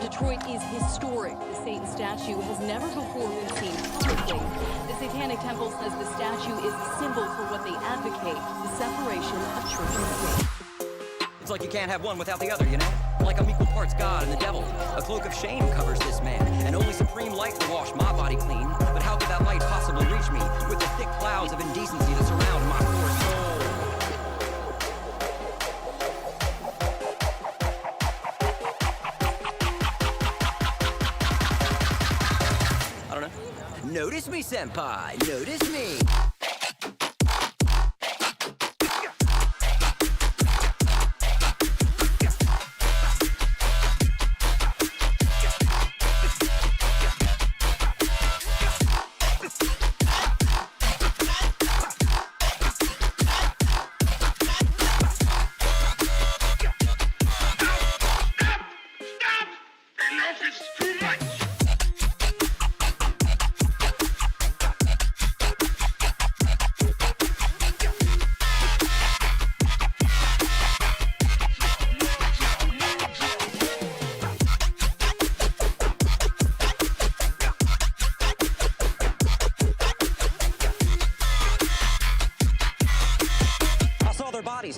Detroit is historic. The Satan statue has never before been seen publicly. The Satanic Temple says the statue is a symbol for what they advocate, the separation of church and state. It's like you can't have one without the other, you know? Like I'm equal parts God and the devil. A cloak of shame covers this man, and only supreme light will wash my body clean. But how could that light possibly reach me with the thick clouds of indecency that surround my poor soul? Notice me, senpai. Notice me.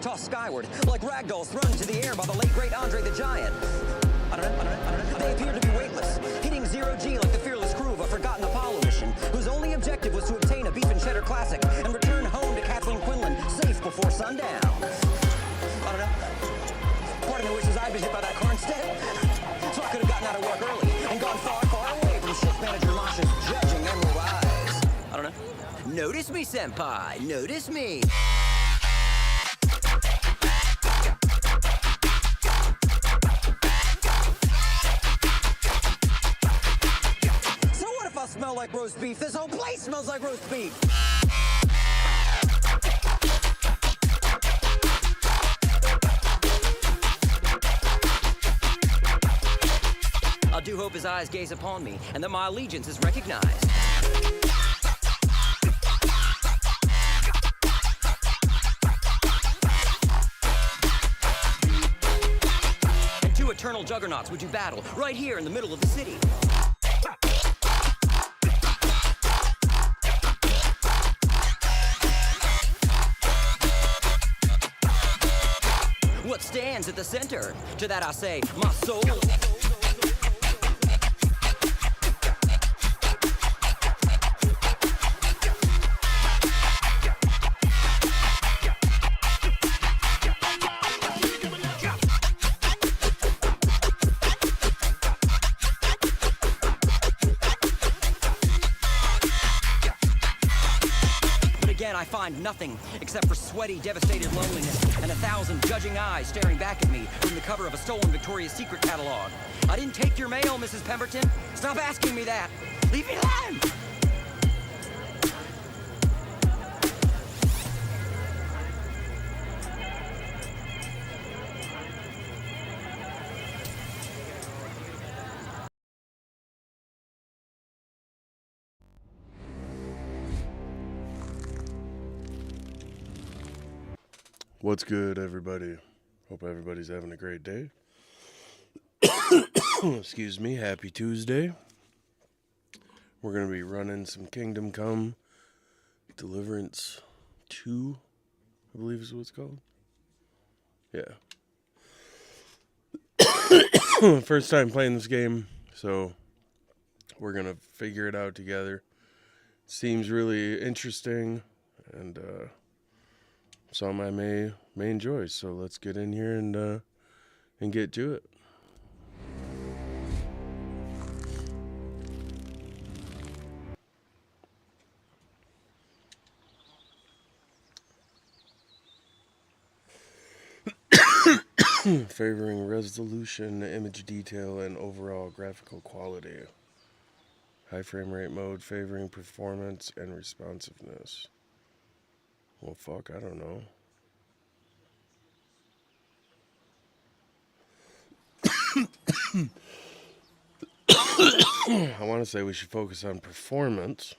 bodies tossed skyward, like ragdolls thrown into the air by the late great Andre the Giant. I don't know. They appear to be weightless, hitting zero-G like the fearless crew of a forgotten Apollo mission, whose only objective was to obtain a beef and cheddar classic and return home to Kathleen Quinlan safe before sundown. I don't know. Part of me wishes I'd been hit by that car instead, so I could have gotten out of work early and gone far, far away from shift manager Masha's judging emerald eyes. I don't know. Notice me, senpai. Notice me. Smell like roast beef. This whole place smells like roast beef. I do hope his eyes gaze upon me, and that my allegiance is recognized. And two eternal juggernauts would do battle right here in the middle of the city. What stands at the center? To that I say, my soul. I find nothing except for sweaty, devastated loneliness and 1,000 judging eyes staring back at me from the cover of a stolen Victoria's Secret catalog. I didn't take your mail, Mrs. Pemberton. Stop asking me that. Leave me alone! What's good, everybody? Hope everybody's having a great day. Excuse me, happy Tuesday. We're going to be running some Kingdom Come Deliverance 2, I believe is what it's called. Yeah. First time playing this game, so we're going to figure it out together. Seems really interesting, and some I may enjoy. So let's get in here and get to it. Favoring resolution, image detail, and overall graphical quality. High frame rate mode favoring performance and responsiveness. Well, fuck, I don't know. I want to say we should focus on performance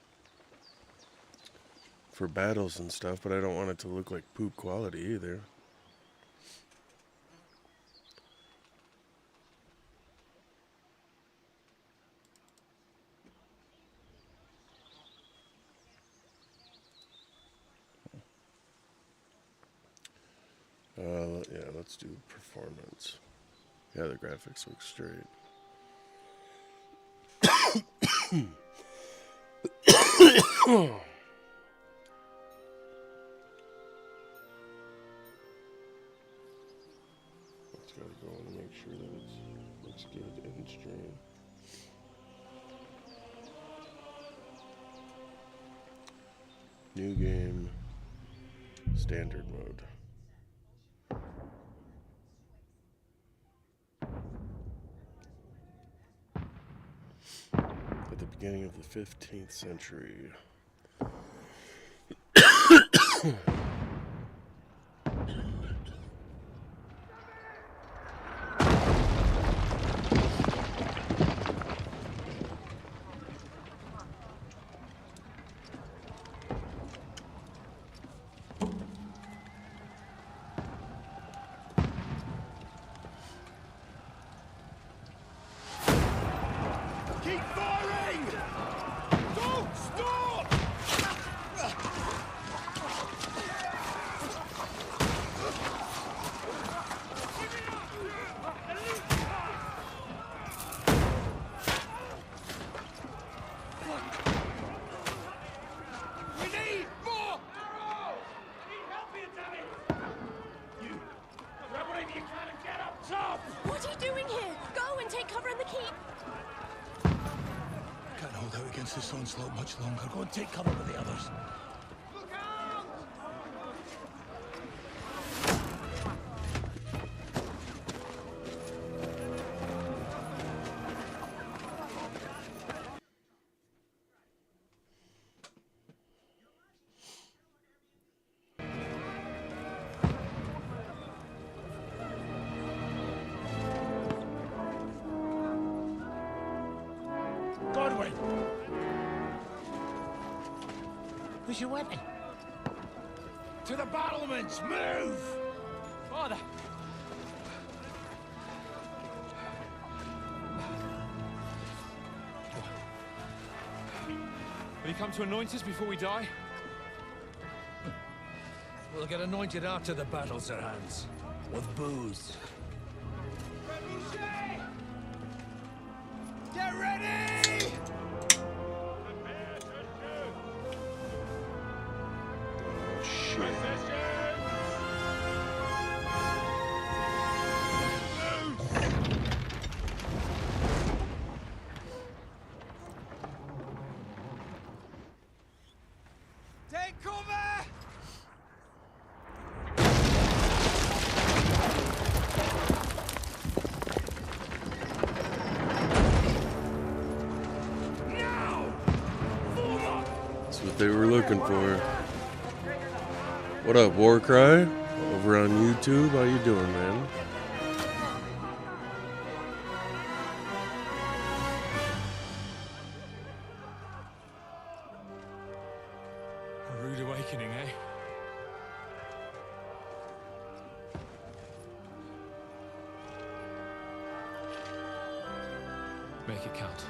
for battles and stuff, but I don't want it to look like poop quality either. Yeah, let's do performance. Yeah, the graphics look straight. Let's gotta go and make sure that it looks good in stream. New game, standard mode. At the beginning of the 15th century. against this onslaught much longer. Go and take cover with the others. Godwin! Where's your weapon? To the battlements! Move! Father! Will you come to anoint us before we die? We'll get anointed after the battles are hands. With booze. Get ready! Oh, shit. Take cover! That's what they were looking for. What up, Warcry? Over on YouTube, how you doing, man? A rude awakening, eh? Make it count.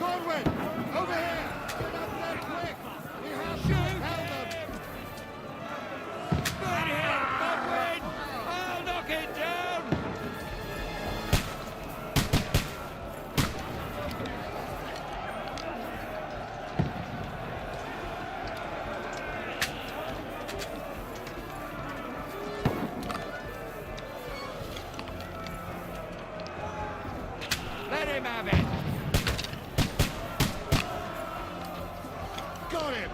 Godwin! Over here! Get up there quick! We have to repel them! Right here, Godwin! I'll knock it down! Let him have it! Got him!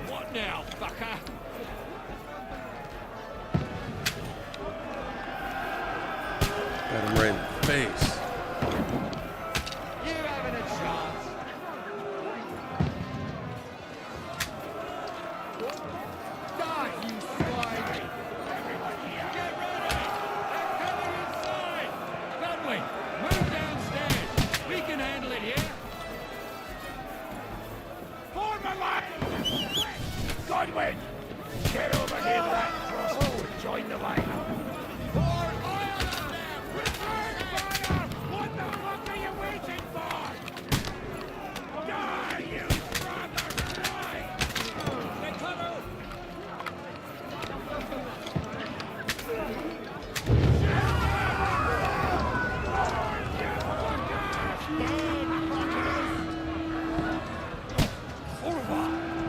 What now, fucker? Got him right in the face. You having a chance? Die, you swine! Get ready! They're coming inside! Godwin, move downstairs! We can handle it here! Form a line! Godwin! Get over here to that crossbow and join the line. For oil up there! Return fire! What the fuck are you waiting for? Die, you brother! Die! Get cover!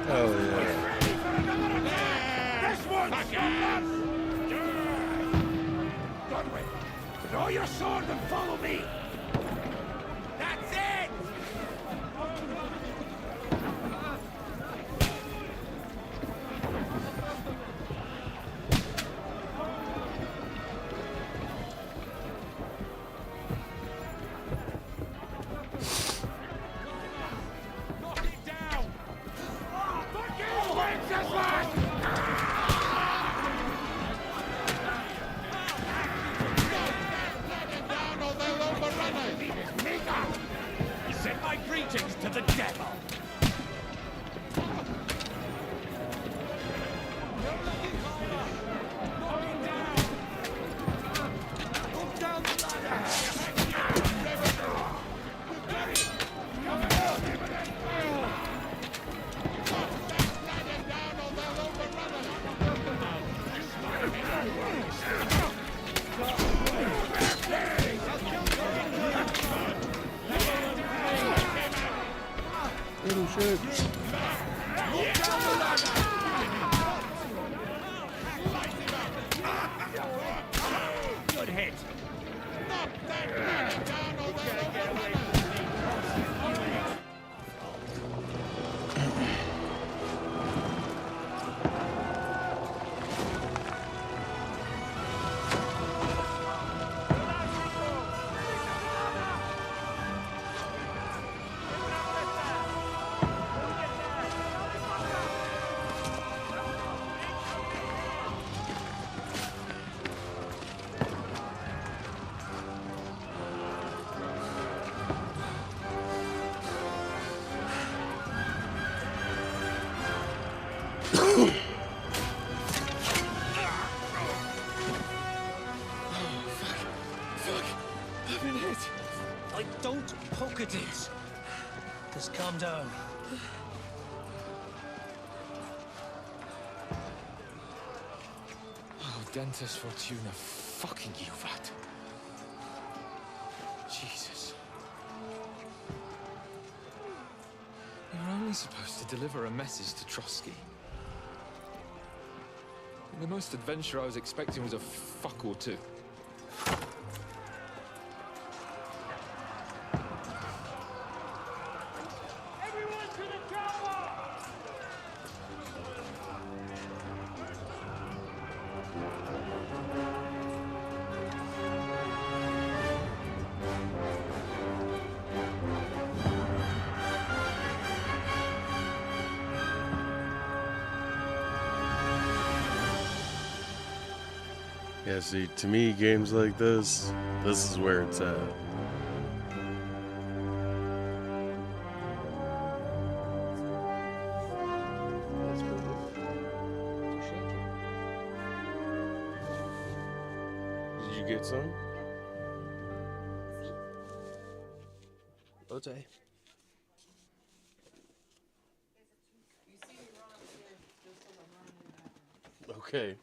Hell yeah. Ready for another attack! This one's yours! Godwin, draw your sword and follow me! That's it! Knock it down! Fuck you! When's this last? Let him down or they'll overrun shit. Good hit. I've been hit. Don't poke at it. Just calm down. Oh, Dentist Fortuna, fucking you, vat. Jesus. You're only supposed to deliver a message to Trotsky. The most adventure I was expecting was a fuck or two. Everyone to the tower! Yeah, see, to me, games like this is where it's at. Did you get some? Okay. Okay.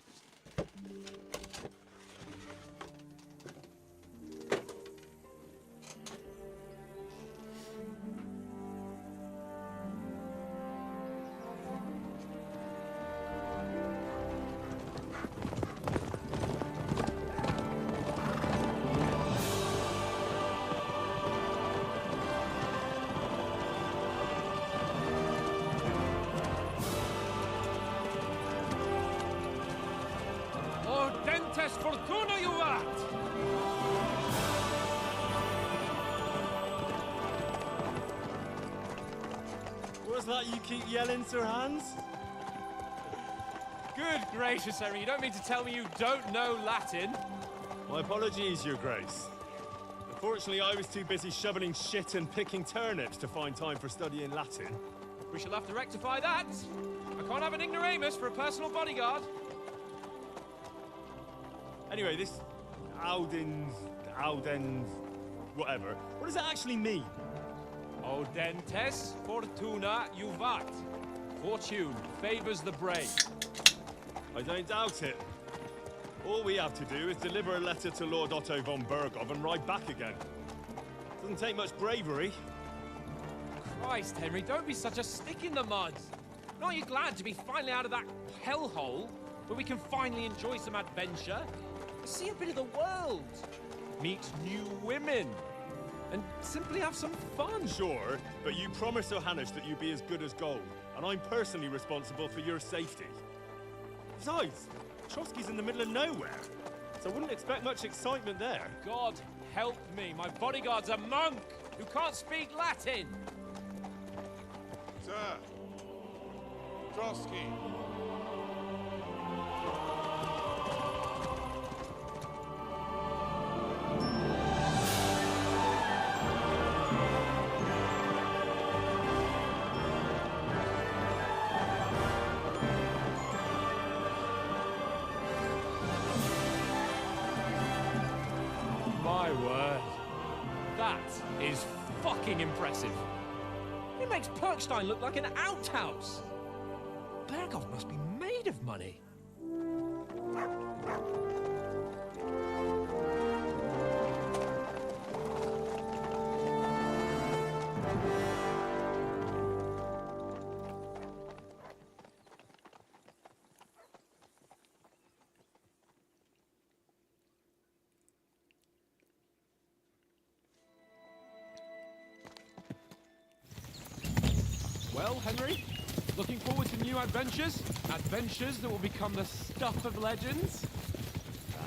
Oh, Dentist Fortuna, you vat! What's that you keep yelling, Sir Hans? Good gracious, Henry, you don't mean to tell me you don't know Latin? My apologies, Your Grace. Unfortunately, I was too busy shoveling shit and picking turnips to find time for studying Latin. We shall have to rectify that. I can't have an ignoramus for a personal bodyguard. Anyway, this Audens, whatever. What does that actually mean? O Dentes Fortuna Juvat. Fortune favors the brave. I don't doubt it. All we have to do is deliver a letter to Lord Otto von Bergov and ride back again. Doesn't take much bravery. Christ, Henry, don't be such a stick in the mud. Aren't you glad to be finally out of that hellhole where we can finally enjoy some adventure? See a bit of the world. Meet new women. And simply have some fun. Sure, but you promised Johannes that you'd be as good as gold, and I'm personally responsible for your safety. Besides, Trotsky's in the middle of nowhere, so I wouldn't expect much excitement there. God help me, my bodyguard's a monk who can't speak Latin. Sir, Trotsky. My word. That is fucking impressive. It makes Perkstein look like an outhouse. Bergov must be made of money. Well, Henry, looking forward to new adventures? Adventures that will become the stuff of legends?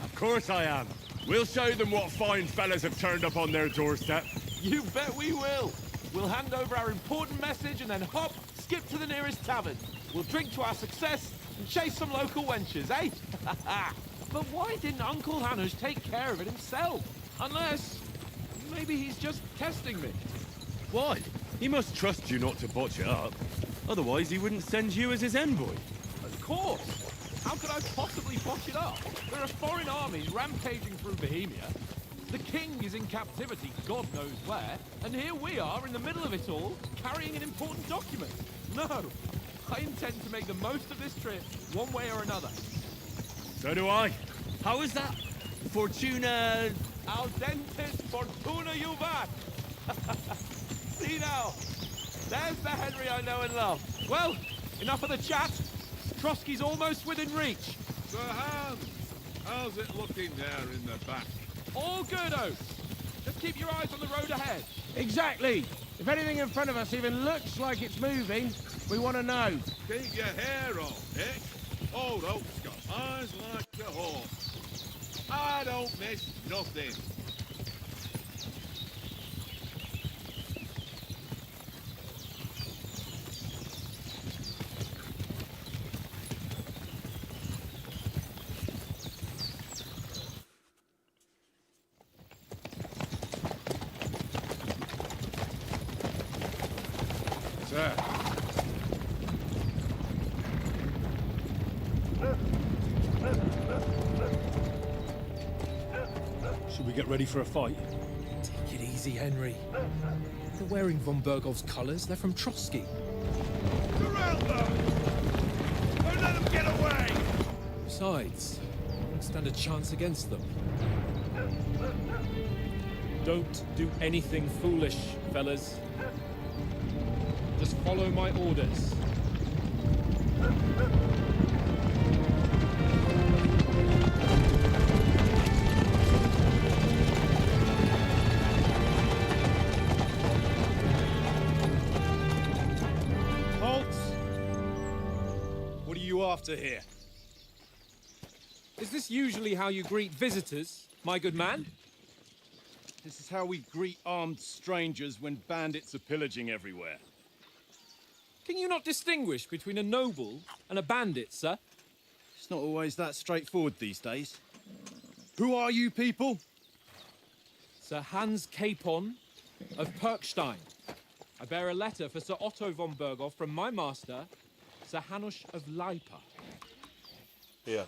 Of course I am. We'll show them what fine fellas have turned up on their doorstep. You bet we will. We'll hand over our important message and then hop, skip to the nearest tavern. We'll drink to our success and chase some local wenches, eh? But why didn't Uncle Hanush take care of it himself? Unless, maybe he's just testing me. Why? He must trust you not to botch it up. Otherwise, he wouldn't send you as his envoy. Of course. How could I possibly botch it up? There are foreign armies rampaging through Bohemia. The king is in captivity, God knows where, and here we are in the middle of it all, carrying an important document. No, I intend to make the most of this trip, one way or another. So do I. How is that? Fortuna... Al dentes fortuna juvat. See now, there's the Henry I know and love. Well, enough of the chat. Trotsky's almost within reach. Sir Hans, how's it looking there in the back? All good, Oates. Just keep your eyes on the road ahead. Exactly. If anything in front of us even looks like it's moving, we want to know. Keep your hair on, Dick. Old Oak's got eyes like a hawk. I don't miss nothing. Sir. Should we get ready for a fight? Take it easy, Henry. They're wearing von Bergov's colours. They're from Trotsky. Surround them! Don't let them get away! Besides, I don't stand a chance against them. Don't do anything foolish, fellas. Just follow my orders. Halt! What are you after here? Is this usually how you greet visitors, my good man? This is how we greet armed strangers when bandits are pillaging everywhere. Can you not distinguish between a noble and a bandit, sir? It's not always that straightforward these days. Who are you people? Sir Hans Capon of Perkstein. I bear a letter for Sir Otto von Berghoff from my master, Sir Hanush of Lipa. Yeah.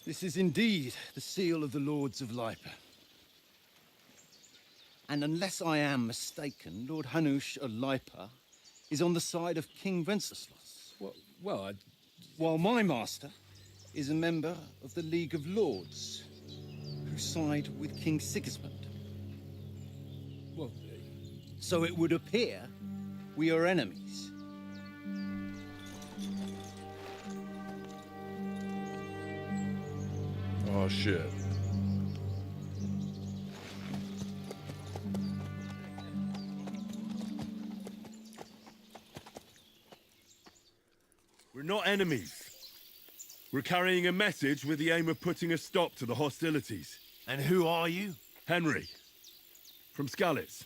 This is indeed the seal of the Lords of Lipa. And unless I am mistaken, Lord Hanush of Lipa is on the side of King Wenceslas. Well, While my master is a member of the League of Lords, who side with King Sigismund. well, So it would appear we are enemies. Oh, shit. We're not enemies. We're carrying a message with the aim of putting a stop to the hostilities. And who are you? Henry. From Skalitz.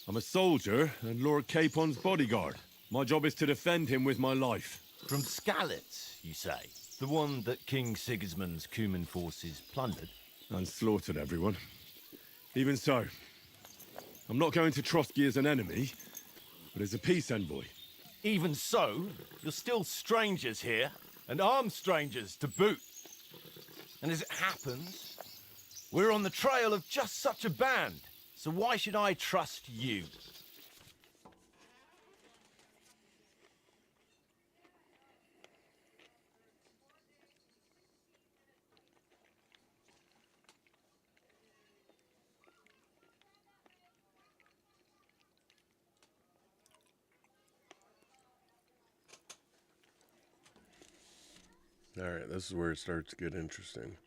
I'm a soldier and Lord Capon's bodyguard. My job is to defend him with my life. From Skalitz, you say? The one that King Sigismund's Cuman forces plundered? And slaughtered everyone. Even so, I'm not going to Trotsky as an enemy, but as a peace envoy. Even so, you're still strangers here, and armed strangers to boot. And as it happens, we're on the trail of just such a band. So why should I trust you? All right, this is where it starts to get interesting.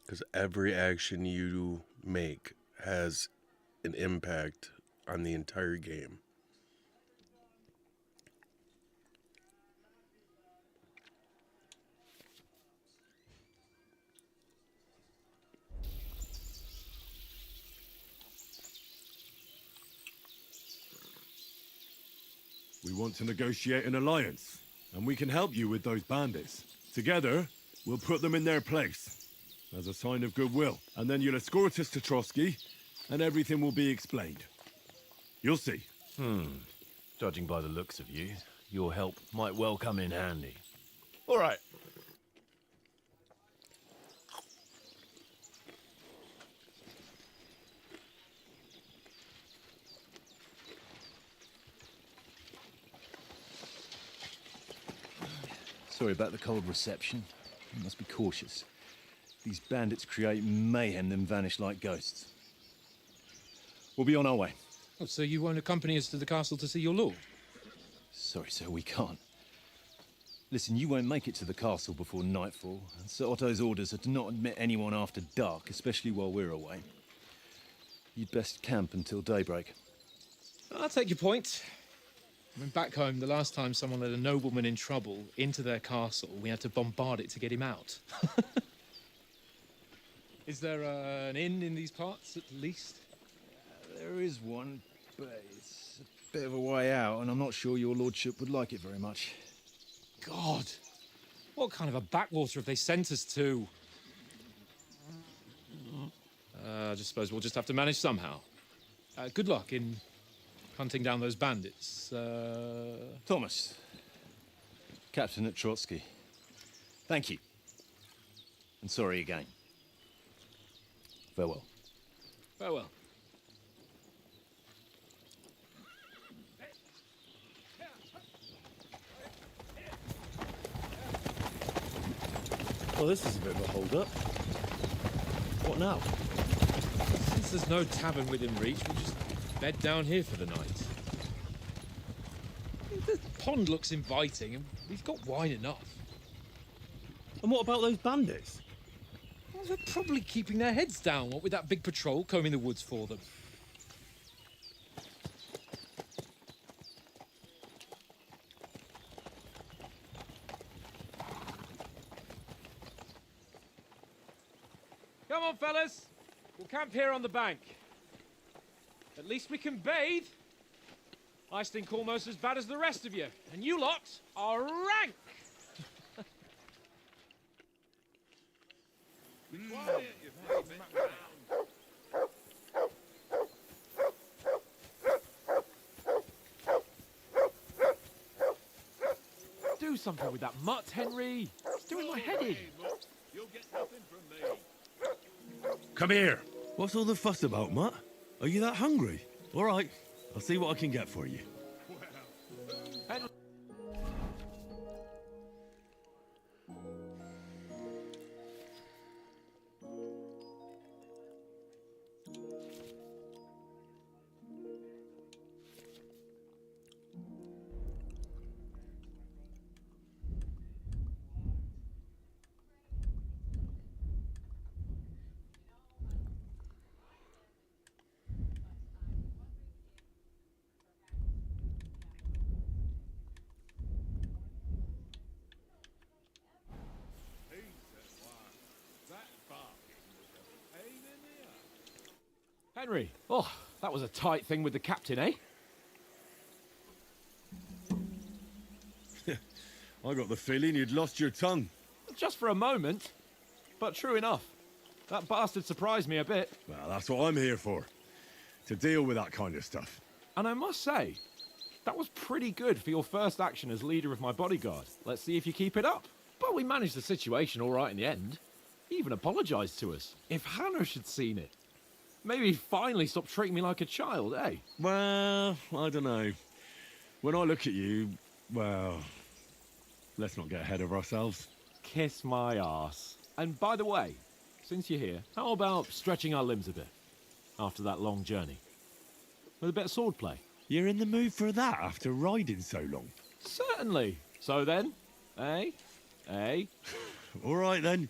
Because every action you make has an impact on the entire game. We want to negotiate an alliance, and we can help you with those bandits. Together, we'll put them in their place, as a sign of goodwill. And then you'll escort us to Trotsky, and everything will be explained. You'll see. Judging by the looks of you, your help might well come in handy. All right. Sorry about the cold reception. You must be cautious. These bandits create mayhem, then vanish like ghosts. We'll be on our way. Oh, so you won't accompany us to the castle to see your lord? Sorry, sir, we can't. Listen, you won't make it to the castle before nightfall, and Sir Otto's orders are to not admit anyone after dark, especially while we're away. You'd best camp until daybreak. I'll take your point. I mean, back home, the last time someone let a nobleman in trouble into their castle, we had to bombard it to get him out. Is there an inn in these parts, at least? There is one, but it's a bit of a way out, and I'm not sure your lordship would like it very much. God! What kind of a backwater have they sent us to? I just suppose we'll just have to manage somehow. Good luck in hunting down those bandits. Thomas, captain at Trotsky. Thank you. And sorry again. Farewell. Farewell. Well, this is a bit of a hold-up. What now? Since there's no tavern within reach, we'll just bed down here for the night. The pond looks inviting, and we've got wine enough. And what about those bandits? Well, they're probably keeping their heads down, what with that big patrol combing the woods for them. Come on, fellas. We'll camp here on the bank. At least we can bathe. I stink almost as bad as the rest of you, and you lot are rank. Do something with that mutt, Henry. It's doing my head in. You'll get nothing from me. Come here. What's all the fuss about, Mutt? Are you that hungry? All right, I'll see what I can get for you. Henry. Henry, oh, that was a tight thing with the captain, eh? I got the feeling you'd lost your tongue. Just for a moment. But true enough. That bastard surprised me a bit. Well, that's what I'm here for. To deal with that kind of stuff. And I must say, that was pretty good for your first action as leader of my bodyguard. Let's see if you keep it up. But we managed the situation all right in the end. He even apologized to us. If Hannah had seen it. Maybe he'd finally stop treating me like a child, eh? Well, I don't know. When I look at you, well, let's not get ahead of ourselves. Kiss my arse. And by the way, since you're here, how about stretching our limbs a bit? After that long journey. With a bit of swordplay. You're in the mood for that after riding so long? Certainly. So then, eh? Eh? All right, then.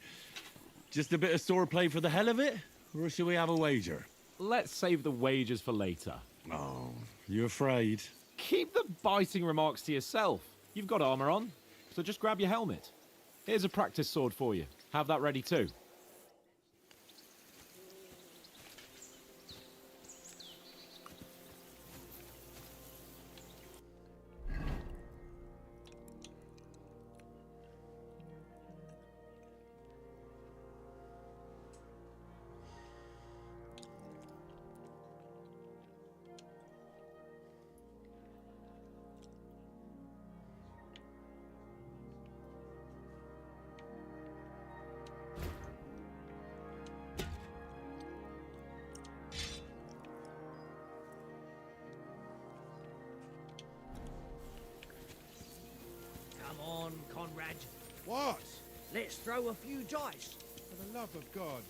Just a bit of swordplay for the hell of it? Or shall we have a wager? Let's save the wagers for later. Oh, you afraid? Keep the biting remarks to yourself. You've got armor on, so just grab your helmet. Here's a practice sword for you. Have that ready too. Come on, Conrad. What? Let's throw a few dice. For the love of God.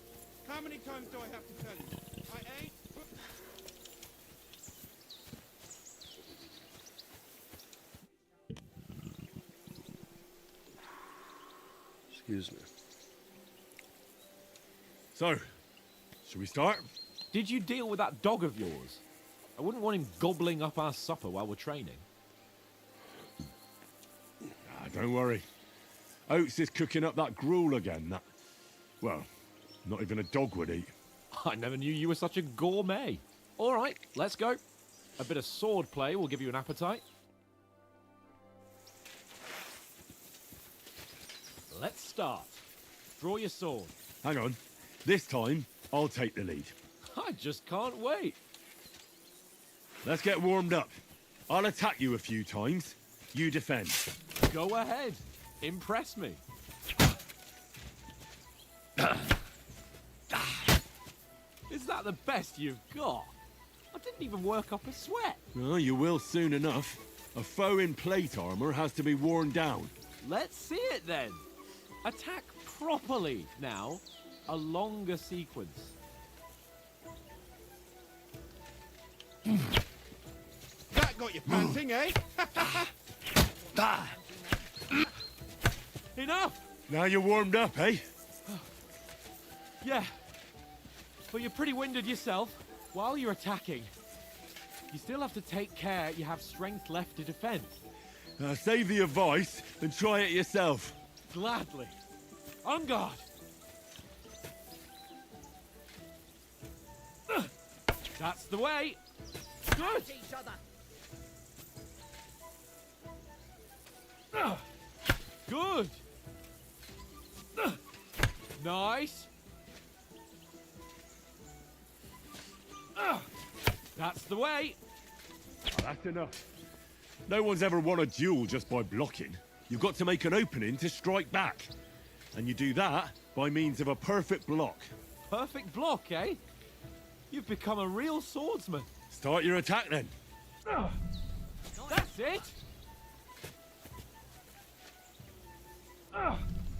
How many times do I have to tell you? I ain't... Excuse me. So, should we start? Did you deal with that dog of yours? I wouldn't want him gobbling up our supper while we're training. Don't worry. Oates is cooking up that gruel again. That, well, not even a dog would eat. I never knew you were such a gourmet. All right, let's go. A bit of sword play will give you an appetite. Let's start. Draw your sword. Hang on. This time, I'll take the lead. I just can't wait. Let's get warmed up. I'll attack you a few times. You defend. Go ahead. Impress me. Is that the best you've got? I didn't even work up a sweat. Oh, you will soon enough. A foe in plate armor has to be worn down. Let's see it then. Attack properly now. A longer sequence. That got you panting, eh? Enough! Now you're warmed up, eh? Yeah. But you're pretty winded yourself. While you're attacking, you still have to take care you have strength left to defend. Save the advice and try it yourself. Gladly. On guard. That's the way. Good. Each other. Good. Nice. That's the way. Oh, that's enough. No one's ever won a duel just by blocking. You've got to make an opening to strike back. And you do that by means of a perfect block. Perfect block, eh? You've become a real swordsman. Start your attack then. That's it.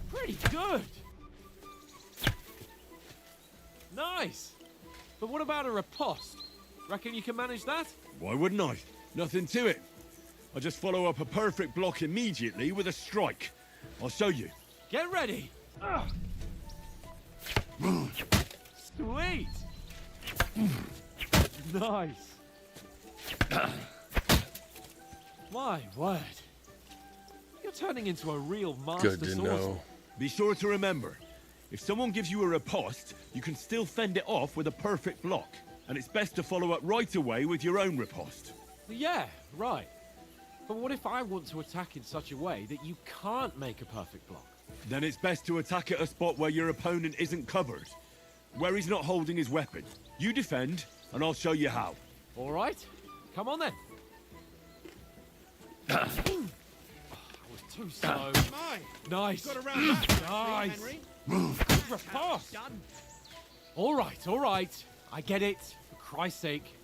Pretty good. Nice. But what about a riposte? Reckon you can manage that? Why wouldn't I? Nothing to it. I just follow up a perfect block immediately with a strike. I'll show you. Get ready. Sweet. Nice. My word. You're turning into a real master Good to swordsman. know. Be sure to remember, if someone gives you a riposte, you can still fend it off with a perfect block. And it's best to follow up right away with your own riposte. Yeah, right. But what if I want to attack in such a way that you can't make a perfect block? Then it's best to attack at a spot where your opponent isn't covered. Where he's not holding his weapon. You defend, and I'll show you how. All right. Come on then. I was too slow. My, Nice. got around that. Nice. Henry. Good riposte. Done. All right, all right. I get it. For Christ's sake.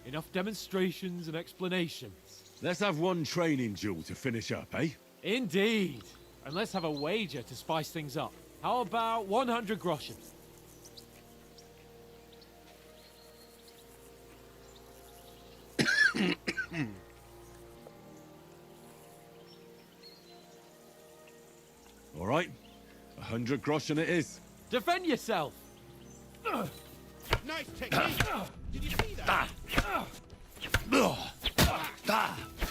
Enough demonstrations and explanations. Let's have one training duel to finish up, eh? Indeed. And let's have a wager to spice things up. How about 100 groschen? All 100 groschen it is. Defend yourself! Nice technique. Did you see that?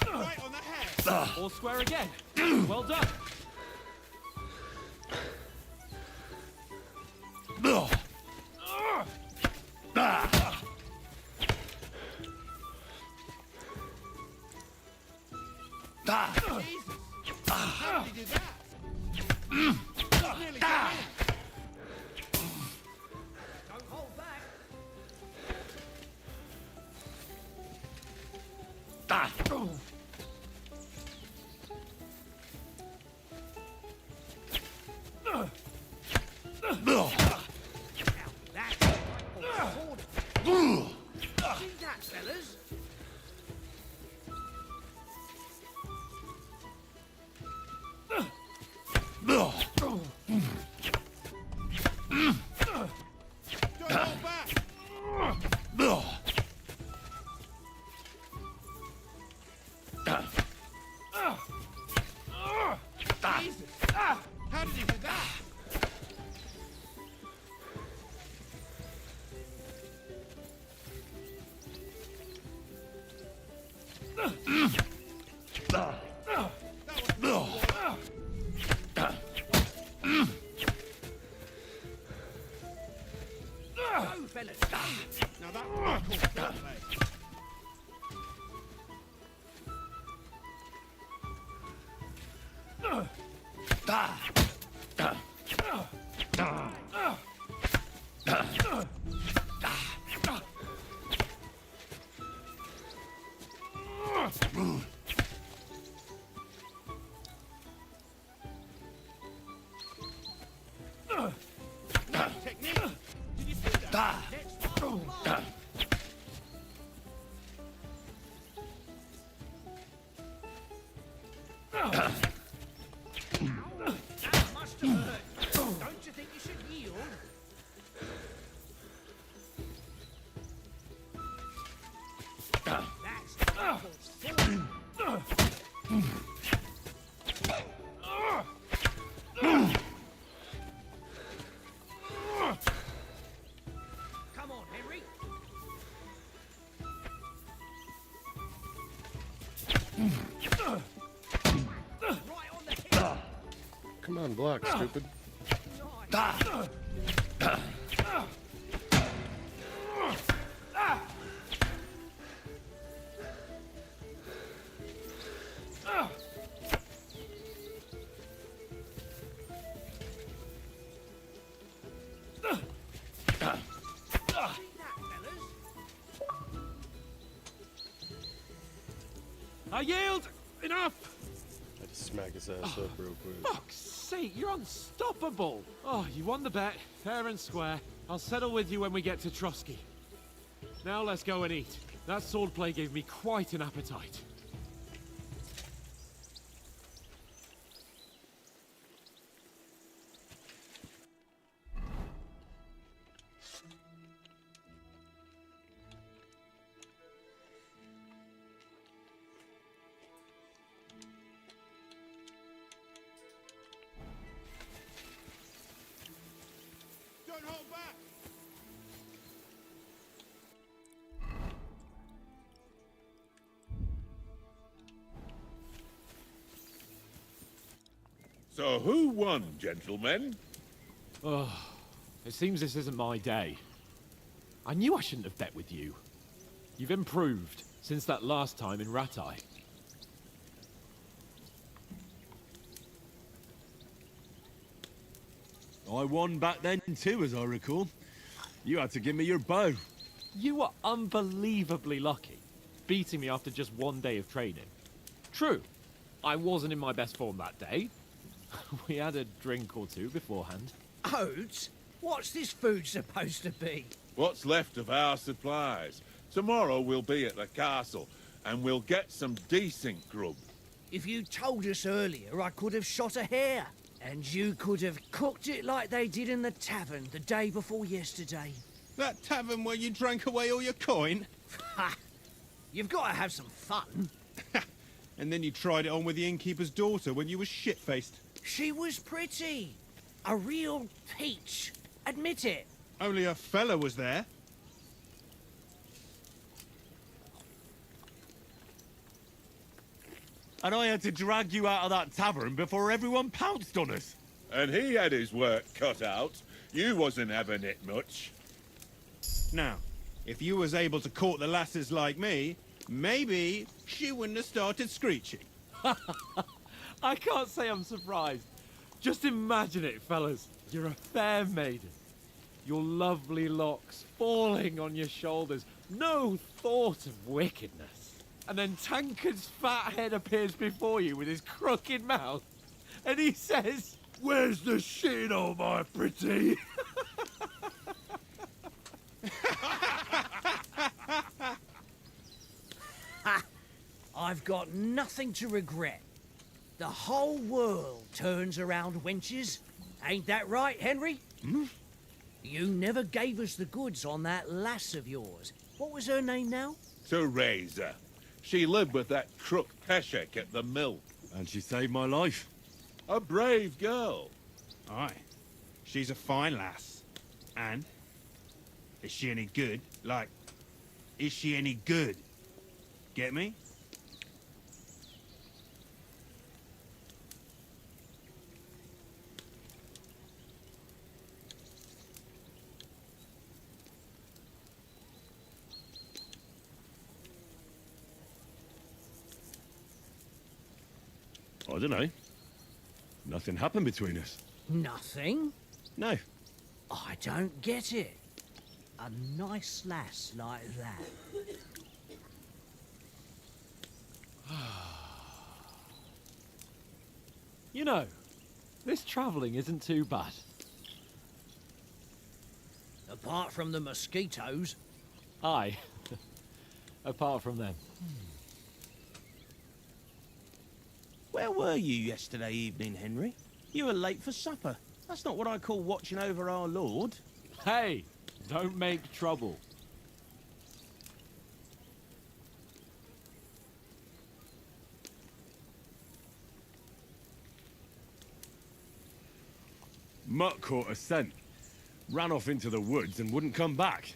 Right on the head. All square again. Well done. Jesus. How did he do that? Nearly got in. Don't hold back. That's see that, fellas? Don't hold back. Jesus. How did he do that? Go, fellas. Now that was called foreplay. Technique. Did you see that? That must have hurt. Don't you think you should yield? Come on, Henry. Right on the head. Come on, block, stupid. I yield! Enough! I just smack his ass up real quick. Fuck's sake, you're unstoppable! Oh, you won the bet, fair and square. I'll settle with you when we get to Trotsky. Now let's go and eat. That swordplay gave me quite an appetite. Don't hold back. So who won, gentlemen? Oh, it seems this isn't my day. I knew I shouldn't have bet with you. You've improved since that last time in Ratai. I won back then too, as I recall. You had to give me your bow. You were unbelievably lucky, beating me after just one day of training. True, I wasn't in my best form that day. We had a drink or two beforehand. Oats? What's this food supposed to be? What's left of our supplies. Tomorrow we'll be at the castle, and we'll get some decent grub. If you told us earlier, I could have shot a hare. And you could have cooked it like they did in the tavern the day before yesterday. That tavern where you drank away all your coin? Ha! You've got to have some fun. And then you tried it on with the innkeeper's daughter when you were shit-faced. She was pretty. A real peach. Admit it. Only a fella was there. And I had to drag you out of that tavern before everyone pounced on us. And he had his work cut out. You wasn't having it much. Now, if you was able to court the lasses like me, maybe she wouldn't have started screeching. I can't say I'm surprised. Just imagine it, fellas. You're a fair maiden. Your lovely locks falling on your shoulders. No thought of wickedness. And then Tankard's fat head appears before you with his crooked mouth. And he says, "Where's the shit, oh my pretty?" I've got nothing to regret. The whole world turns around wenches. Ain't that right, Henry? Hmm? You never gave us the goods on that lass of yours. What was her name now? Teresa. She lived with that crook Peshek at the mill. And she saved my life. A brave girl. Aye. She's a fine lass. And? Is she any good? Like, is she any good? Get me? I don't know. Nothing happened between us. Nothing? No. I don't get it. A nice lass like that. You know, this travelling isn't too bad. Apart from the mosquitoes. Aye. Apart from them. Where were you yesterday evening, Henry? You were late for supper. That's not what I call watching over our Lord. Hey, don't make trouble. Mutt caught a scent, ran off into the woods and wouldn't come back.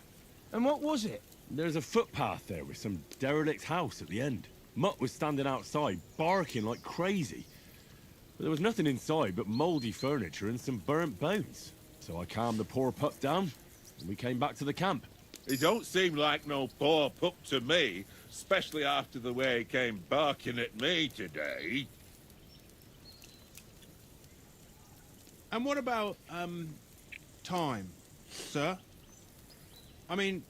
And what was it? There's a footpath there with some derelict house at the end. Mutt was standing outside, barking like crazy. But there was nothing inside but mouldy furniture and some burnt bones. So I calmed the poor pup down, and we came back to the camp. He don't seem like no poor pup to me, especially after the way he came barking at me today. And what about, time, sir? I mean,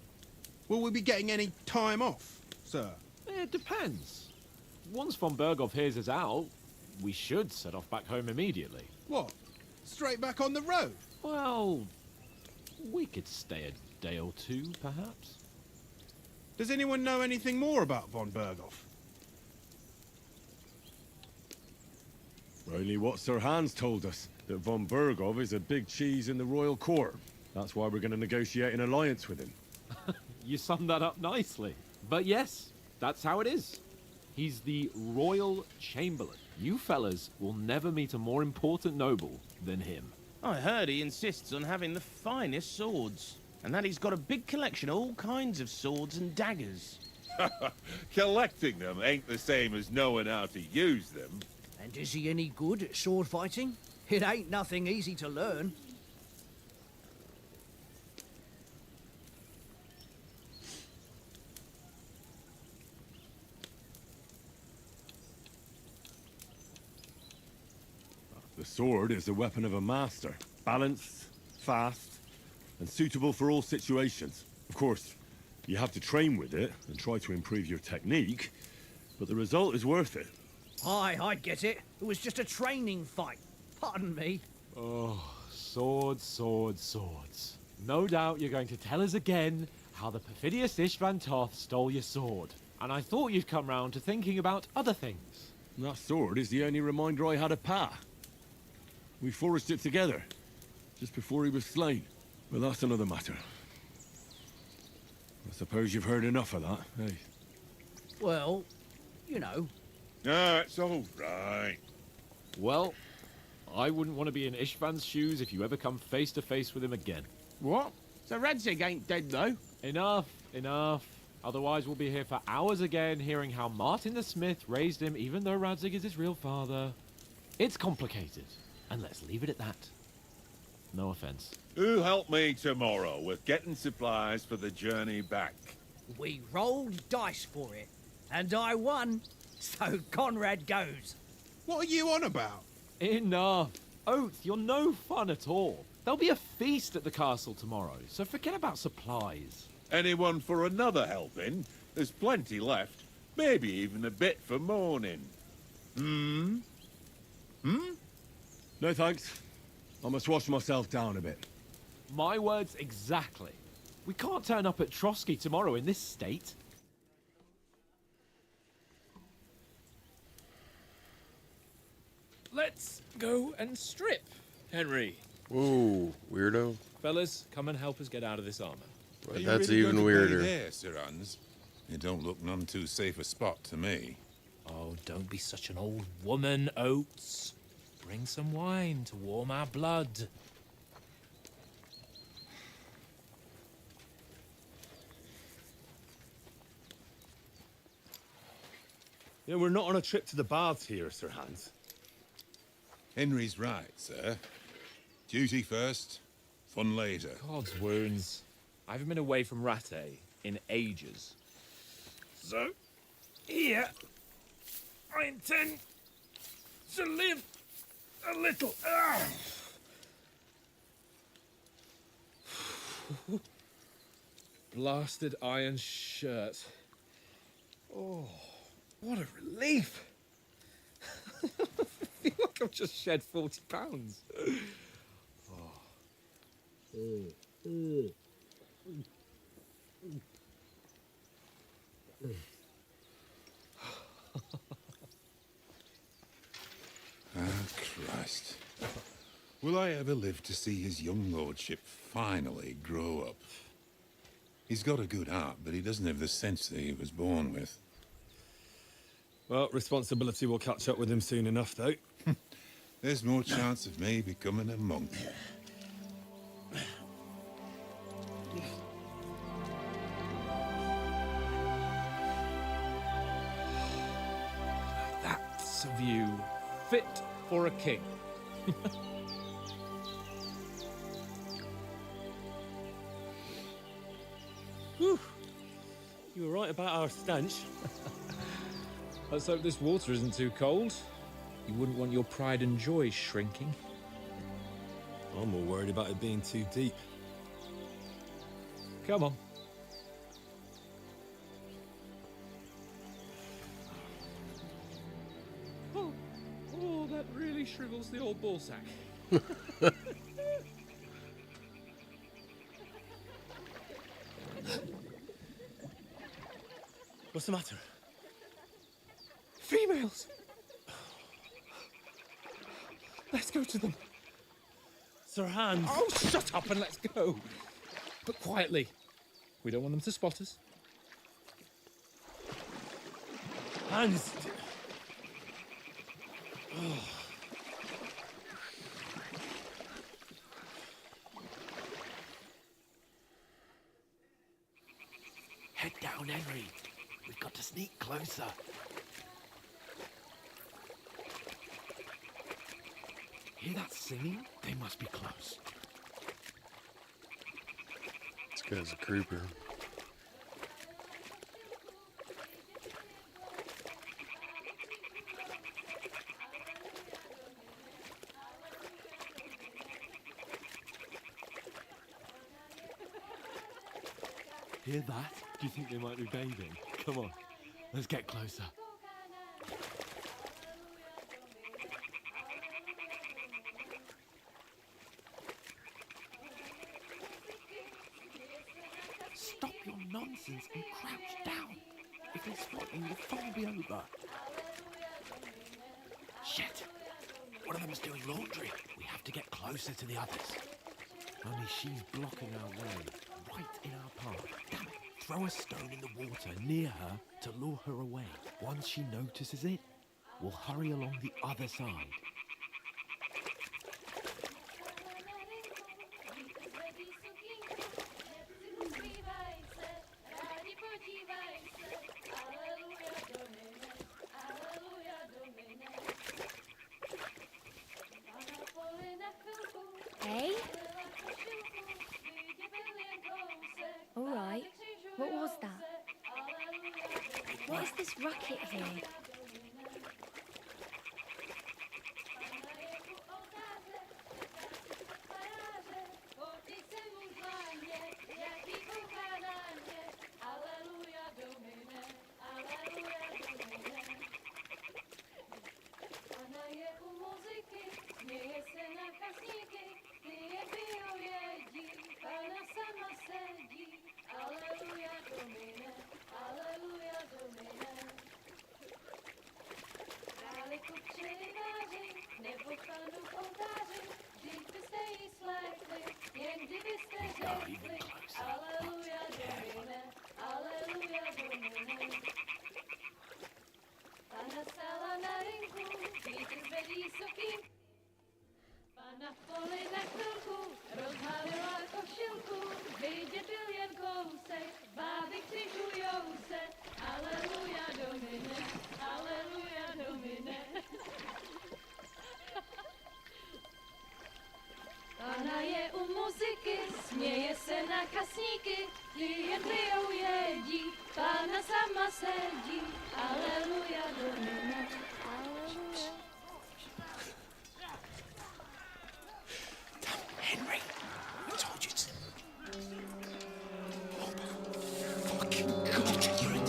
will we be getting any time off, sir? It depends. Once von Berghoff hears us out, we should set off back home immediately. What? Straight back on the road? Well, we could stay a day or two, perhaps. Does anyone know anything more about von Berghoff? Only what Sir Hans told us, that von Berghoff is a big cheese in the royal court. That's why we're going to negotiate an alliance with him. You summed that up nicely. But yes, that's how it is. He's the Royal Chamberlain. You fellas will never meet a more important noble than him. I heard he insists on having the finest swords, and that he's got a big collection of all kinds of swords and daggers. Collecting them ain't the same as knowing how to use them. And is he any good at sword fighting? It ain't nothing easy to learn. The sword is the weapon of a master. Balanced, fast, and suitable for all situations. Of course, you have to train with it and try to improve your technique, but the result is worth it. Aye, I get it. It was just a training fight. Pardon me. Oh, swords, swords, swords. No doubt you're going to tell us again how the perfidious Istvan Toth stole your sword. And I thought you'd come round to thinking about other things. That sword is the only reminder I had of Pa. We forged it together, just before he was slain. But that's another matter. I suppose you've heard enough of that, eh? Well, you know. No, it's all right. Well, I wouldn't want to be in Ishvan's shoes if you ever come face to face with him again. What? So Radzig ain't dead, though? Enough, enough. Otherwise we'll be here for hours again hearing how Martin the Smith raised him even though Radzig is his real father. It's complicated, and let's leave it at that. No offense. Who'll help me tomorrow with getting supplies for the journey back? We rolled dice for it, and I won. So Conrad goes. What are you on about? Enough. Oath, you're no fun at all. There'll be a feast at the castle tomorrow, so forget about supplies. Anyone for another helping? There's plenty left. Maybe even a bit for morning. Hmm? No thanks. I must wash myself down a bit. My words exactly. We can't turn up at Trotsky tomorrow in this state. Let's go and strip, Henry. Whoa, weirdo. Fellas, come and help us get out of this armor. But that's even weirder. There, Sir Hans. It don't look none too safe a spot to me. Oh, don't be such an old woman, Oates. Bring some wine to warm our blood. Yeah, we're not on a trip to the baths here, Sir Hans. Henry's right, sir. Duty first, fun later. God's wounds. I haven't been away from Rattay in ages. So, here, I intend to live a little. Blasted iron shirt. Oh, what a relief. I feel like I've just shed 40 pounds. Christ. Will I ever live to see his young lordship finally grow up? He's got a good heart, but he doesn't have the sense that he was born with. Well, responsibility will catch up with him soon enough, though. There's more chance of me becoming a monk. That's a view fit for a king. Whew. You were right about our stench. Let's hope this water isn't too cold. You wouldn't want your pride and joy shrinking. I'm more worried about it being too deep. Come on. Oh, that really shrivels the old ball sack. What's the matter? Females! Let's go to them. Sir Hans. Oh, shut up and let's go. But quietly. We don't want them to spot us. Hans. Head down, Henry. We've got to sneak closer. Hear that singing? They must be close. This guy's a creeper. Hear that? Do you think they might be bathing? Come on, let's get closer. Stop your nonsense and crouch down. If they spot you, the fun will be over. Shit! One of them's doing laundry. We have to get closer to the others. Only she's blocking our way, right in our path. Damn it! Throw a stone in the water near her to lure her away. Once she notices it, we'll hurry along the other side. What is this racket here? Pana je u muzyky, směje se na kasníky, klient pijou jedí, Pana sama sedí. Aleluja, Domine, aleluja. Henry, I told you to. Oh, fucking God, you're a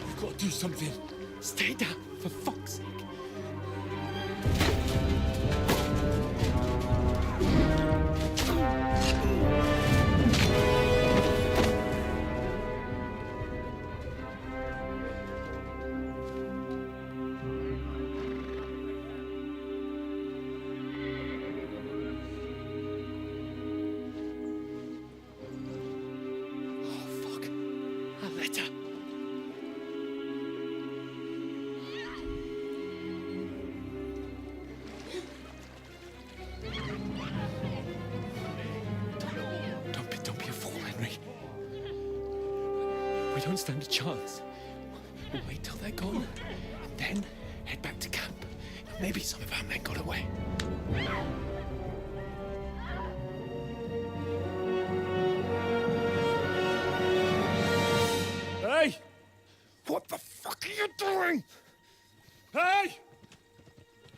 You've got to do something. Stay down, for fuck's sake. Don't be a fool, Henry. We don't stand a chance. We'll wait till they're gone, and then head back to camp. Maybe some of our men got away. Hey! What the fuck are you doing? Hey!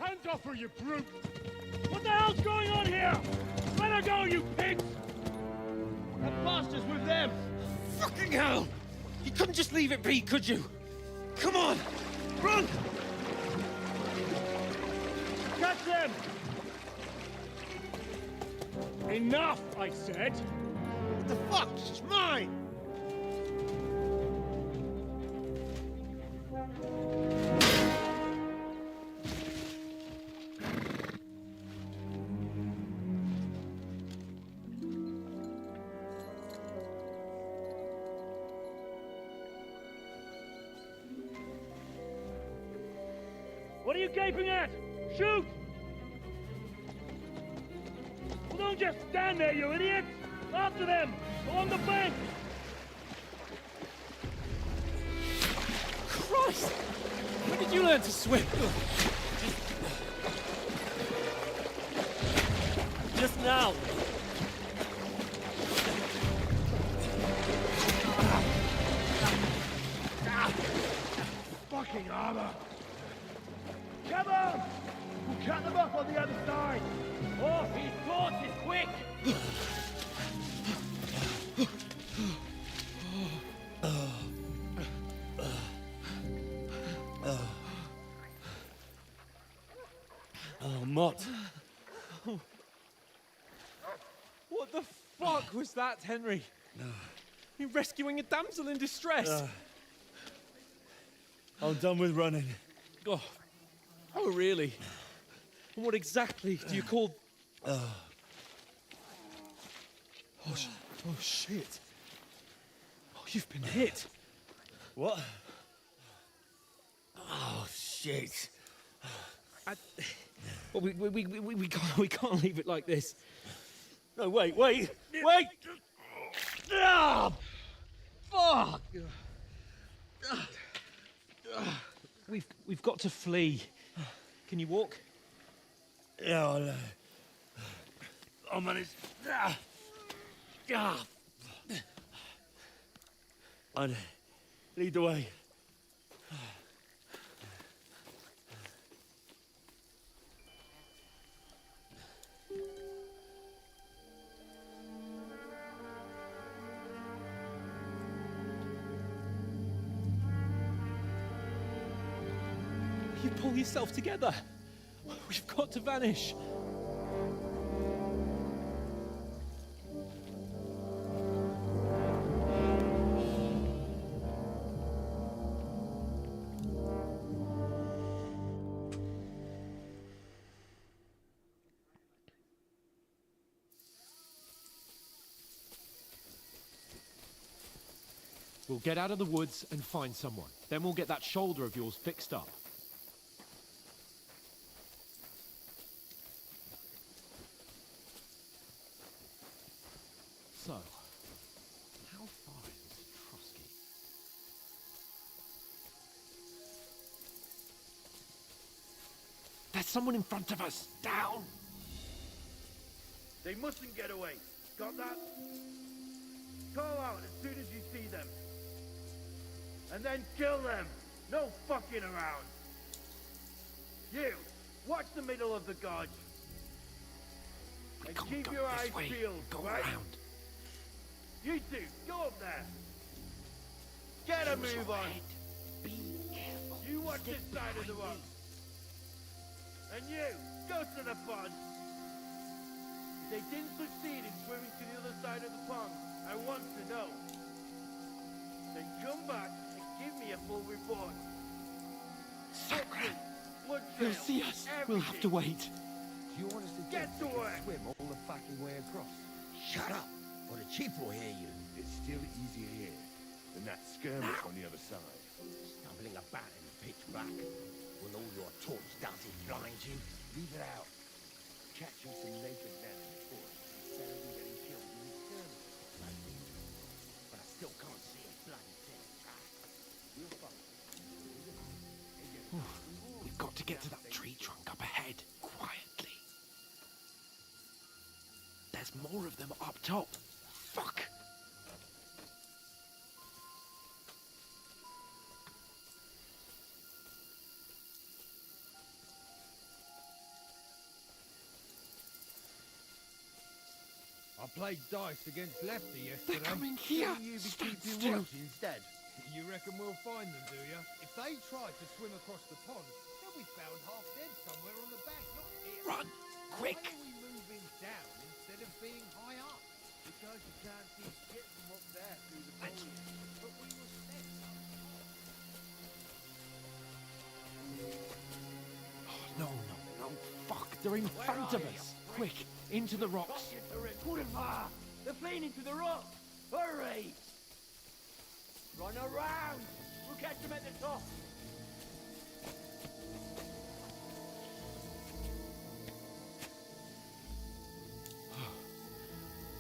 Hands off her, you brute! What the hell's going on here? Let her go, you pigs! That bastard's with them! Fucking hell! You couldn't just leave it be, could you? Come on! Run! Catch them! Enough, I said! What the fuck? She's mine! What are you gaping at? Shoot! Well, don't just stand there, you idiots! After them! Along the bank! Christ! When did you learn to swim? Just now! Fucking armor! Come on! We'll cut them off on the other side! Oh, he's torches, quick! Oh, Mott. What the fuck was that, Henry? You're rescuing a damsel in distress. I'm done with running. Oh, really? And what exactly do you call... Oh, shit. Oh, you've been hit. What? Oh, shit. Well, we can't leave it like this. No, wait! Ah! Fuck! We've got to flee. Can you walk? Yeah, I'll manage. I'd lead the way. You pull yourself together. We've got to vanish. We'll get out of the woods and find someone. Then we'll get that shoulder of yours fixed up. So, how far is Trusky? There's someone in front of us! Down! They mustn't get away. Got that? Call out as soon as you see them. And then kill them. No fucking around. You, watch the middle of the gorge. And keep your eyes peeled, right? Around. You two, go up there. Get a move on. Be careful. You watch this side of the rock. And you, go to the pond. If they didn't succeed in swimming to the other side of the pond, I want to know. Then come back and give me a full report. Sacred! Blood They'll trail, see us. everything. We'll have to wait. You want us to Get to work. swim all the fucking way across? Shut up, or the chief will hear you. It's still easier here than that skirmish on the other side. Stumbling about in the pitch black, when all your torch dancing blind you. Leave it out. Catching some naked men in the forest instead of getting killed in the skirmish. Like this. But I still can't see a bloody thing. We'll follow. We've got to get to that tree trunk up ahead, quietly. There's more of them up top. Fuck! I played dice against Lefty yesterday. They're coming here! Shouldn't you be Stand keeping still. watch instead? You reckon we'll find them, do you? If they try to swim across the pond, they'll be found half dead somewhere on the bank, not here. Run! Quick! Why are we moving down instead of being high up? Because you can't see shit from up there through the foliage. But we were set up. No, no, no. Fuck, they're in front of us. Quick, into the rocks. They're fleeing into the rocks! Hurry! Run around! We'll catch them at the top!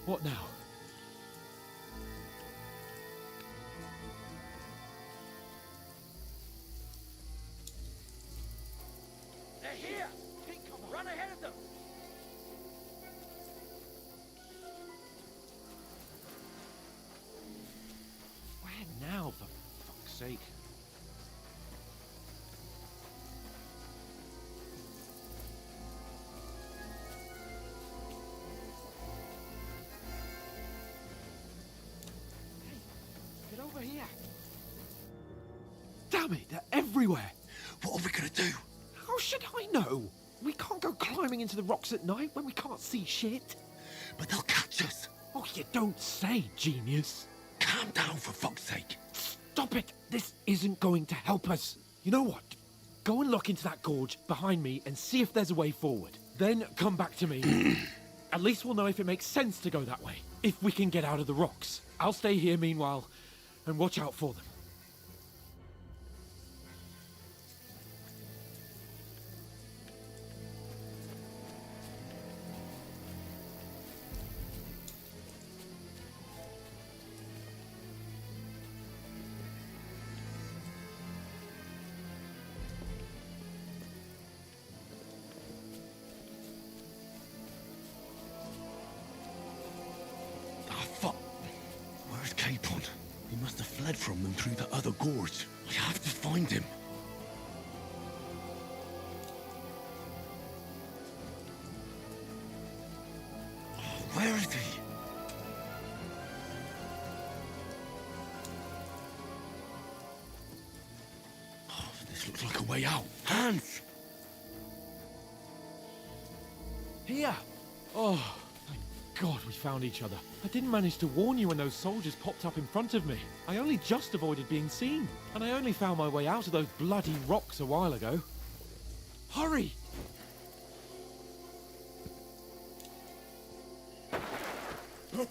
What now? They're here! Run ahead of them! Where now, for fuck's sake? Hey, get over here! Damn it, they're everywhere! What are we gonna do? How should I know? We can't go climbing into the rocks at night when we can't see shit. But they'll catch us. Oh, you don't say, genius. Calm down, for fuck's sake. Stop it! This isn't going to help us. You know what? Go and look into that gorge behind me and see if there's a way forward. Then come back to me. At least we'll know if it makes sense to go that way. If we can get out of the rocks. I'll stay here meanwhile and watch out for them. fled from them through the other gorge. I have to find him. Oh, where is he? Oh, this looks like a way out. Hans! Here! Oh, thank God we found each other. I didn't manage to warn you when those soldiers popped up in front of me. I only just avoided being seen. And I only found my way out of those bloody rocks a while ago. Hurry! Oh,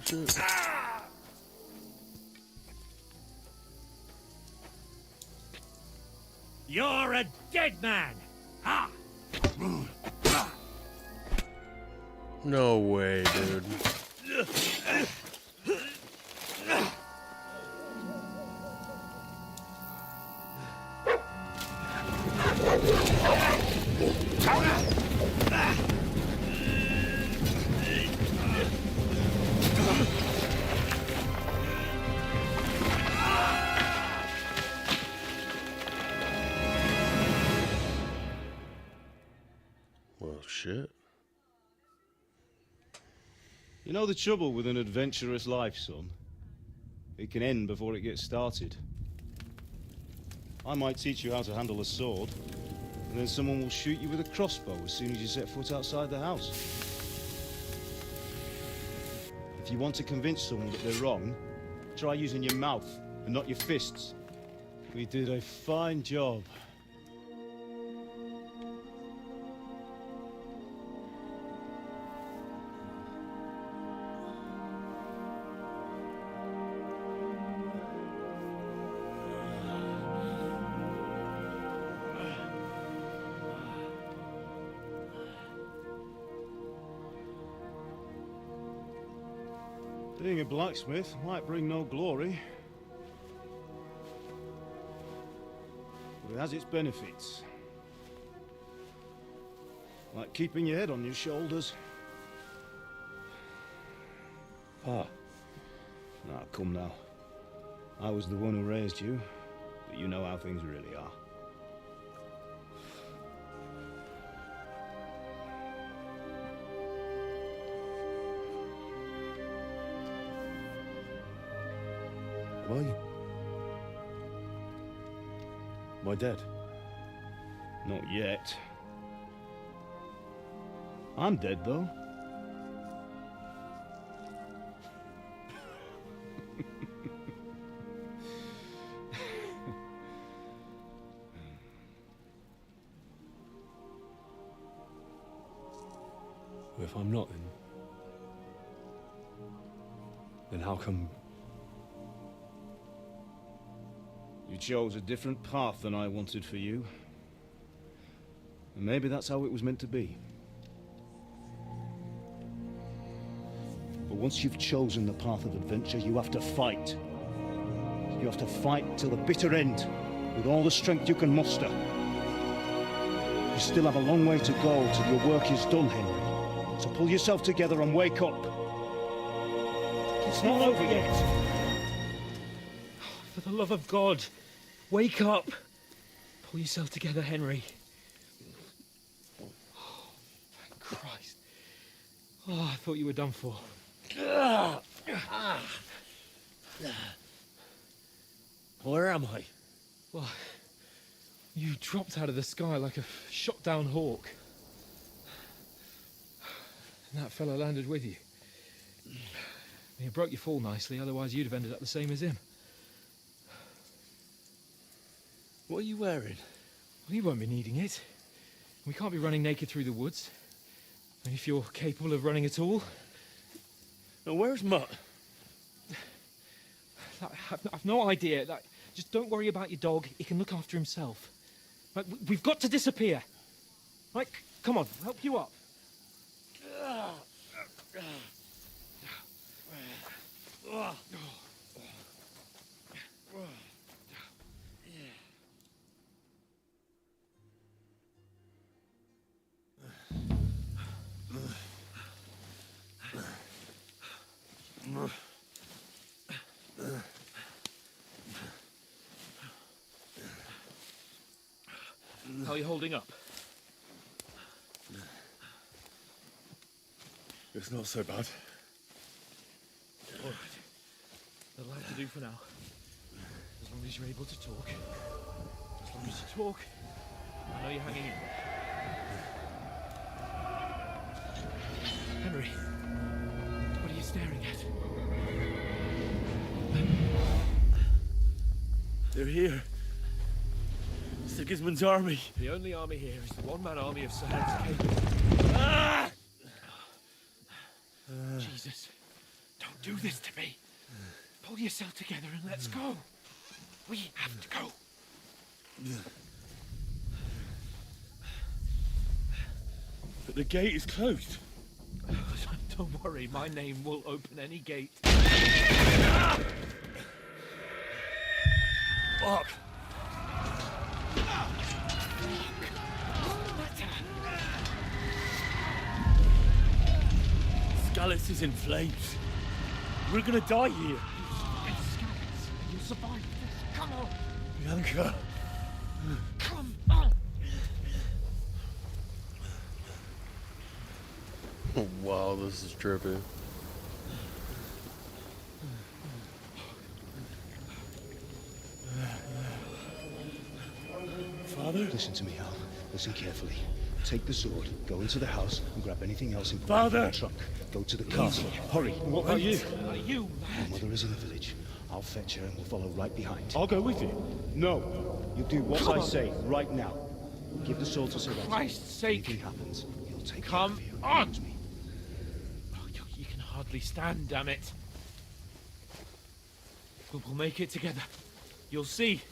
shit. You're a dead man! Ha! No way, dude. Well, shit. You know the trouble with an adventurous life, son? It can end before it gets started. I might teach you how to handle a sword, and then someone will shoot you with a crossbow as soon as you set foot outside the house. If you want to convince someone that they're wrong, try using your mouth and not your fists. We did a fine job. Being a blacksmith might bring no glory, but it has its benefits. Like keeping your head on your shoulders. Pa. Ah, come now. I was the one who raised you, but you know how things really are. Am I dead? Not yet. I'm dead, though. If I'm not, then how come... You chose a different path than I wanted for you. And maybe that's how it was meant to be. But once you've chosen the path of adventure, you have to fight. You have to fight till the bitter end, with all the strength you can muster. You still have a long way to go till your work is done, Henry. So pull yourself together and wake up. It's not over yet. For the love of God, wake up. Pull yourself together, Henry. Oh, thank Christ. Oh, I thought you were done for. Where am I? Well, you dropped out of the sky like a shot-down hawk. And that fella landed with you. You broke your fall nicely, otherwise you'd have ended up the same as him. What are you wearing? Well, you won't be needing it. We can't be running naked through the woods. And if you're capable of running at all... Now, where's Mutt? I've no idea. Just don't worry about your dog. He can look after himself. Right, we've got to disappear. Right, come on, I'll help you up. How are you holding up? It's not so bad. All right. That'll have to do for now. As long as you're able to talk. As long as you talk, I know you're hanging in. Henry, what are you staring at? They're here. Sigismund's army. The only army here is the one-man army of Sir Henry Cable. Ah! Jesus, don't do this to me. Pull yourself together and let's go. We have to go. But the gate is closed. Don't worry, my name will open any gate. Fuck. Scallis is in flames. We're gonna die here. You'll survive this. Come on. Bianca. Come on. Wow, this is trippy. Father? Listen to me, Hal. Listen carefully. Take the sword, go into the house, and grab anything else important Father! from the trunk. Go to the castle. Hurry. What about you? You, Your mother is in the village. I'll fetch her and we'll follow right behind. I'll go with you. No. You do what I say right now. Give the sword to Sir For Christ's sake. Anything happens, he'll take Come care of you. on. Promise me. Oh, you can hardly stand, damn it. We'll make it together. You'll see.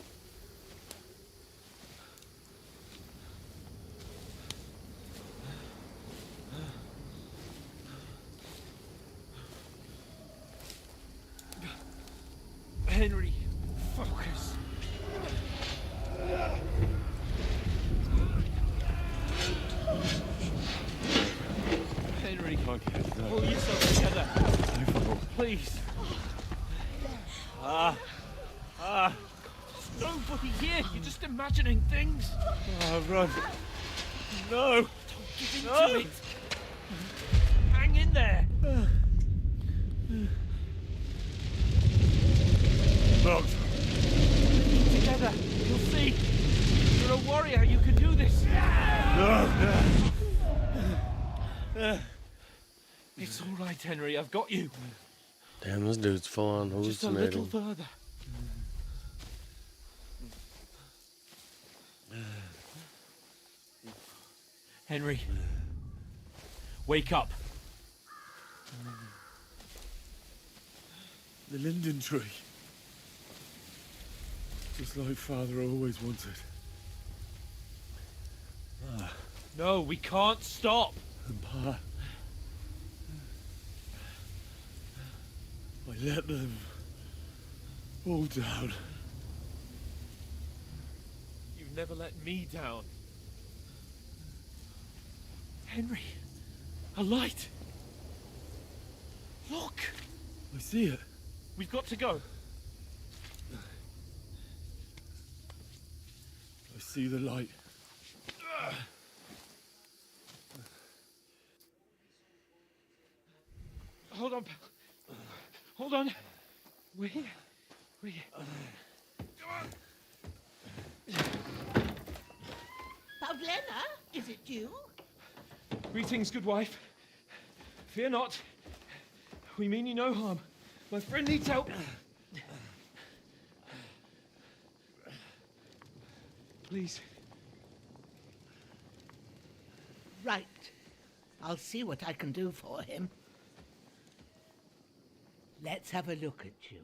Henry, focus. Henry, pull yourself together. Please. There's nobody here. You're just imagining things. Run. No. Don't give in to it. Hang in there. Locked. Together. You'll see. You're a warrior. You can do this. It's all right, Henry. I've got you. Damn, this dude's full on Just a little hallucinating. further. Henry, wake up. The linden tree. Just like Father always wanted. No, we can't stop. And Pa. I let them all down. You've never let me down. Henry, a light. Look. I see it. We've got to go. I see the light. Hold on, pal. Hold on. We're here. We're here. Pavlena, is it you? Greetings, good wife. Fear not. We mean you no harm. My friend needs help. Please. Right. I'll see what I can do for him. Let's have a look at you.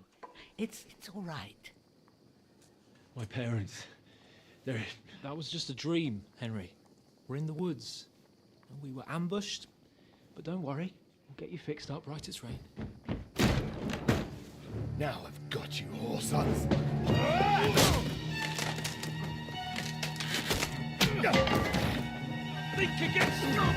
It's all right. My parents. That was just a dream, Henry. We're in the woods. We were ambushed. But don't worry. We'll get you fixed up right as rain. Now I've got you, whore sons. Think against strong!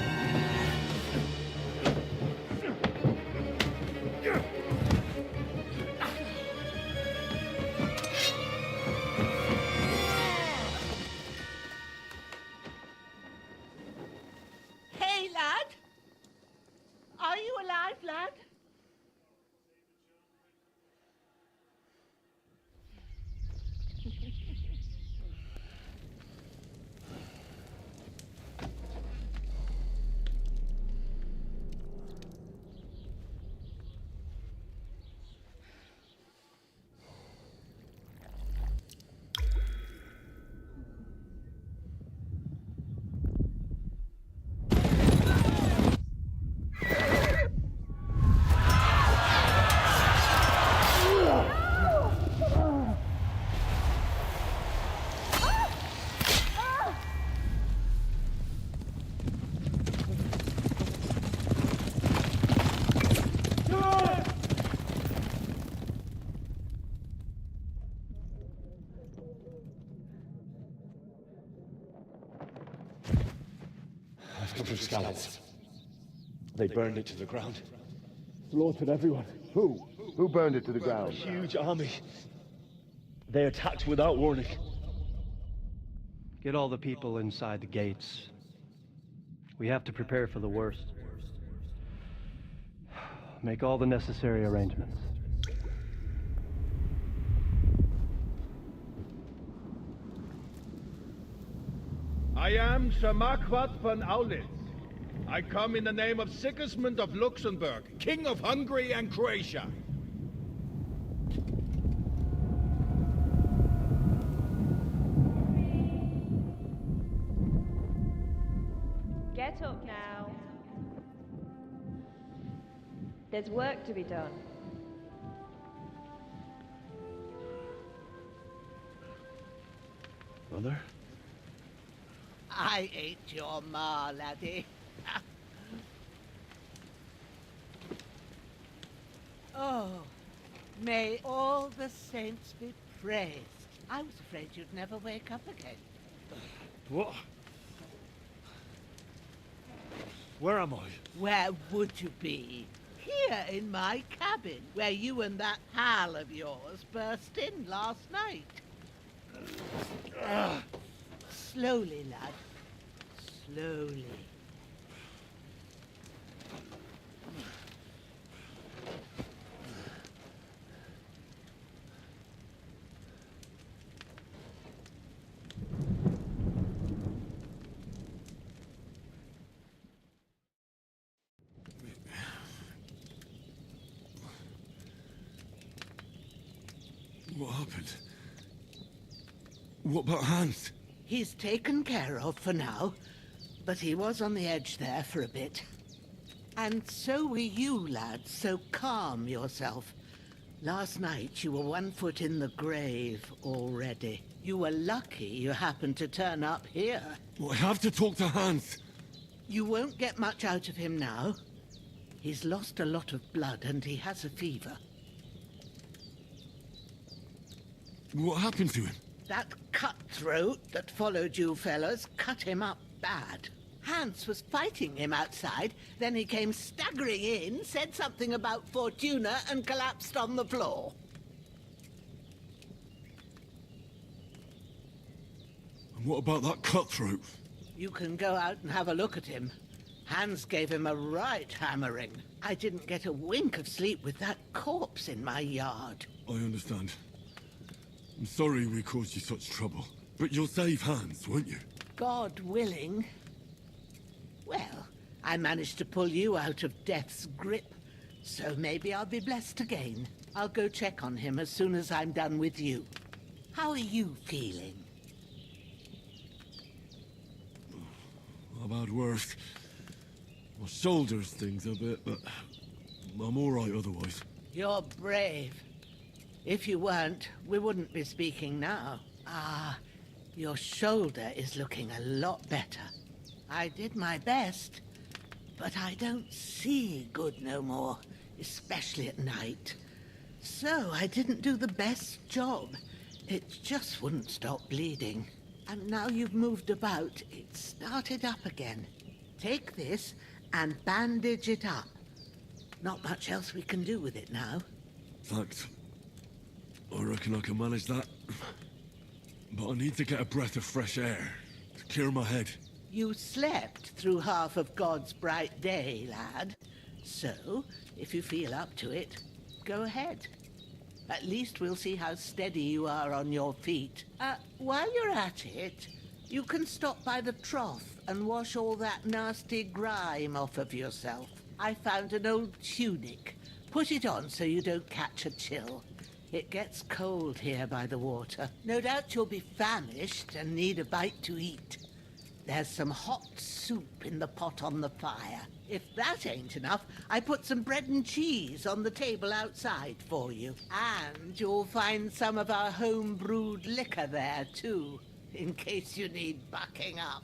come from Scallops. They burned it to the ground. Slaughtered everyone. Who? Who burned it to the A ground? huge army. They attacked without warning. Get all the people inside the gates. We have to prepare for the worst. Make all the necessary arrangements. I am Sir Marquardt von Aulitz. I come in the name of Sigismund of Luxembourg, King of Hungary and Croatia. Get up now. There's work to be done. Mother? I ain't your ma, laddie. Oh, may all the saints be praised. I was afraid you'd never wake up again. What? Where am I? Where would you be? Here in my cabin, where you and that pal of yours burst in last night. Slowly, lad. Slowly. What happened? What about Hans? He's taken care of for now, but he was on the edge there for a bit. And so were you, lad, so calm yourself. Last night you were 1 foot in the grave already. You were lucky you happened to turn up here. Well, I have to talk to Hans. You won't get much out of him now. He's lost a lot of blood and he has a fever. What happened to him? That cutthroat that followed you fellas cut him up bad. Hans was fighting him outside, then he came staggering in, said something about Fortuna, and collapsed on the floor. And what about that cutthroat? You can go out and have a look at him. Hans gave him a right hammering. I didn't get a wink of sleep with that corpse in my yard. I understand. I'm sorry we caused you such trouble. But you'll save Hans, won't you? God willing. Well, I managed to pull you out of death's grip, so maybe I'll be blessed again. I'll go check on him as soon as I'm done with you. How are you feeling? I've had worse. My shoulder stings a bit, but I'm all right otherwise. You're brave. If you weren't, we wouldn't be speaking now. Ah, your shoulder is looking a lot better. I did my best, but I don't see good no more, especially at night. So I didn't do the best job. It just wouldn't stop bleeding. And now you've moved about, it started up again. Take this and bandage it up. Not much else we can do with it now. Thanks. I reckon I can manage that. But I need to get a breath of fresh air to clear my head. You slept through half of God's bright day, lad. So, if you feel up to it, go ahead. At least we'll see how steady you are on your feet. While you're at it, you can stop by the trough and wash all that nasty grime off of yourself. I found an old tunic. Put it on so you don't catch a chill. It gets cold here by the water. No doubt you'll be famished and need a bite to eat. There's some hot soup in the pot on the fire. If that ain't enough, I put some bread and cheese on the table outside for you. And you'll find some of our home-brewed liquor there, too, in case you need bucking up.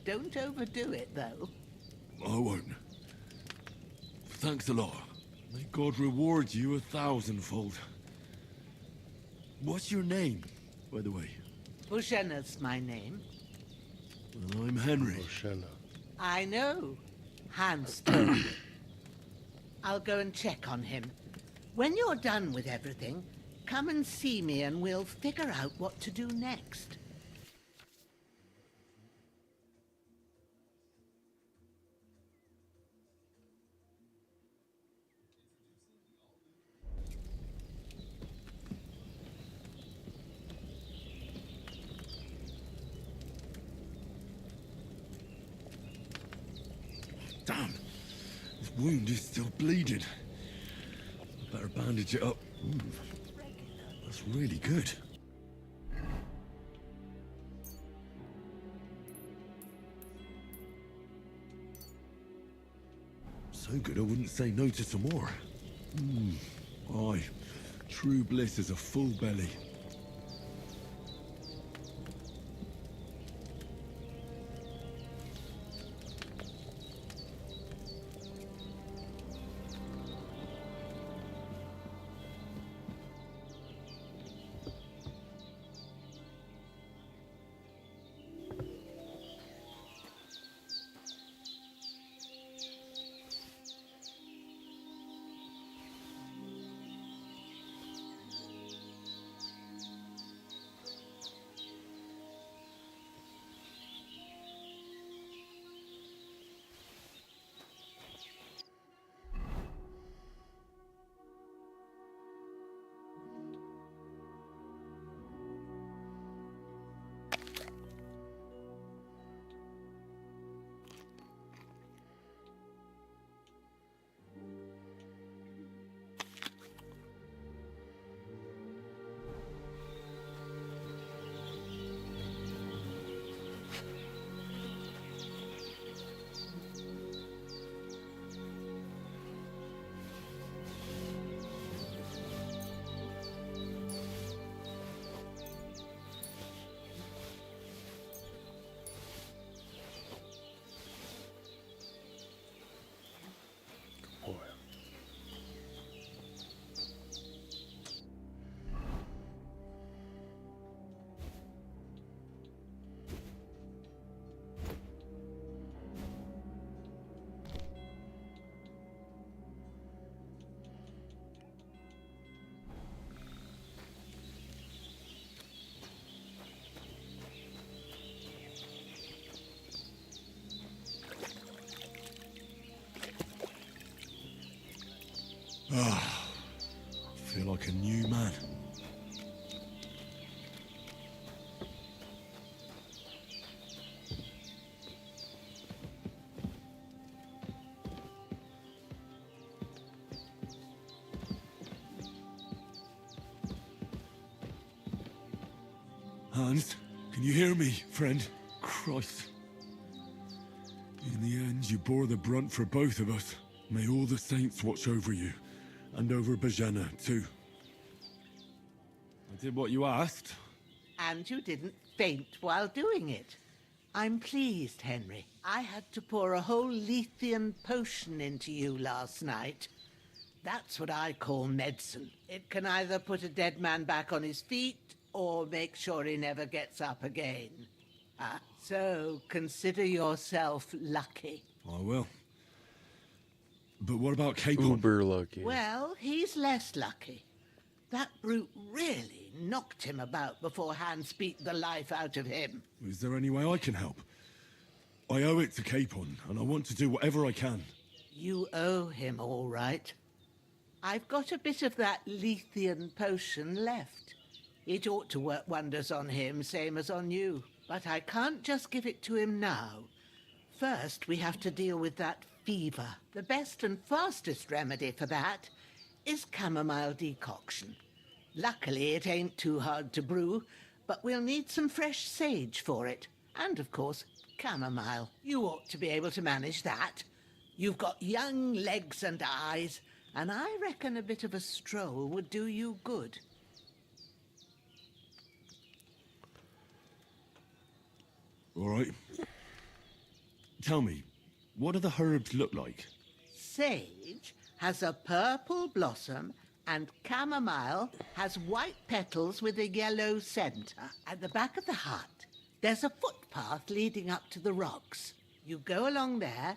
Don't overdo it, though. I won't. Thanks a lot. May God reward you 1,000-fold. What's your name, by the way? Bushenna's my name. Well, I'm Henry. Bushenna. I know. Hans told me. I'll go and check on him. When you're done with everything, come and see me and we'll figure out what to do next. Damn! This wound is still bleeding. I better bandage it up. That's really good. So good I wouldn't say no to some more. Aye. True bliss is a full belly. Ah, I feel like a new man. Hans, can you hear me, friend? Christ. In the end, you bore the brunt for both of us. May all the saints watch over you. And over Bajana, too. I did what you asked. And you didn't faint while doing it. I'm pleased, Henry. I had to pour a whole Lethean potion into you last night. That's what I call medicine. It can either put a dead man back on his feet or make sure he never gets up again. So consider yourself lucky. I will. But what about Capon? Uber lucky. Well, he's less lucky. That brute really knocked him about before Hans beat the life out of him. Is there any way I can help? I owe it to Capon, and I want to do whatever I can. You owe him, all right. I've got a bit of that Lethean potion left. It ought to work wonders on him, same as on you. But I can't just give it to him now. First, we have to deal with that fever. The best and fastest remedy for that is chamomile decoction. Luckily, it ain't too hard to brew, but we'll need some fresh sage for it. And, of course, chamomile. You ought to be able to manage that. You've got young legs and eyes, and I reckon a bit of a stroll would do you good. All right. Tell me, what do the herbs look like? Sage has a purple blossom and chamomile has white petals with a yellow centre. At the back of the hut, there's a footpath leading up to the rocks. You go along there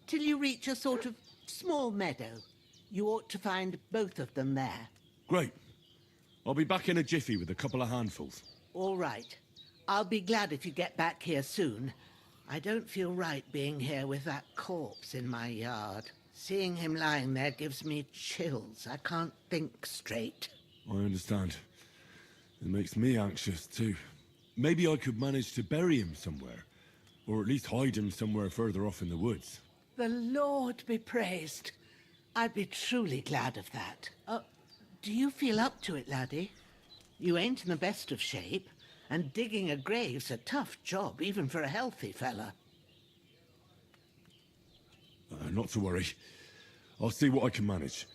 till you reach a sort of small meadow. You ought to find both of them there. Great. I'll be back in a jiffy with a couple of handfuls. All right. I'll be glad if you get back here soon. I don't feel right being here with that corpse in my yard. Seeing him lying there gives me chills. I can't think straight. I understand. It makes me anxious too. Maybe I could manage to bury him somewhere. Or at least hide him somewhere further off in the woods. The Lord be praised. I'd be truly glad of that. Do you feel up to it, laddie? You ain't in the best of shape, and digging a grave's a tough job, even for a healthy fella. Not to worry. I'll see what I can manage.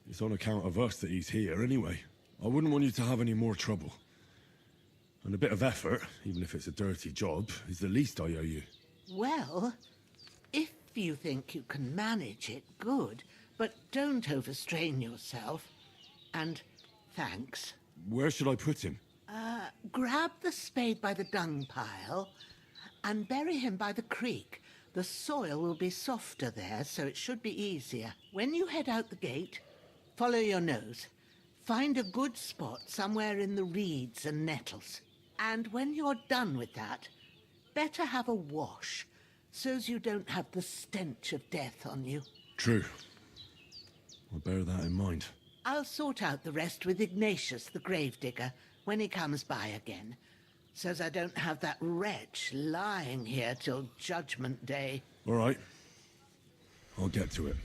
It's on account of us that he's here anyway. I wouldn't want you to have any more trouble. And a bit of effort, even if it's a dirty job, is the least I owe you. Well, if you think you can manage it, good. But don't overstrain yourself. And thanks. Where should I put him? Grab the spade by the dung pile and bury him by the creek. The soil will be softer there, so it should be easier. When you head out the gate, follow your nose. Find a good spot somewhere in the reeds and nettles. And when you're done with that, better have a wash, so's you don't have the stench of death on you. True. I'll bear that in mind. I'll sort out the rest with Ignatius, the gravedigger, when he comes by again, so's I don't have that wretch lying here till Judgment Day. All right. I'll get to it.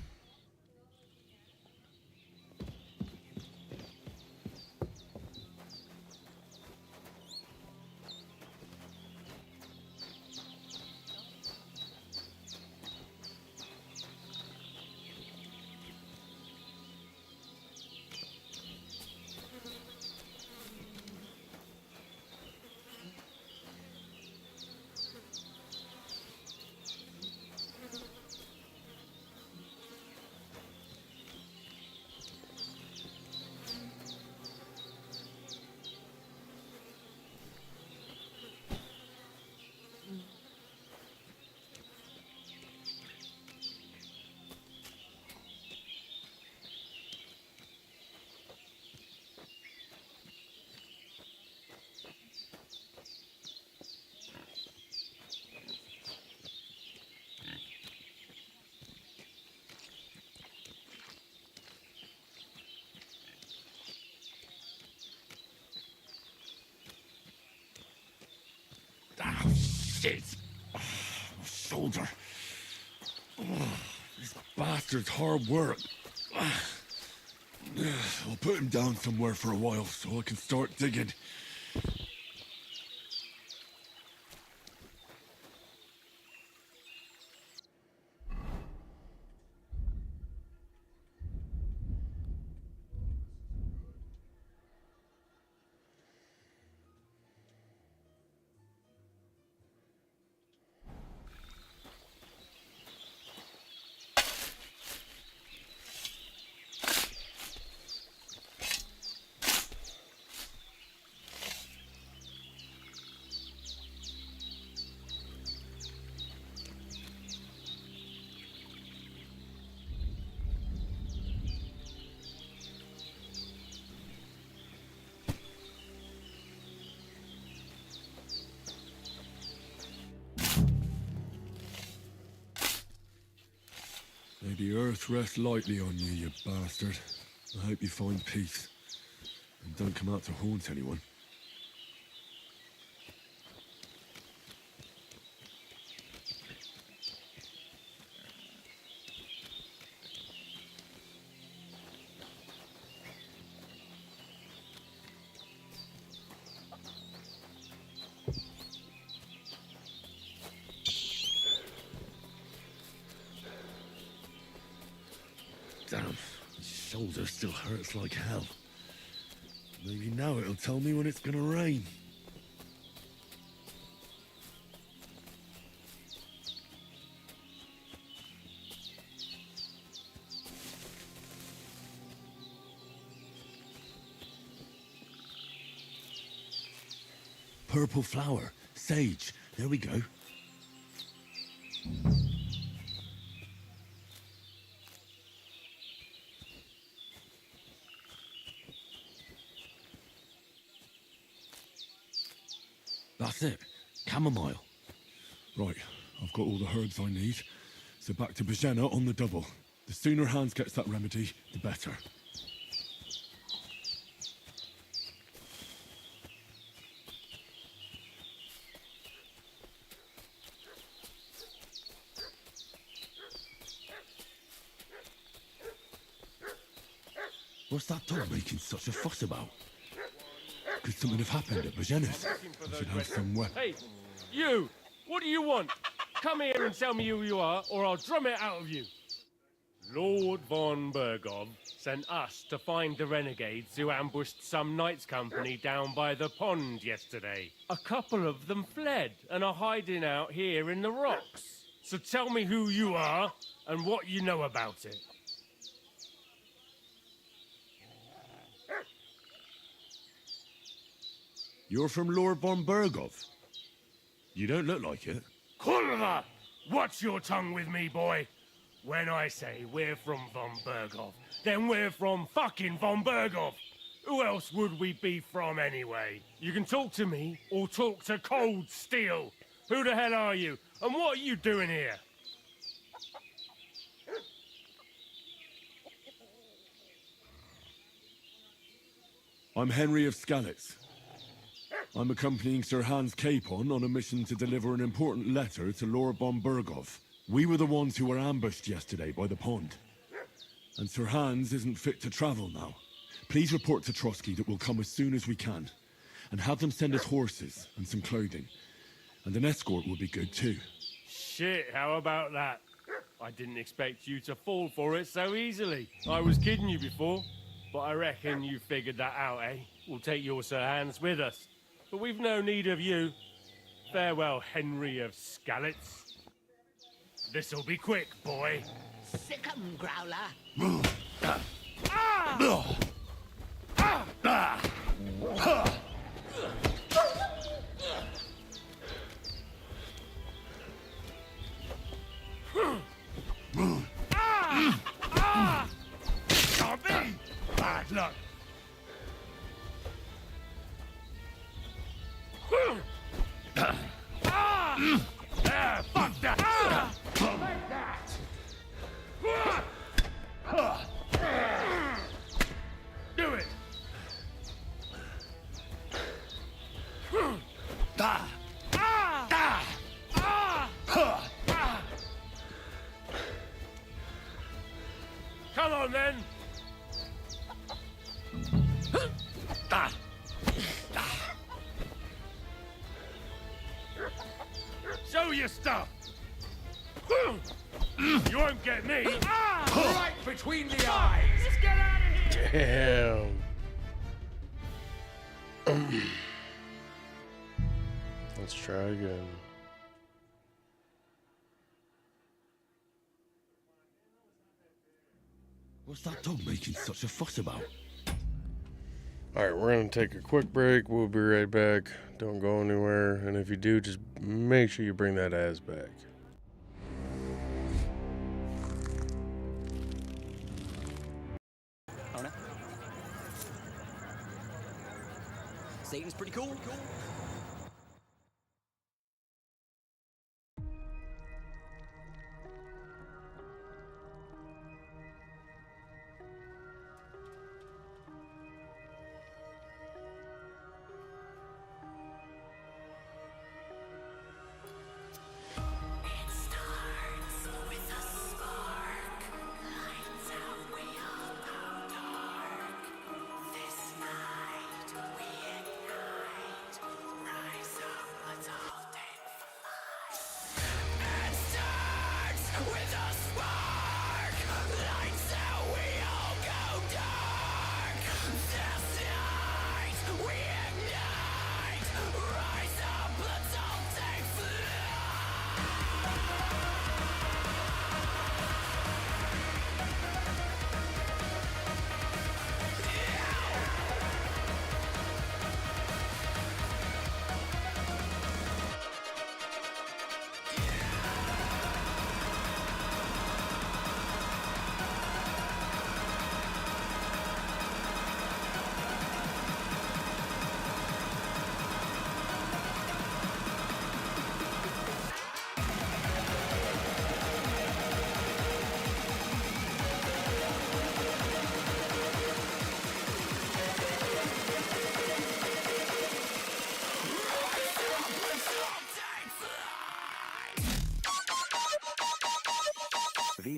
Oh, shit! Oh, my shoulder. Oh, this bastard's hard work. I'll put him down somewhere for a while so I can start digging. May the earth rest lightly on you, you bastard. I hope you find peace. And don't come out to haunt anyone. Damn, my shoulder still hurts like hell. Maybe now it'll tell me when it's gonna rain. Purple flower, sage, there we go. That's it. Chamomile. Right, I've got all the herbs I need. So back to Bajena on the double. The sooner Hans gets that remedy, the better. What's that dog making such a fuss about? Could something have happened at Bajena's? I should have some weapon. Hey, you! What do you want? Come here and tell me who you are, or I'll drum it out of you. Lord von Bergov sent us to find the renegades who ambushed some knights' company down by the pond yesterday. A couple of them fled and are hiding out here in the rocks. So tell me who you are and what you know about it. You're from Lord von Bergov? You don't look like it. Kurva! Watch your tongue with me, boy. When I say we're from von Bergov, then we're from fucking von Bergov. Who else would we be from anyway? You can talk to me or talk to Cold Steel. Who the hell are you? And what are you doing here? I'm Henry of Skalitz. I'm accompanying Sir Hans Capon on a mission to deliver an important letter to Lord von Bergov. We were the ones who were ambushed yesterday by the pond. And Sir Hans isn't fit to travel now. Please report to Trotsky that we'll come as soon as we can. And have them send us horses and some clothing. And an escort will be good too. Shit, how about that? I didn't expect you to fall for it so easily. I was kidding you before, but I reckon you figured that out, eh? We'll take your Sir Hans with us. But we've no need of you. Farewell, Henry of Skalitz. This'll be quick, boy. Sick 'em, Growler. Can't be! Bad luck. Fuck that! Like that! Do it! Come on then! Show your stuff! You won't get me! Right between the eyes! Let's get out of here! Damn. Let's try again. What's that dog making such a fuss about? Alright, we're going to take a quick break. We'll be right back. Don't go anywhere. And if you do, just make sure you bring that ass back. I don't know. Satan's pretty cool.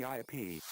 VIP.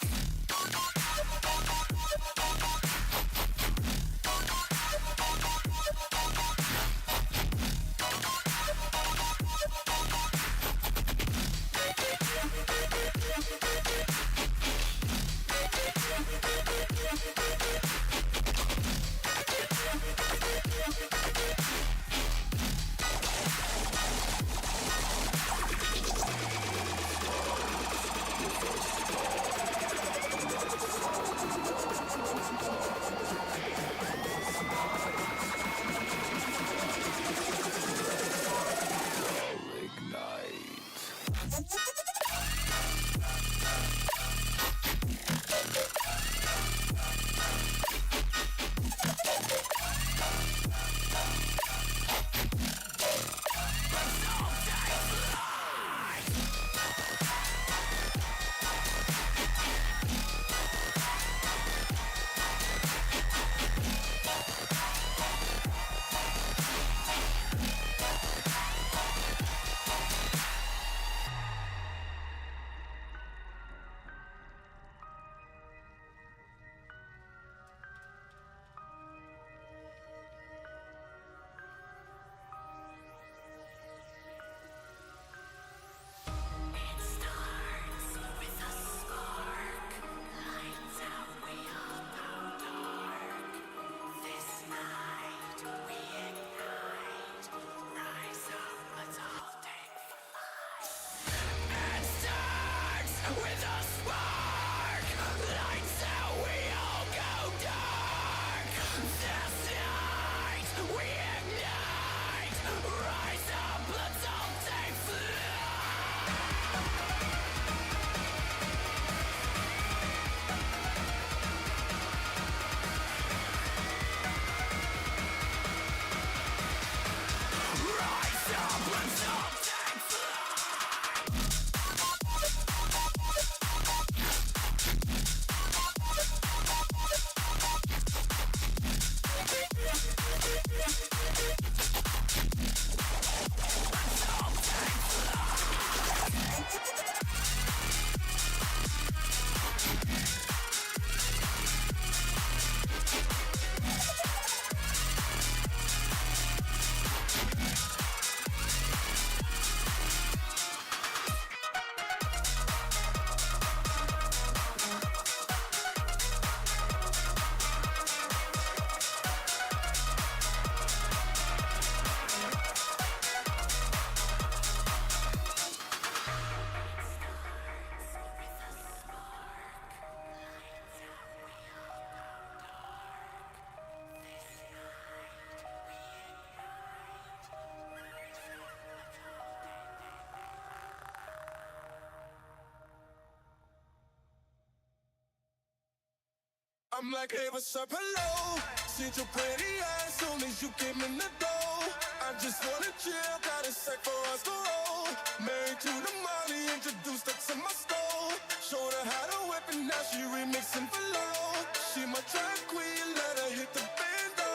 I'm like, hey, what's up, hello? See your pretty ass soon as you came in the door. I just wanna chill, got a sec for us to roll. Married to the money, introduced her to my stove. Showed her how to whip and now she remixing for low. She my track queen, let her hit the bando.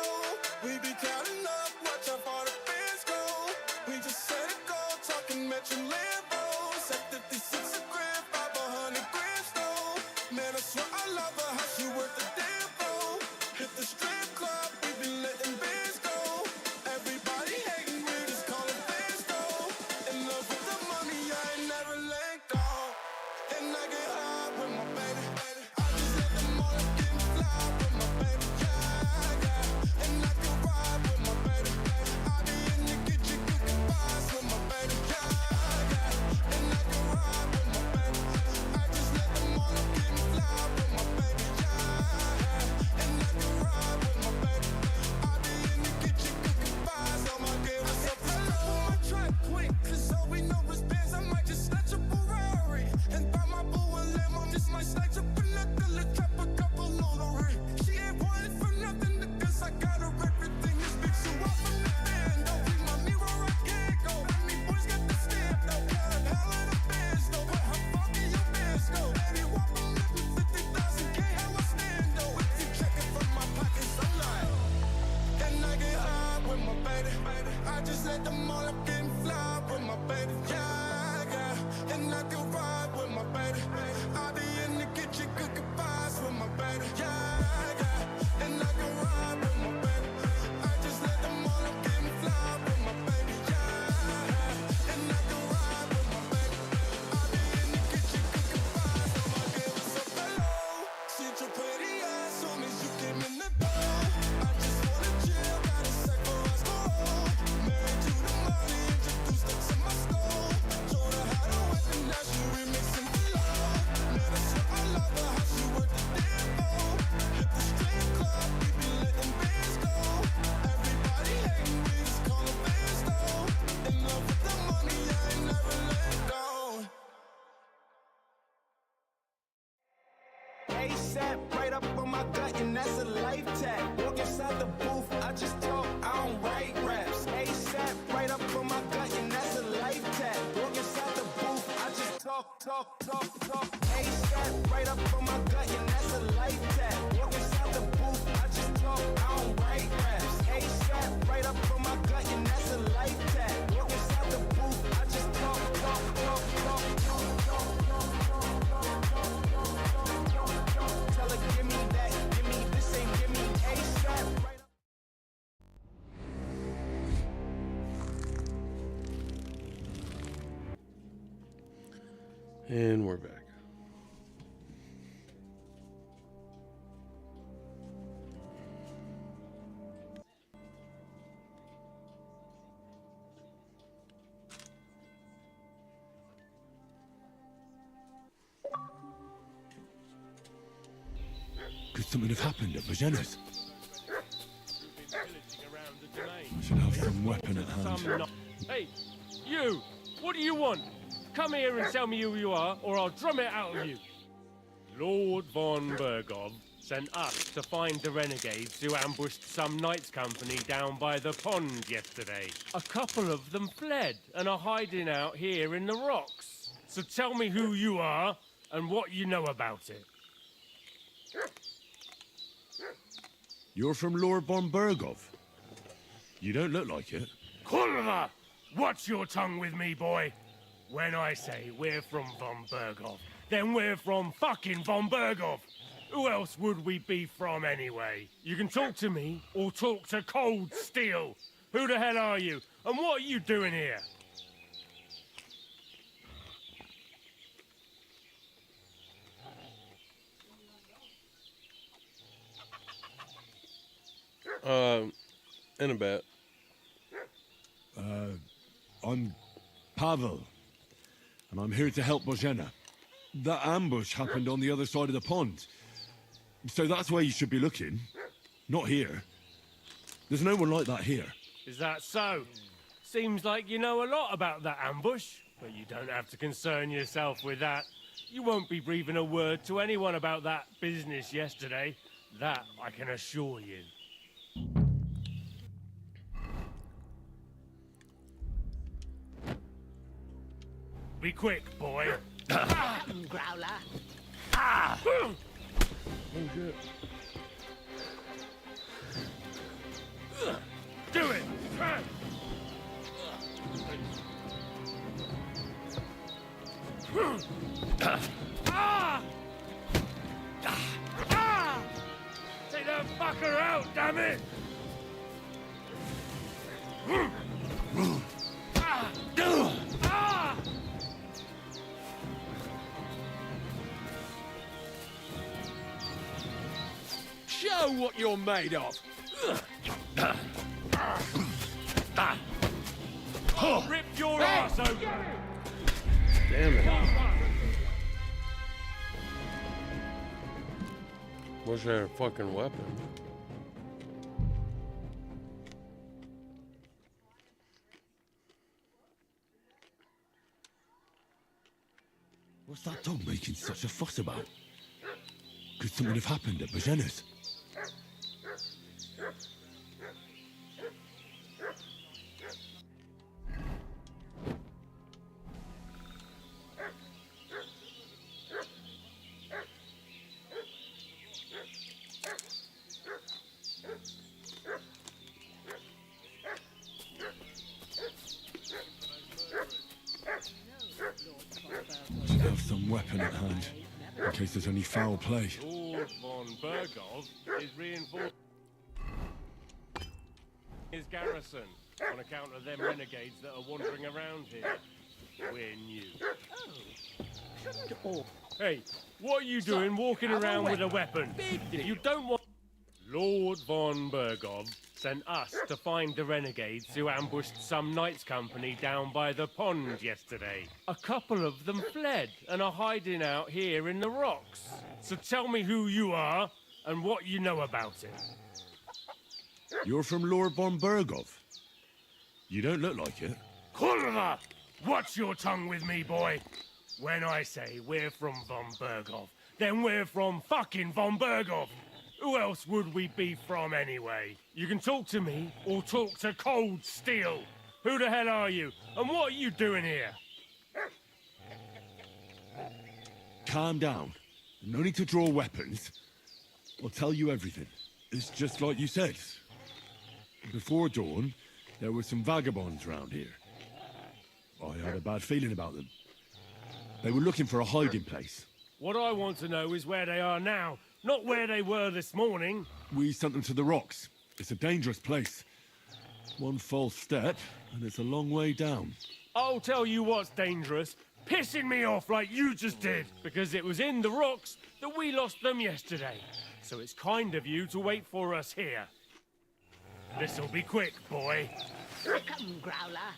We be counting up, watch how far the fans go. We just set it go, talking Metro Lambos. At 56 a grand, 500 grand stone. Man, I swear I love her, how she worth the damn bro. Hit the strip club, we be letting bands go. Everybody hating, we just call it fans though. In love with the money, I ain't never let go. And I get high with my baby. I just let them all up get fly with my baby. Yeah, yeah. And I can ride with my baby. I be in the kitchen cooking pies with my baby. Yeah, yeah. And I can ride with my baby. I just let them all up get fly with my baby. Yeah, and I can ride with my baby. I be in the kitchen cooking pies on my game. I said hello, my track quick, 'cause all we know is bands. I might just snatch a Ferrari and buy my boo a limo. Just might snatch up another little trap, a couple loader. She ain't wanted for nothing because I got her everything. This bitch so up from the band. Don't be my mirror, I can't go. Any boys got the stamp, though. Got a hell of the bands, though. But how far can your bands go? Baby, walk them living 50,000 K, how I stand, though. If you check it from my pockets, I'm like. And I get high with my baby. I just let them all up and fly with my baby. Yeah, yeah. And I can ride with my baby. I be in baby. Yeah, yeah. And I can ride with my baby. I just let them all up get me fly with my baby. Yeah, and I can ride with my baby. I be in the kitchen cooking fries. I'ma give us a hello. Sit your pretty ass soon as you came in the door. I just wanna chill, got a sec for us to roll. Married to the money, introduced her to my stove. Showed her how to whip and now she remixing below. Man, I swear I love her, how she work the damn phone. Hit the strip club, we be letting bands go. Everybody hating, we just call them fans though. In love with the money, I ain't never let go. ASAP, right up on my gut, and that's a life tag. Walk inside the booth, I just talk, I don't write raps. ASAP, right up on my gut, and that's a life tag. Walk inside the booth, I just talk. ASAP, right up on my gut, and that's a life tag. Walk inside the booth, I just talk, I don't write raps. ASAP, right up on my gut, and that's a life tag. Walk inside the booth, I just talk. Tell her, give me that, give me this, ain't give me ASAP. Right up. And we're back. Could something have happened at Bajena's? I should have some weapon at hand. Hey, you! What do you want? Come here and tell me who you are, or I'll drum it out of you. Lord von Bergov sent us to find the renegades who ambushed some knights' company down by the pond yesterday. A couple of them fled and are hiding out here in the rocks. So tell me who you are and what you know about it. You're from Lord von Bergov. You don't look like it. Kurva! Watch your tongue with me, boy. When I say we're from von Bergov, then we're from fucking von Bergov. Who else would we be from anyway? You can talk to me or talk to Cold Steel. Who the hell are you? And what are you doing here? In a bit. I'm Pavel, and I'm here to help Bojena. That ambush happened on the other side of the pond. So that's where you should be looking. Not here. There's no one like that here. Is that so? Seems like you know a lot about that ambush, but you don't have to concern yourself with that. You won't be breathing a word to anyone about that business yesterday. That I can assure you. Be quick, boy. Growler. Ah! Oh shit. Do it! Ah! Ah! Take that fucker out, damn it! Ah! Ah! Show what you're made of. I'll rip your ass open! Damn it. Wish I had a fucking weapon. What's that dog making such a fuss about? Could something have happened at Bajena's? I should have some weapon at hand, in case there's any foul play. Lord von von Bergov is reinforcing his garrison on account of them renegades that are wandering around here. We're new. Shouldn't all... Hey, what are you doing walking have a around with a weapon. weapon? If you don't want... Lord von Bergov sent us to find the renegades who ambushed some knights' company down by the pond yesterday. A couple of them fled and are hiding out here in the rocks. So tell me who you are and what you know about it. You're from Lord von Bergov. You don't look like it. Kurva! Watch your tongue with me, boy. When I say we're from von Bergov, then we're from fucking von Bergov. Who else would we be from anyway? You can talk to me or talk to cold steel. Who the hell are you? And what are you doing here? Calm down. No need to draw weapons. I'll tell you everything. It's just like you said. Before dawn, there were some vagabonds round here. I had a bad feeling about them. They were looking for a hiding place. What I want to know is where they are now, not where they were this morning. We sent them to the rocks. It's a dangerous place. One false step, and it's a long way down. I'll tell you what's dangerous. Pissing me off like you just did. Because it was in the rocks that we lost them yesterday. So it's kind of you to wait for us here. This'll be quick, boy. Come, Growler.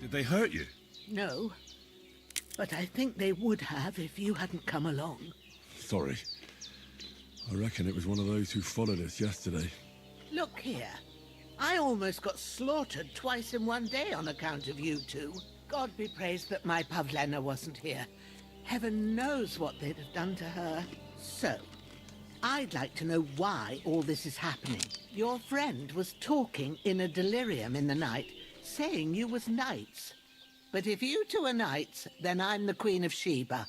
Did they hurt you? No. But I think they would have if you hadn't come along. Sorry. I reckon it was one of those who followed us yesterday. Look here. I almost got slaughtered twice in one day on account of you two. God be praised that my Pavlena wasn't here. Heaven knows what they'd have done to her. So, I'd like to know why all this is happening. Your friend was talking in a delirium in the night, saying you was knights. But if you two are knights, then I'm the Queen of Sheba.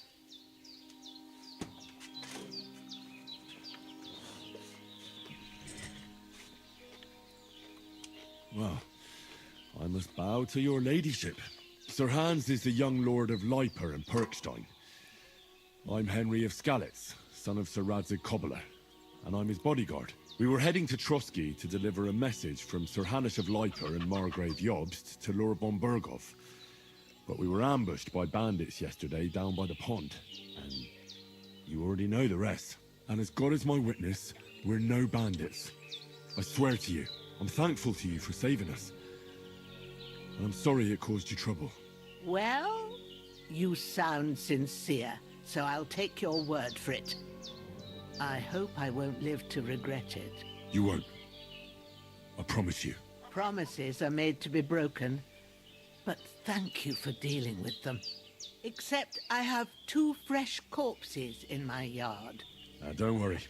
Well, I must bow to your ladyship. Sir Hans is the young lord of Leiper and Perkstein. I'm Henry of Skalitz, son of Sir Radzig Cobbler, and I'm his bodyguard. We were heading to Trotsky to deliver a message from Sir Hanish of Leiper and Margrave Jobst to Lord von Bergov. But we were ambushed by bandits yesterday down by the pond, and you already know the rest. And as God is my witness, we're no bandits. I swear to you, I'm thankful to you for saving us. And I'm sorry it caused you trouble. Well, you sound sincere, so I'll take your word for it. I hope I won't live to regret it. You won't. I promise you. Promises are made to be broken, but thank you for dealing with them. Except I have 2 fresh corpses in my yard. Don't worry.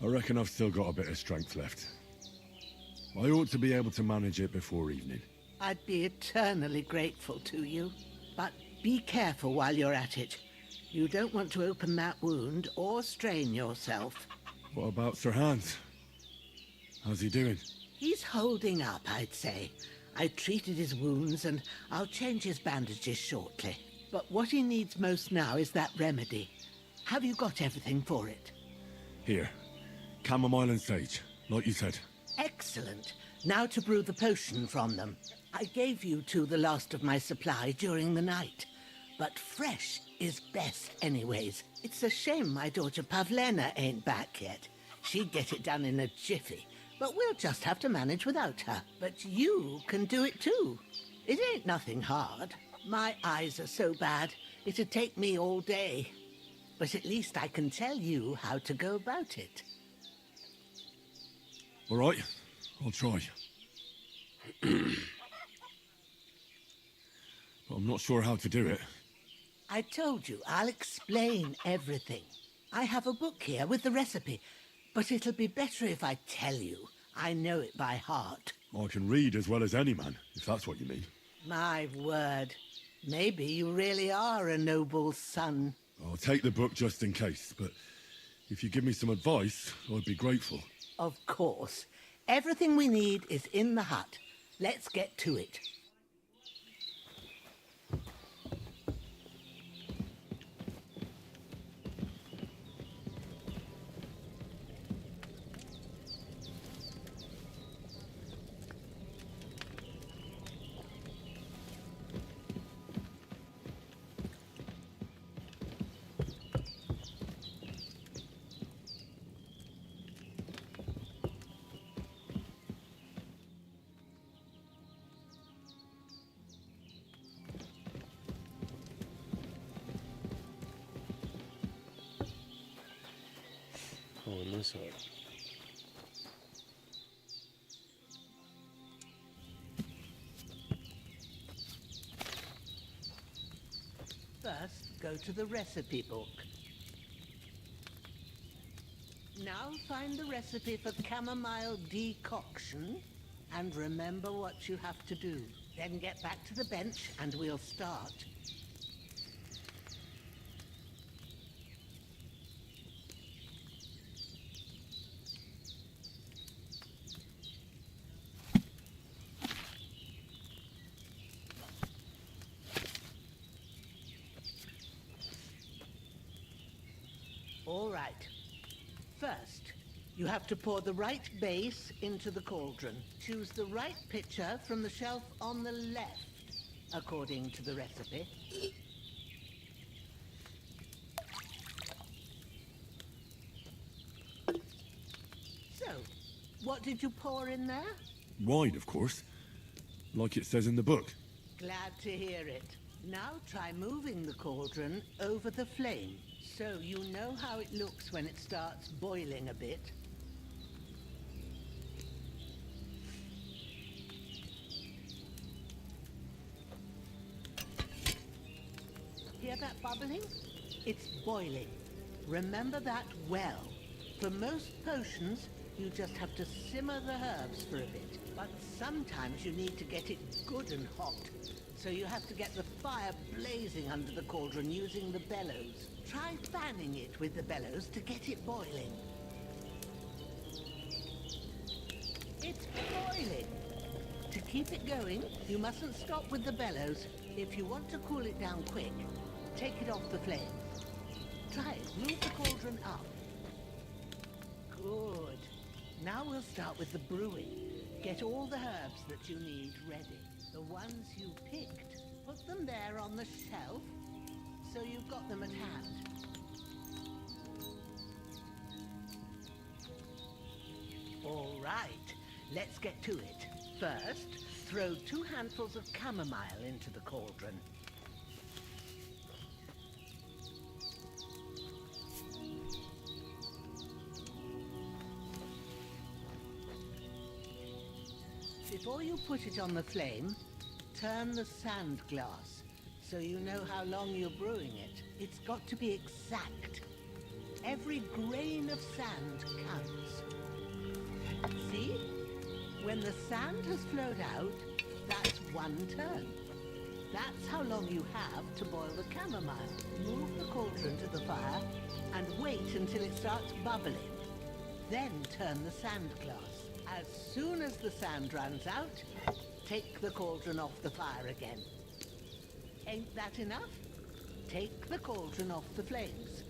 I reckon I've still got a bit of strength left. I ought to be able to manage it before evening. I'd be eternally grateful to you. But be careful while you're at it. You don't want to open that wound or strain yourself. What about Sir Hans? How's he doing? He's holding up, I'd say. I treated his wounds and I'll change his bandages shortly. But what he needs most now is that remedy. Have you got everything for it? Here. Chamomile and sage, like you said. Excellent. Now to brew the potion from them. I gave you 2 the last of my supply during the night. But fresh is best anyways. It's a shame my daughter Pavlena ain't back yet. She'd get it done in a jiffy. But we'll just have to manage without her. But you can do it too. It ain't nothing hard. My eyes are so bad, it'd take me all day. But at least I can tell you how to go about it. All right, I'll try. But I'm not sure how to do it. I told you, I'll explain everything. I have a book here with the recipe, but it'll be better if I tell you. I know it by heart. I can read as well as any man, if that's what you mean. My word. Maybe you really are a noble son. I'll take the book just in case, but if you give me some advice, I'd be grateful. Of course. Everything we need is in the hut. Let's get to it. Pulling this up. First, go to the recipe book. Now find the recipe for chamomile decoction and remember what you have to do. Then get back to the bench and we'll start. All right. First, you have to pour the right base into the cauldron. Choose the right pitcher from the shelf on the left, according to the recipe. So, what did you pour in there? Wine, of course. Like it says in the book. Glad to hear it. Now try moving the cauldron over the flame, so you know how it looks when it starts boiling a bit. Hear that bubbling? It's boiling. Remember that well. For most potions, you just have to simmer the herbs for a bit. But sometimes you need to get it good and hot. So you have to get the fire blazing under the cauldron using the bellows. Try fanning it with the bellows to get it boiling. It's boiling. To keep it going, you mustn't stop with the bellows. If you want to cool it down quick, take it off the flame. Try it. Move the cauldron up. Good. Now we'll start with the brewing. Get all the herbs that you need ready. The ones you picked, put them there on the shelf, so you've got them at hand. All right, let's get to it. First, throw 2 handfuls of chamomile into the cauldron. Before you put it on the flame, turn the sand glass so you know how long you're brewing it. It's got to be exact. Every grain of sand counts. See? When the sand has flowed out, that's 1 turn. That's how long you have to boil the chamomile. Move the cauldron to the fire and wait until it starts bubbling. Then turn the sand glass. As soon as the sand runs out, take the cauldron off the fire again. Ain't that enough? Take the cauldron off the flames.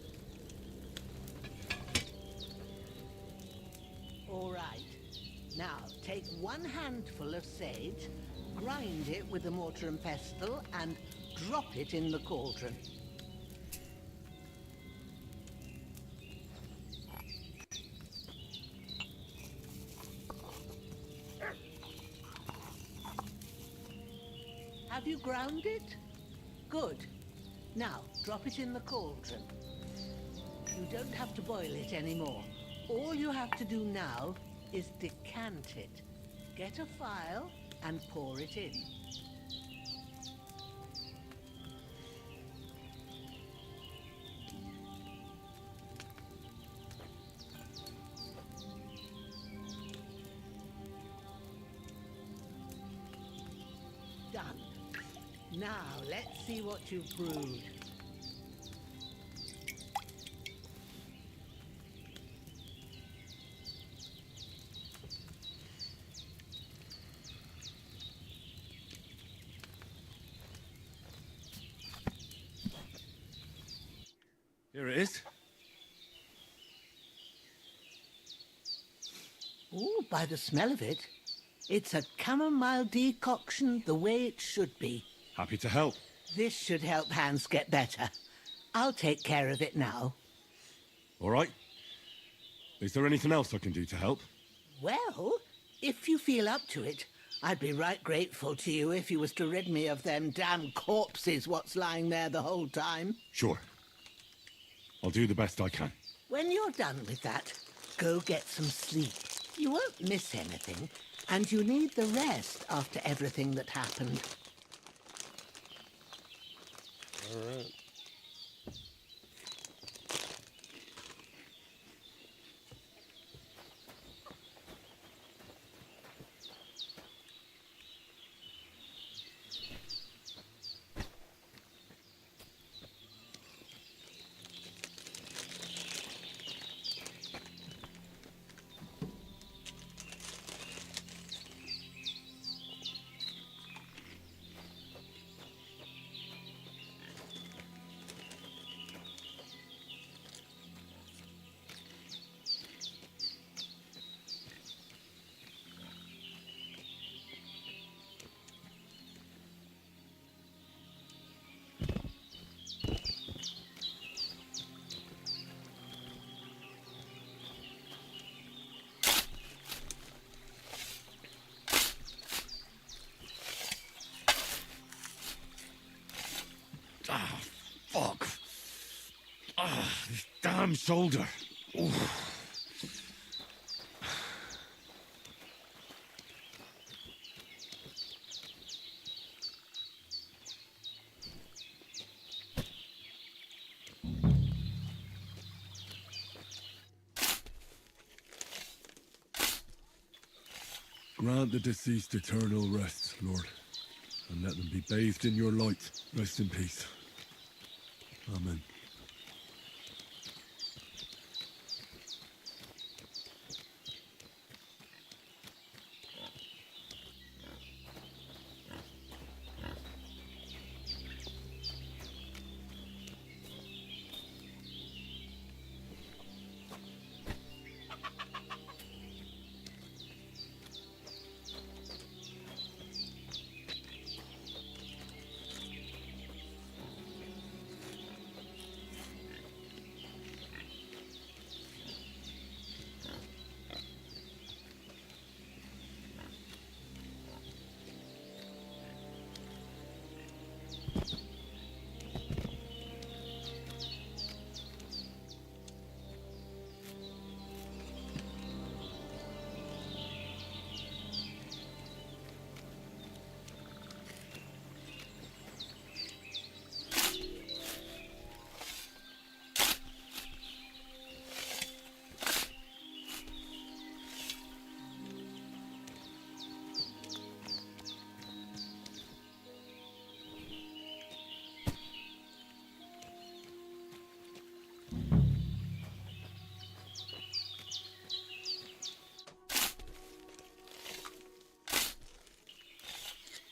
All right. Now, take 1 handful of sage, grind it with a mortar and pestle, and drop it in the cauldron. Have you ground it? Good. Now, drop it in the cauldron. You don't have to boil it anymore. All you have to do now is decant it. Get a phial and pour it in. Done. Now, let's see what you've brewed. Here it is. Oh, by the smell of it, it's a chamomile decoction the way it should be. Happy to help. This should help Hans get better. I'll take care of it now. All right. Is there anything else I can do to help? Well, if you feel up to it, I'd be right grateful to you if you was to rid me of them damn corpses what's lying there the whole time. Sure. I'll do the best I can. When you're done with that, go get some sleep. You won't miss anything, and you need the rest after everything that happened. All right. Ah, fuck. Ah, this damn shoulder. Oof. Grant the deceased eternal rest, Lord, and let them be bathed in your light. Rest in peace. Amen.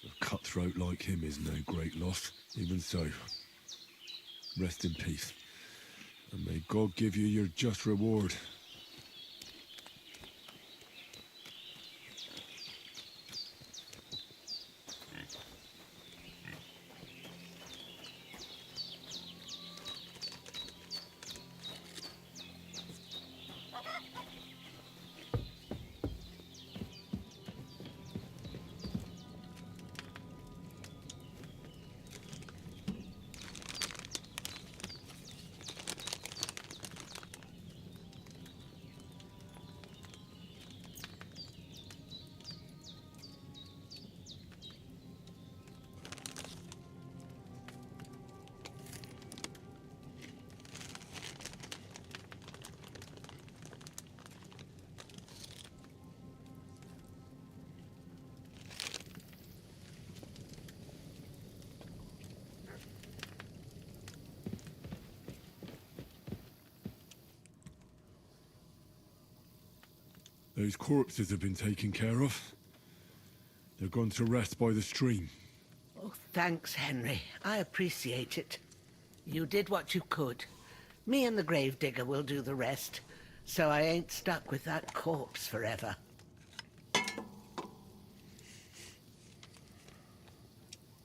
A cutthroat like him is no great loss. Even so, rest in peace. And may God give you your just reward. Those corpses have been taken care of. They're gone to rest by the stream. Oh, thanks, Henry. I appreciate it. You did what you could. Me and the gravedigger will do the rest, so I ain't stuck with that corpse forever.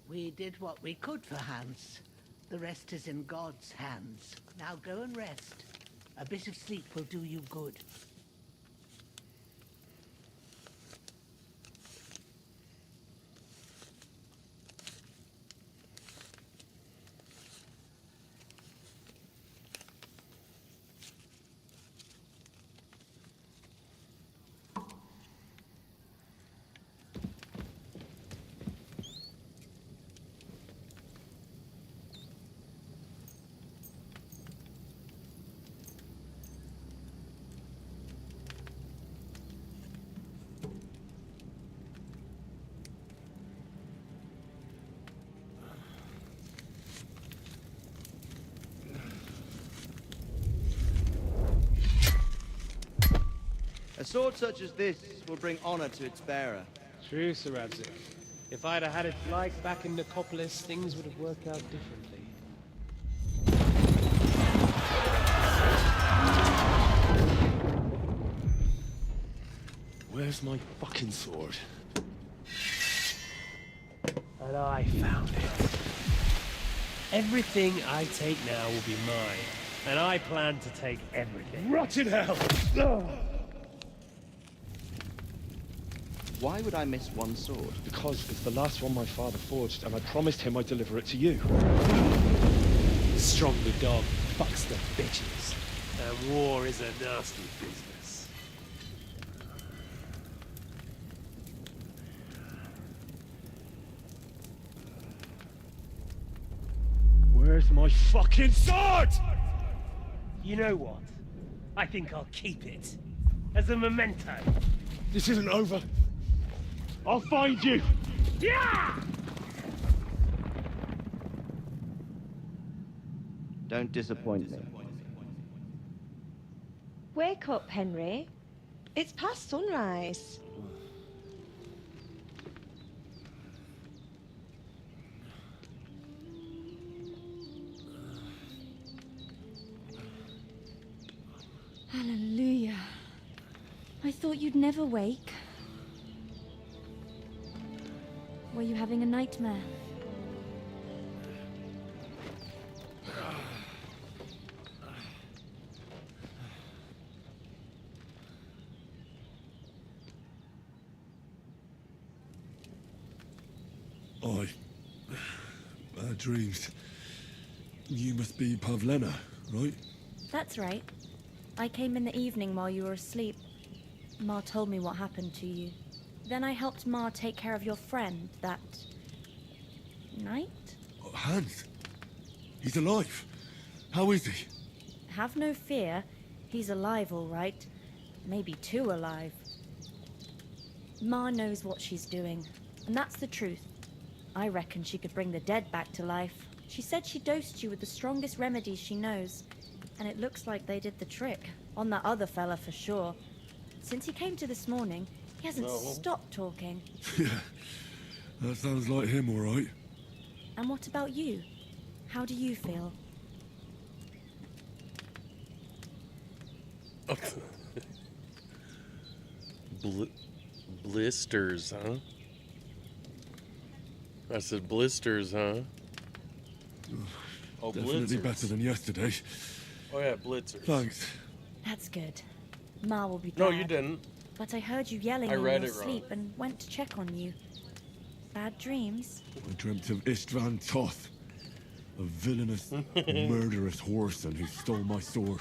We did what we could for Hans. The rest is in God's hands. Now go and rest. A bit of sleep will do you good. A sword such as this will bring honor to its bearer. True, Sir Radzig. If I'd have had it like back in Nicopolis, things would have worked out differently. Where's my fucking sword? And I found it. Everything I take now will be mine, and I plan to take everything. Rotted hell! Why would I miss one sword? Because it's the last one my father forged, and I promised him I'd deliver it to you. Stronger dog fucks the bitches, and war is a nasty business. Where's my fucking sword? You know what? I think I'll keep it. As a memento. This isn't over. I'll find you! Yeah! Don't disappoint me. Wake up, Henry. It's past sunrise. Hallelujah. I thought you'd never wake. Were you having a nightmare? Bad dreams. You must be Pavlena, right? That's right. I came in the evening while you were asleep. Ma told me what happened to you. Then I helped Ma take care of your friend that night? Hans? He's alive. How is he? Have no fear. He's alive, all right. Maybe too alive. Ma knows what she's doing, and that's the truth. I reckon she could bring the dead back to life. She said she dosed you with the strongest remedies she knows, and it looks like they did the trick. On that other fella for sure. Since he came to this morning, he hasn't stopped talking. Yeah, that sounds like him, all right. And what about you? How do you feel? Blisters, huh? I said blisters, huh? Oh, Definitely blitzers. better than yesterday. Oh yeah, blitzers. Thanks. That's good. Ma will be glad. No, you didn't. But I heard you yelling I in read your it wrong. sleep and went to check on you. Bad dreams? I dreamt of Istvan Toth, a villainous, murderous whoreson who stole my sword.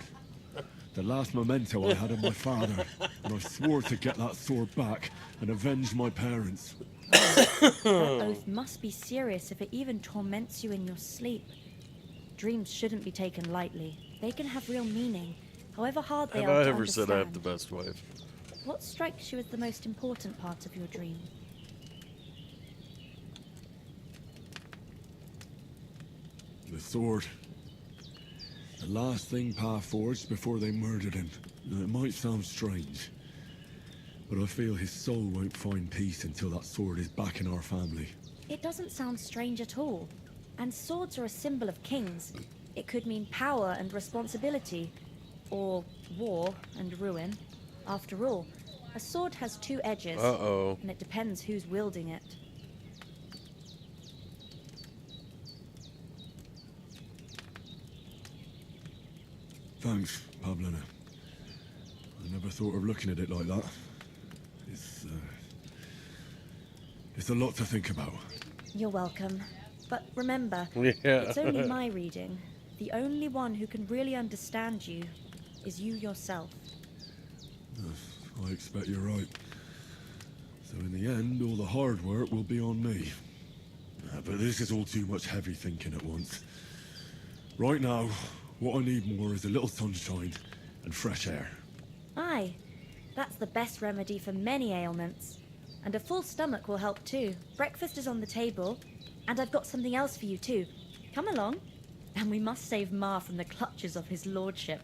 The last memento I had of my father, and I swore to get that sword back and avenge my parents. That oath must be serious if it even torments you in your sleep. Dreams shouldn't be taken lightly. They can have real meaning, however hard they Have are I to ever said I have understand. the best wife? What strikes you as the most important part of your dream? The sword. The last thing Pa forged before they murdered him. Now, it might sound strange, But I feel his soul won't find peace until that sword is back in our family. It doesn't sound strange at all. And swords are a symbol of kings. It could mean power and responsibility, or war and ruin. After all, a sword has two edges, and it depends who's wielding it. Thanks, Pavlina. I never thought of looking at it like that. It's a lot to think about. You're welcome. But remember, Yeah. it's only my reading. The only one who can really understand you is you yourself. I expect you're right. So in the end, all the hard work will be on me. But this is all too much heavy thinking at once. Right now, what I need more is a little sunshine and fresh air. Aye, that's the best remedy for many ailments. And a full stomach will help too. Breakfast is on the table, and I've got something else for you too. Come along, and we must save Ma from the clutches of his lordship.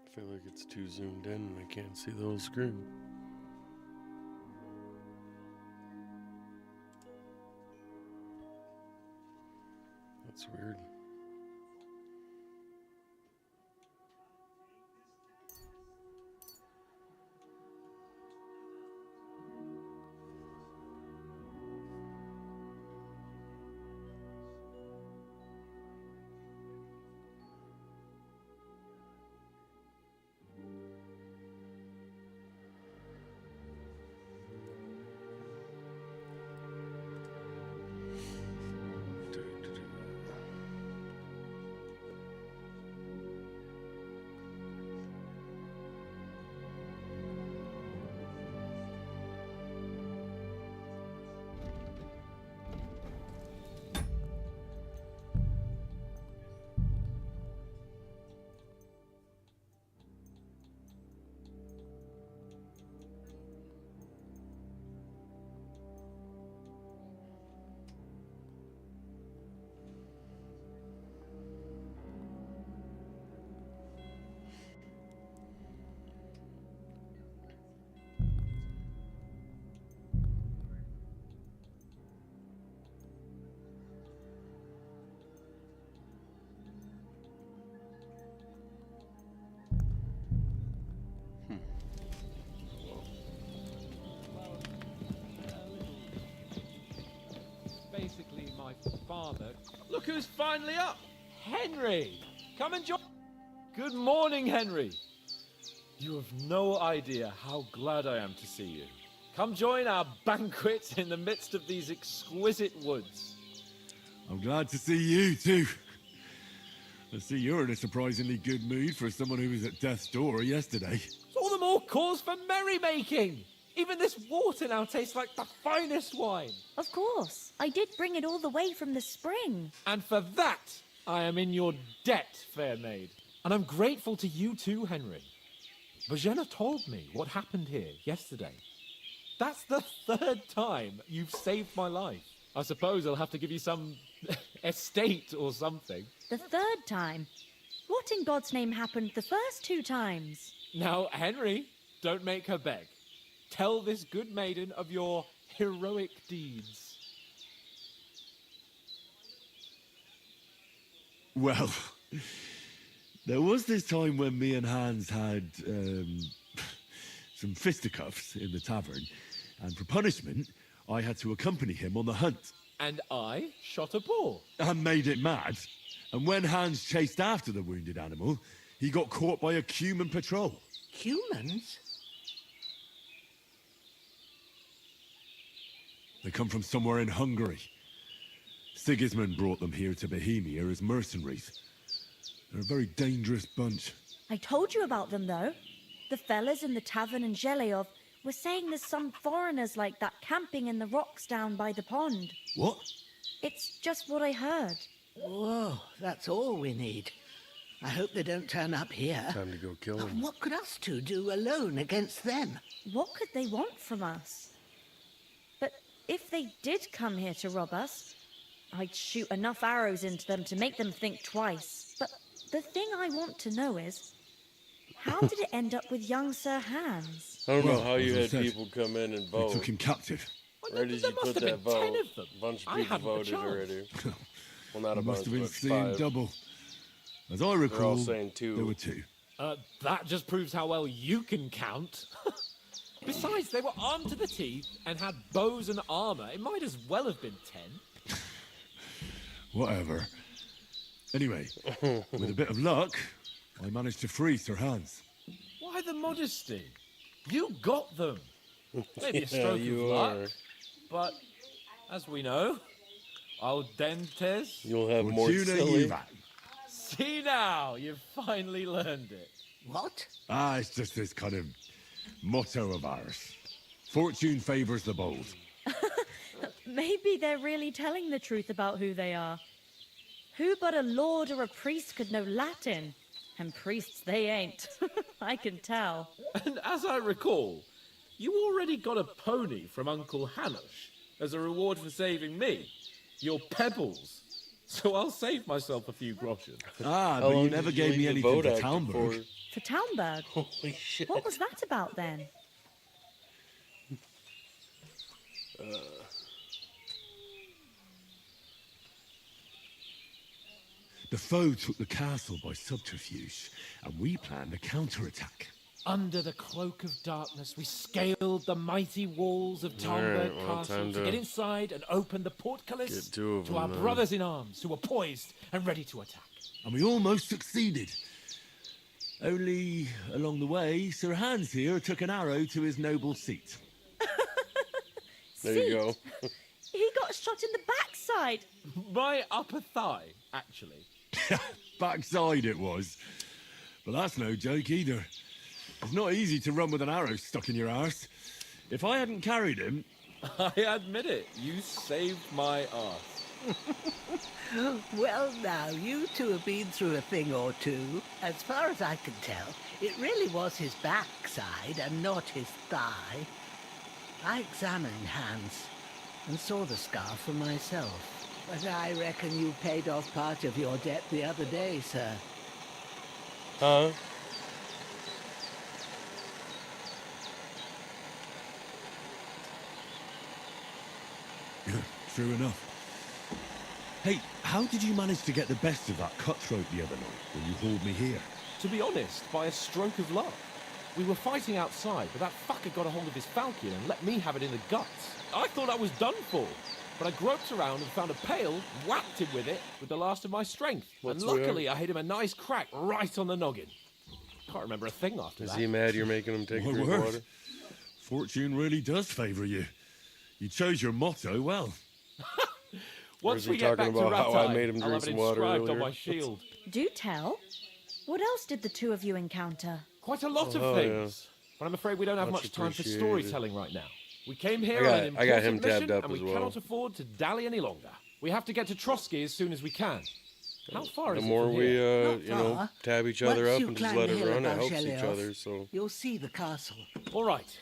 I feel like it's too zoomed in and I can't see the whole screen. That's weird. Basically, my father. Look who's finally up! Henry! Come and join. Good morning, Henry. You have no idea how glad I am to see you. Come join our banquet in the midst of these exquisite woods. I'm glad to see you too. I see you're in a surprisingly good mood for someone who was at death's door yesterday. All the more cause for merrymaking! Even this water now tastes like the finest wine. Of course. I did bring it all the way from the spring. And for that, I am in your debt, fair maid. And I'm grateful to you too, Henry. Bojena told me what happened here yesterday. That's the third time you've saved my life. I suppose I'll have to give you some estate or something. The third time? What in God's name happened the first two times? Now, Henry, don't make her beg. Tell this good maiden of your heroic deeds. Well, there was this time when me and Hans had some fisticuffs in the tavern, and for punishment, I had to accompany him on the hunt. And I shot a boar. And made it mad. And when Hans chased after the wounded animal, he got caught by a human patrol. Humans? They come from somewhere in Hungary. Sigismund brought them here to Bohemia as mercenaries. They're a very dangerous bunch. I told you about them, though. The fellas in the tavern in Zheleov were saying there's some foreigners like that camping in the rocks down by the pond. What? It's just what I heard. Whoa, that's all we need. I hope they don't turn up here. Time to go kill them. What could us two do alone against them? What could they want from us? But if they did come here to rob us, I'd shoot enough arrows into them to make them think twice. But the thing I want to know is, how did it end up with young Sir Hans? I don't know how as you I had said, people come in and They vote. took him captive. Right as you put that vote, a bunch of I people hadn't a voted chance. already. Well, not a They must bunch, have been but seeing 5. double. As I They're recall, all saying 2. there were 2. That just proves how well you can count. Besides, they were armed to the teeth and had bows and armor. It might as well have been 10. Whatever. Anyway, with a bit of luck, I managed to free Sir Hans. Why the modesty? You got them. Maybe a Yeah, stroke of you luck, are. but as we know, al dentes. You'll have more Fortuna silly. juvat. See now, you've finally learned it. What? Ah, it's just this kind of motto of ours. Fortune favors the bold. Maybe they're really telling the truth about who they are. Who but a lord or a priest could know Latin? And priests they ain't. I can tell. And as I recall, you already got a pony from Uncle Hanush as a reward for saving me. Your pebbles. So I'll save myself a few groschen. Ah, How but long you did never you gave leave me the anything vote for active Talmberg. For Talmberg? Holy shit. What was that about then? The foe took the castle by subterfuge, and we planned a counterattack. Under the cloak of darkness, we scaled the mighty walls of Talmberg Alright, well, Castle time to to get inside and open the portcullis get 2 of to them our then. brothers in arms who were poised and ready to attack. And we almost succeeded. Only, along the way, Sir Hans here took an arrow to his noble seat. There you go. He got shot in the backside. My upper thigh, actually. Backside it was. But that's no joke either. It's not easy to run with an arrow stuck in your arse. If I hadn't carried him... I admit it, you saved my arse. Well, now, you two have been through a thing or two. As far as I can tell, it really was his backside and not his thigh. I examined Hans and saw the scar for myself. But I reckon you paid off part of your debt the other day, sir. Huh? True enough. Hey, how did you manage to get the best of that cutthroat the other night when you hauled me here? To be honest, by a stroke of luck. We were fighting outside, but that fucker got a hold of his falcon and let me have it in the guts. I thought I was done for, but I groped around and found a pail, whacked him with it with the last of my strength. What's and luckily, weird? I hit him a nice crack right on the noggin. Can't remember a thing after Is that. he mad you're making him take a My drink word. of water? Fortune really does favour you. You chose your motto well. Or Once is we he get back talking to about how I Rattay, made him I'll drink have it some water inscribed earlier? on my shield. Do tell. What else did the two of you encounter? Quite a lot of Oh, things. But I'm afraid we don't have Much much time for appreciated. storytelling right now. We came here I got- on an I got important him tabbed mission, up and we as well. cannot afford to dally any longer. We have to get to Trotsky as soon as we can. How far The is more it from we, here? Not you know, far. tab each other Once up you and just climb let the it hill run, it above helps each Zheleov, other, so... You'll see the castle. All right.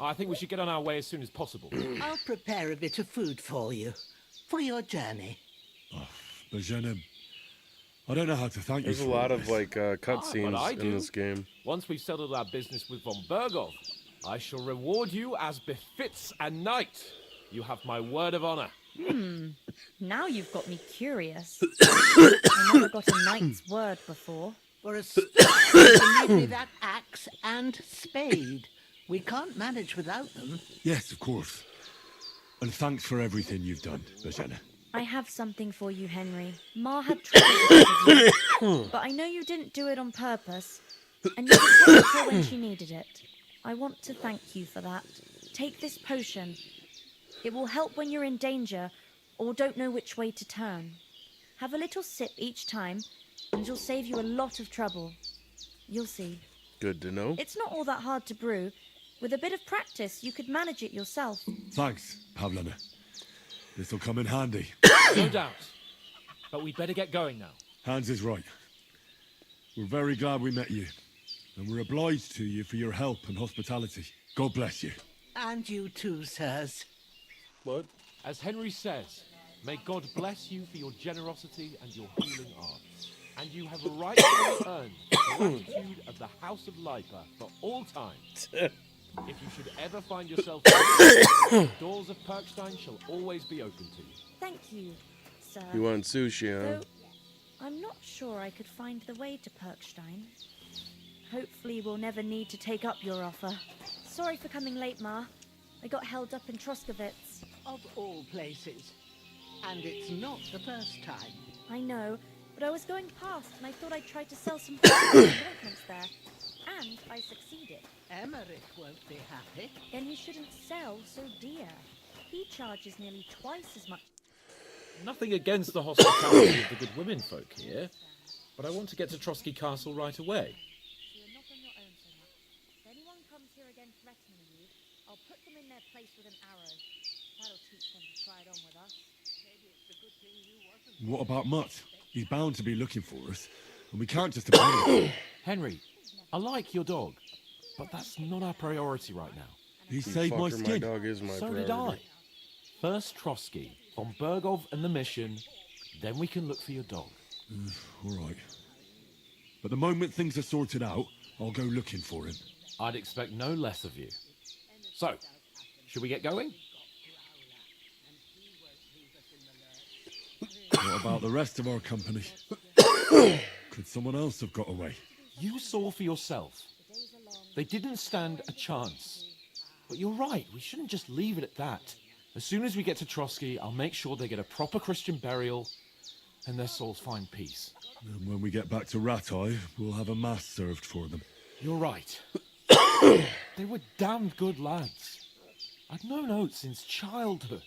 I think we should get on our way as soon as possible. I'll prepare a bit of food for you. For your journey. But Jenna, I don't know how to thank There's you a for lot all of, this. like, But I cutscenes do. in this game. Once we've settled our business with von Bergov, I shall reward you as befits a knight. You have my word of honor. Now you've got me curious. I never got a knight's word before. For a start, you can leave me that axe and spade. We can't manage without them. Yes, of course. And thanks for everything you've done, Bajena. I have something for you, Henry. Ma had trouble with you, but I know you didn't do it on purpose, and you protected her when she needed it. I want to thank you for that. Take this potion. It will help when you're in danger or don't know which way to turn. Have a little sip each time, and it'll save you a lot of trouble. You'll see. Good to know. It's not all that hard to brew. With a bit of practice, you could manage it yourself. Thanks, Pavlana. This'll come in handy. No doubt. But we'd better get going now. Hans is right. We're very glad we met you. And we're obliged to you for your help and hospitality. God bless you. And you too, sirs. What? As Henry says, may God bless you for your generosity and your healing arts. And you have rightfully earned the gratitude of the House of Lipa for all time. If you should ever find yourself the doors of Perkstein shall always be open to you. Thank you, sir. You want sushi, huh? Though I'm not sure I could find the way to Perkstein. Hopefully we'll never need to take up your offer. Sorry for coming late, Ma. I got held up in Troskowitz. Of all places. And it's not the first time. I know, but I was going past and I thought I'd try to sell some ointments there. And I succeeded. Emmerich won't be happy. Then he shouldn't sell so dear. He charges nearly twice as much. Nothing against the hospitality of the good women folk here, but I want to get to Trotsky Castle right away. You're not on your own so much. If anyone comes here again threatening you, I'll put them in their place with an arrow. That'll teach them to try it on with us. Maybe it's a good thing you wasn't. What about Mutt? He's bound to be looking for us, and we can't just abandon him. Henry, I like your dog, but that's not our priority right now. He saved my skin. My dog is my So priority. did I. First Trotsky, von Bergov and the mission, then we can look for your dog. All right. But the moment things are sorted out, I'll go looking for him. I'd expect no less of you. So, should we get going? What about the rest of our company? Could someone else have got away? You saw for yourself. They didn't stand a chance. But you're right, we shouldn't just leave it at that. As soon as we get to Trotsky, I'll make sure they get a proper Christian burial and their souls find peace. And when we get back to Ratai, we'll have a mass served for them. You're right. They were damned good lads. I'd known Oates since childhood.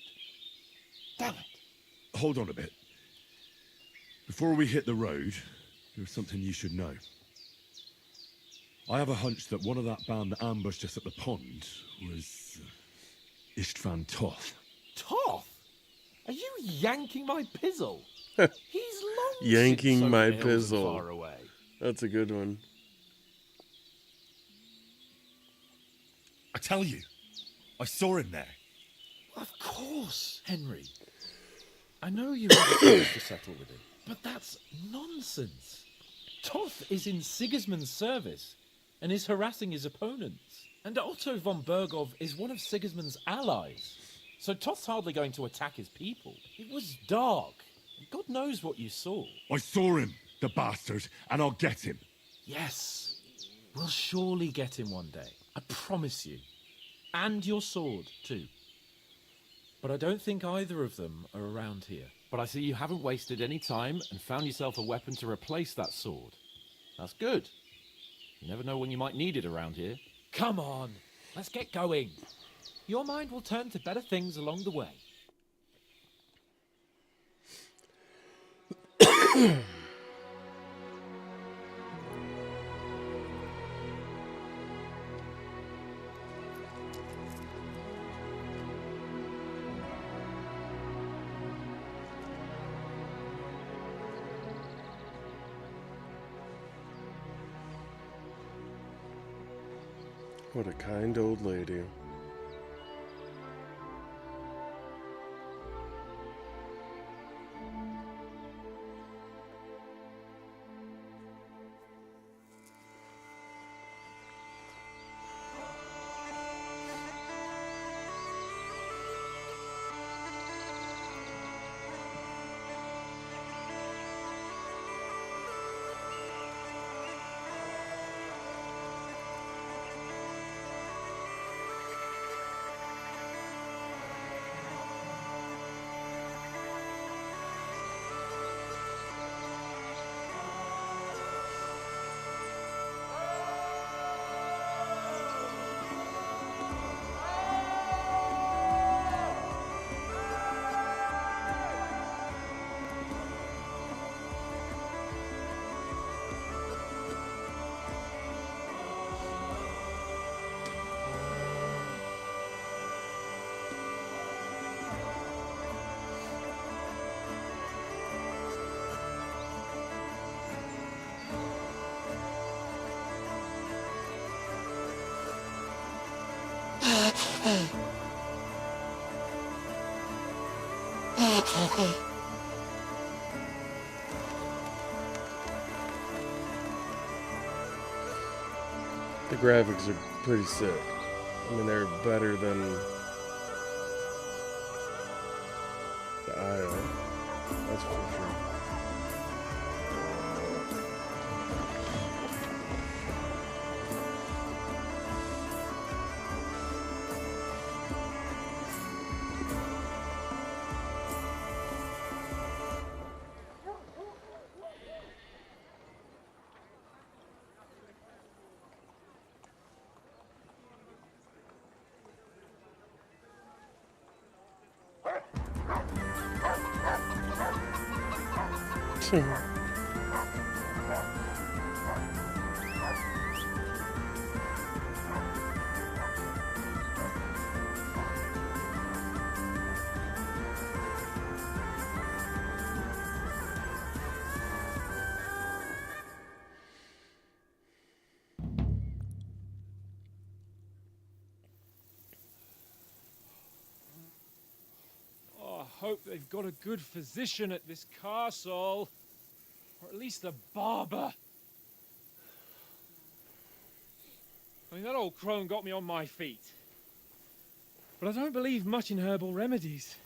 Damn it. Hold on a bit. Before we hit the road, there's something you should know. I have a hunch that one of that band that ambushed us at the pond was Istvan Toth. Toth? Are you yanking my pizzle? He's long Yanking since my over the hills and pizzle. far away. That's a good one. I tell you, I saw him there. Of course, Henry. I know you have a chance to settle with him, but that's nonsense. Toth is in Sigismund's service and is harassing his opponents. And Otto von Bergov is one of Sigismund's allies. So Toth's hardly going to attack his people. It was dark. God knows what you saw. I saw him, the bastard, and I'll get him. Yes. We'll surely get him one day. I promise you. And your sword, too. But I don't think either of them are around here. But I see you haven't wasted any time and found yourself a weapon to replace that sword. That's good. You never know when you might need it around here. Come on, let's get going. Your mind will turn to better things along the way. What a kind old lady. The graphics are pretty sick. I mean, they're better than the IO. That's for sure. Oh, I hope they've got a good physician at this castle. Or at least a barber. I mean, that old crone got me on my feet. But I don't believe much in herbal remedies.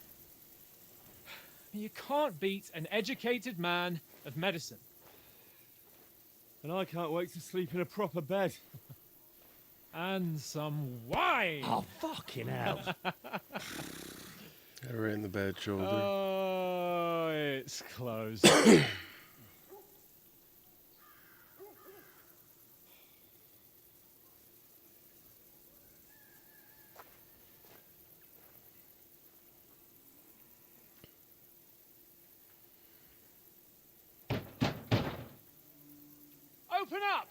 You can't beat an educated man of medicine. And I can't wait to sleep in a proper bed. And some wine! Oh, fucking hell. Right in the bad shoulder. Oh, it's closed. Open up!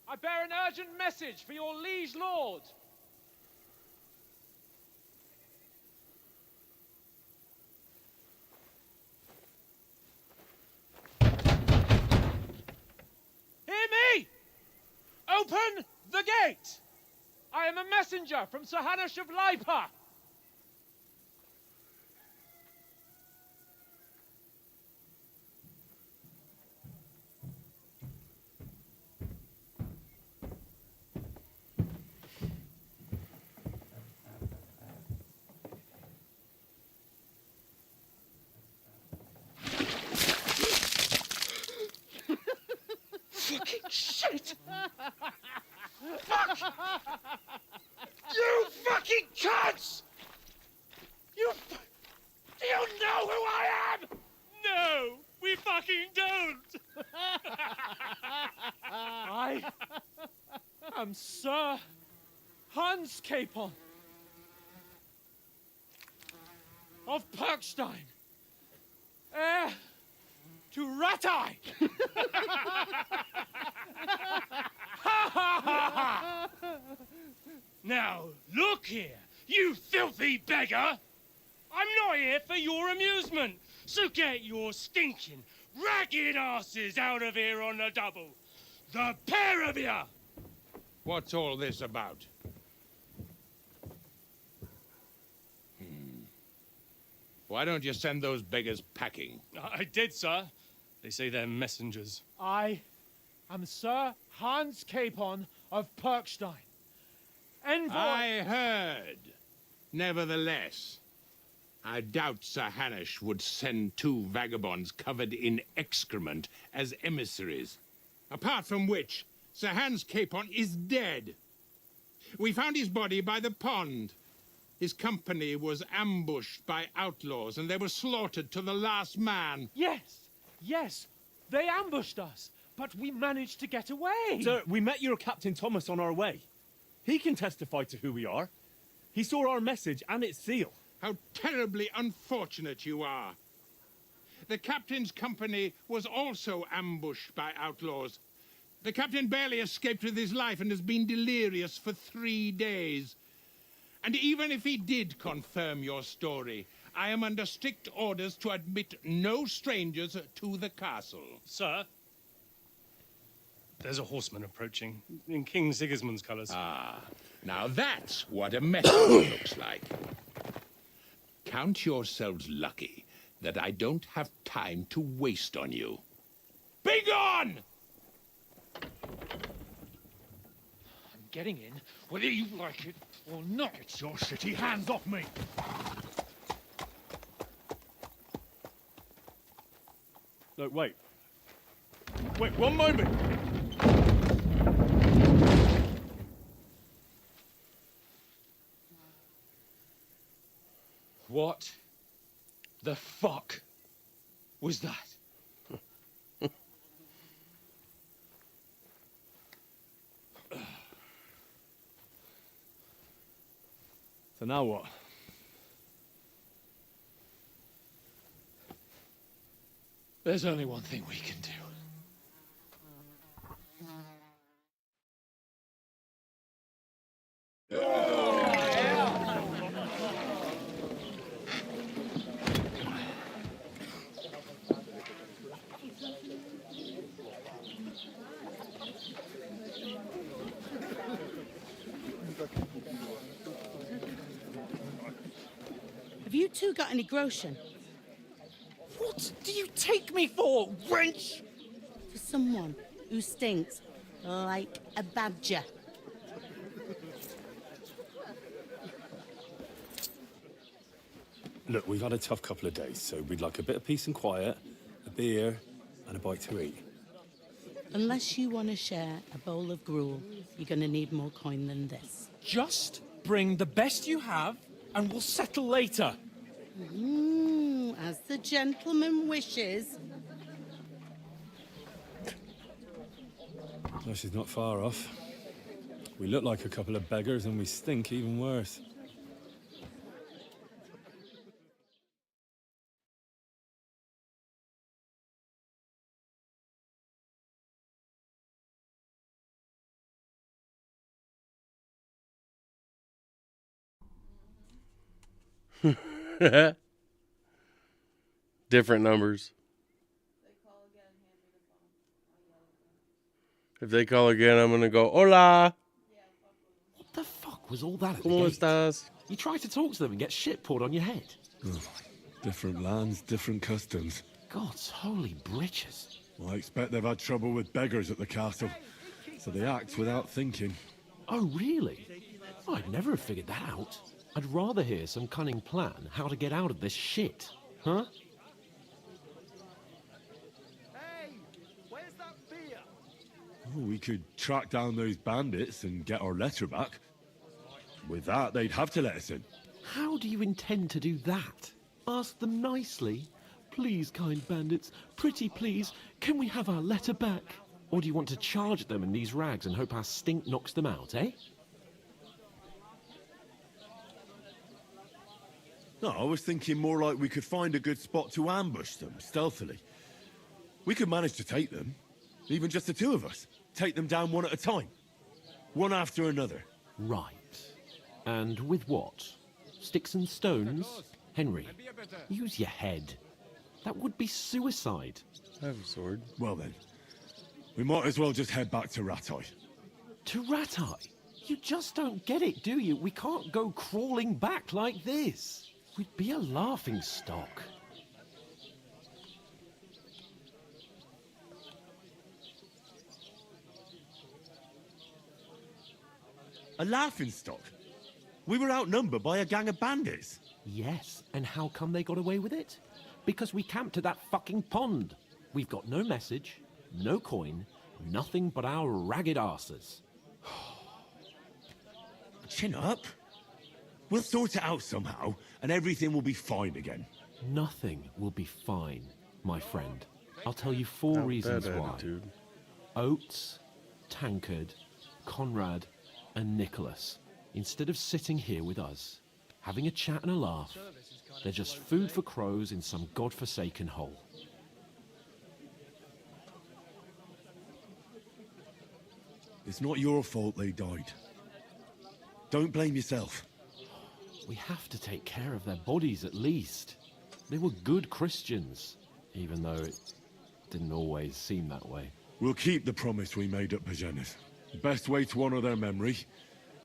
I bear an urgent message for your liege lord. Hear me! Open the gate! I am a messenger from Sir Hanush of Lipa. Fucking shit! Fuck! You fucking cunts! Do you know who I am? No, we fucking don't! I am Sir Hans Capon of Perkstein, heir to Ratai! Now, look here, you filthy beggar! I'm not here for your amusement, so get your stinking, ragged asses out of here on the double. The pair of you! What's all this about? Why don't you send those beggars packing? I did, sir. They say they're messengers. I am Sir Hans Capon of Perkstein. Envoy... I heard. Nevertheless, I doubt Sir Hanush would send two vagabonds covered in excrement as emissaries. Apart from which, Sir Hans Capon is dead. We found his body by the pond. His company was ambushed by outlaws, and they were slaughtered to the last man. Yes, they ambushed us, but we managed to get away. Sir, we met your Captain Thomas on our way. He can testify to who we are. He saw our message and its seal. How terribly unfortunate you are. The captain's company was also ambushed by outlaws. The captain barely escaped with his life and has been delirious for 3 days. And even if he did confirm your story, I am under strict orders to admit no strangers to the castle. Sir, there's a horseman approaching in King Sigismund's colours. Ah, Now that's what a message looks like. Count yourselves lucky that I don't have time to waste on you. Be gone! I'm getting in, whether you like it or not. It's your city. Hands off me! No, wait. Wait, one moment! What the fuck was that? So now what? There's only one thing we can do. Have you two got any groschen? What do you take me for, wench? For someone who stinks like a badger. Look, we've had a tough couple of days, so we'd like a bit of peace and quiet, a beer, and a bite to eat. Unless you want to share a bowl of gruel, you're going to need more coin than this. Just bring the best you have, and we'll settle later. As the gentleman wishes. No, she's not far off. We look like a couple of beggars, and we stink even worse. Different numbers. If they call again, I'm gonna go, hola. What the fuck was all that at the ¿Cómo gate? estás? You try to talk to them and get shit poured on your head. Oh, different lands, different customs. God's holy britches. Well, I expect they've had trouble with beggars at the castle, so they act without thinking. Oh, really? I'd never have figured that out. I'd rather hear some cunning plan how to get out of this shit. Huh? Oh, we could track down those bandits and get our letter back. With that, they'd have to let us in. How do you intend to do that? Ask them nicely. Please, kind bandits, pretty please, can we have our letter back? Or do you want to charge them in these rags and hope our stink knocks them out, eh? No, I was thinking more like we could find a good spot to ambush them, stealthily. We could manage to take them, even just the two of us. Take them down one at a time. One after another. Right. And with what? Sticks and stones? Henry, use your head. That would be suicide. I have a sword. Well then, we might as well just head back to Ratai. To Ratai? You just don't get it, do you? We can't go crawling back like this. We'd be a laughing stock. A laughingstock? We were outnumbered by a gang of bandits. Yes, and how come they got away with it? Because we camped at that fucking pond. We've got no message, no coin, nothing but our ragged arses. Chin up. We'll sort it out somehow, and everything will be fine again. Nothing will be fine, my friend. I'll tell you four reasons why. Attitude. Oates, Tankard, Conrad, and Nicholas, instead of sitting here with us, having a chat and a laugh, they're just food for crows in some godforsaken hole. It's not your fault they died. Don't blame yourself. We have to take care of their bodies at least. They were good Christians, even though it didn't always seem that way. We'll keep the promise we made at Pagenis. The best way to honor their memory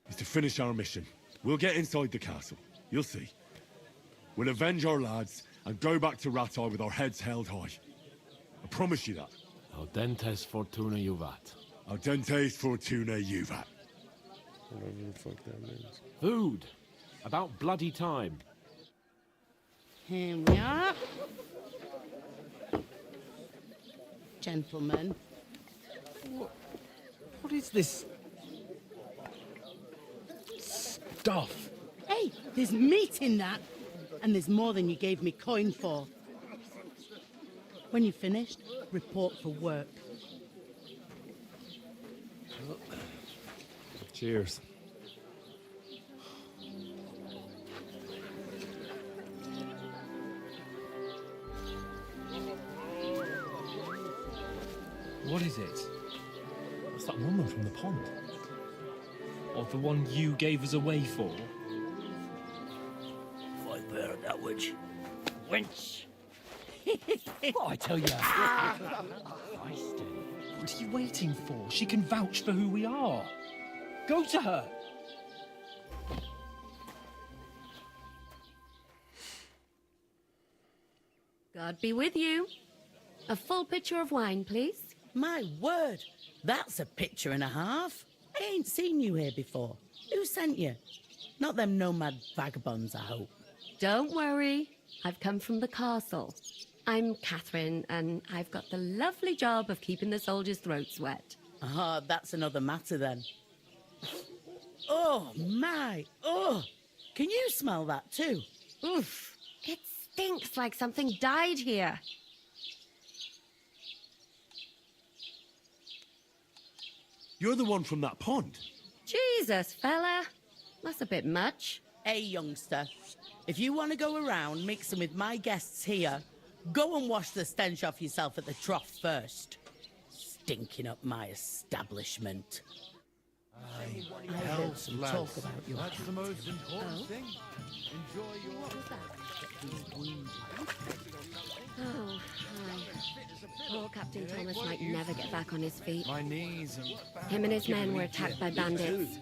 is to finish our mission. We'll get inside the castle. You'll see. We'll avenge our lads and go back to Ratai with our heads held high. I promise you that. Audentes fortuna juvat. Audentes fortuna juvat. Whatever the fuck that means. Food. About bloody time. Here we are. Gentlemen. What is this stuff? Hey, there's meat in that. And there's more than you gave me coin for. When you're finished, report for work. Cheers. What is it? What's that woman from the pond? Or the one you gave us away for? Fight better that witch. Wench! What I tell you? What are you waiting for? She can vouch for who we are. Go to her. God be with you. A full pitcher of wine, please. My word, that's a picture and a half. I ain't seen you here before. Who sent you? Not them nomad vagabonds, I hope. Don't worry. I've come from the castle. I'm Catherine, and I've got the lovely job of keeping the soldiers' throats wet. Ah, that's another matter then. Oh, my. Oh, can you smell that too? Oof. It stinks like something died here. You're the one from that pond. Jesus, fella. That's a bit much. Hey, youngster. If you want to go around mixing with my guests here, go and wash the stench off yourself at the trough first. Stinking up my establishment. I heard some talk about your That's the most important thing. Enjoy your... Oh, hi. Poor Captain Thomas might never get back on his feet. My knees and... Him and his men were attacked by bandits.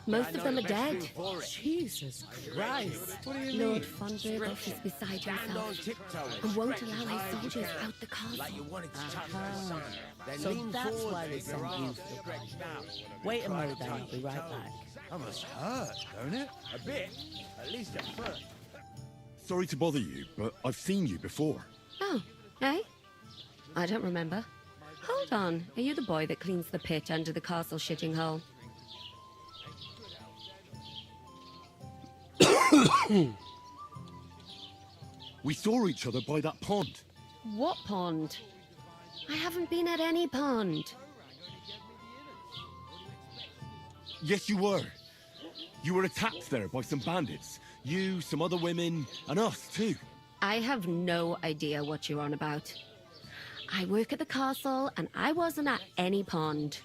Most of them are dead. Jesus Christ. Lord von Berghoff is beside himself and won't allow his soldiers out the castle. So that's why they sent you. Wait a moment then, I'll be right back. That must hurt, don't it? A bit. At least at first. Sorry to bother you, but I've seen you before. Oh, eh? I don't remember. Hold on, are you the boy that cleans the pit under the castle shitting hole? We saw each other by that pond. What pond? I haven't been at any pond. Yes, you were. You were attacked there by some bandits. You, some other women, and us too. I have no idea what you're on about. I work at the castle, and I wasn't at any pond.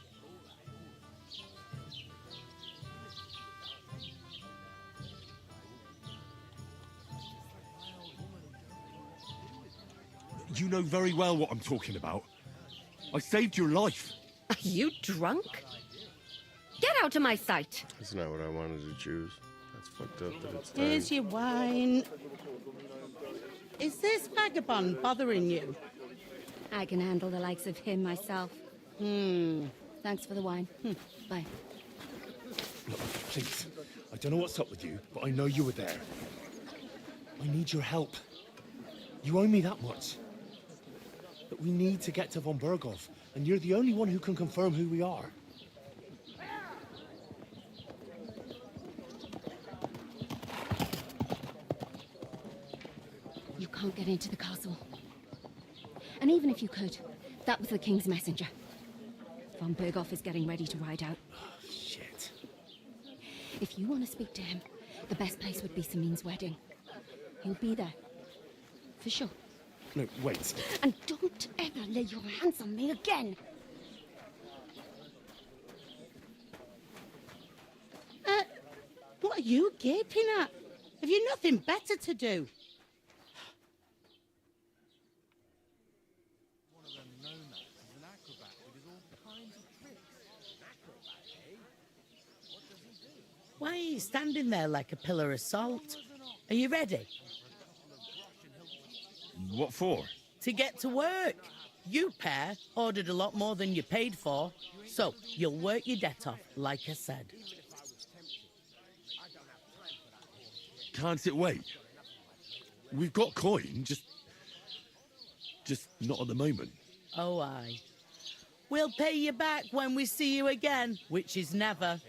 You know very well what I'm talking about. I saved your life. Are you drunk? Get out of my sight! That's not what I wanted to choose. That's fucked up that it's Here's time. your wine. Is this vagabond bothering you? I can handle the likes of him myself. Thanks for the wine. Bye. Look, please. I don't know what's up with you, but I know you were there. I need your help. You owe me that much. But we need to get to von Berghoff, and you're the only one who can confirm who we are. You can't get into the castle. And even if you could, that was the king's messenger. Von Berghoff is getting ready to ride out. Shit. If you want to speak to him, the best place would be Samin's wedding. He'll be there. For sure. No, wait. And don't ever lay your hands on me again! What are you gaping at? Have you nothing better to do? One of them nomads is an acrobat who does all kinds of tricks. An acrobat, eh? What does he do? See, standing there like a pillar of salt. Are you ready? What for? To get to work. You pair ordered a lot more than you paid for, so you'll work your debt off, like I said. Can't it wait? We've got coin, just not at the moment. Oh, aye. We'll pay you back when we see you again, which is never.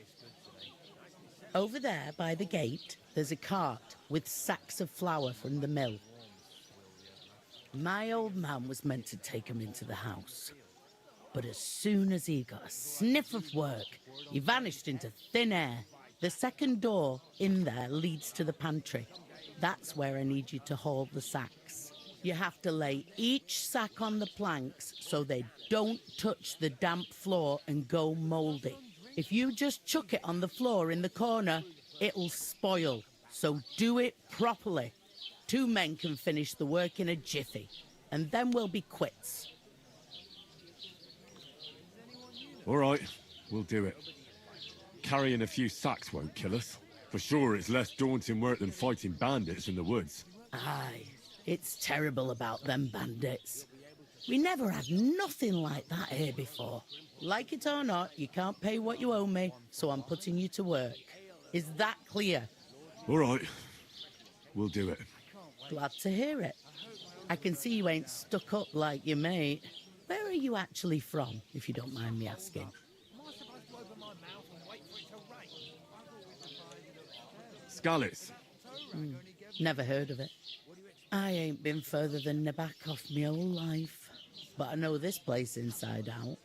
Over there by the gate, there's a cart with sacks of flour from the mill. My old man was meant to take 'em into the house. But as soon as he got a sniff of work, he vanished into thin air. The second door in there leads to the pantry. That's where I need you to haul the sacks. You have to lay each sack on the planks so they don't touch the damp floor and go mouldy. If you just chuck it on the floor in the corner, it'll spoil. So do it properly. 2 men can finish the work in a jiffy, and then we'll be quits. All right, we'll do it. Carrying a few sacks won't kill us. For sure, it's less daunting work than fighting bandits in the woods. Aye, it's terrible about them bandits. We never had nothing like that here before. Like it or not, you can't pay what you owe me, so I'm putting you to work. Is that clear? All right, we'll do it. Glad to hear it. I can see you ain't stuck up like your mate. Where are you actually from, if you don't mind me asking? Skalitz. Never heard of it. I ain't been further than Nabakov my whole life, but I know this place inside out.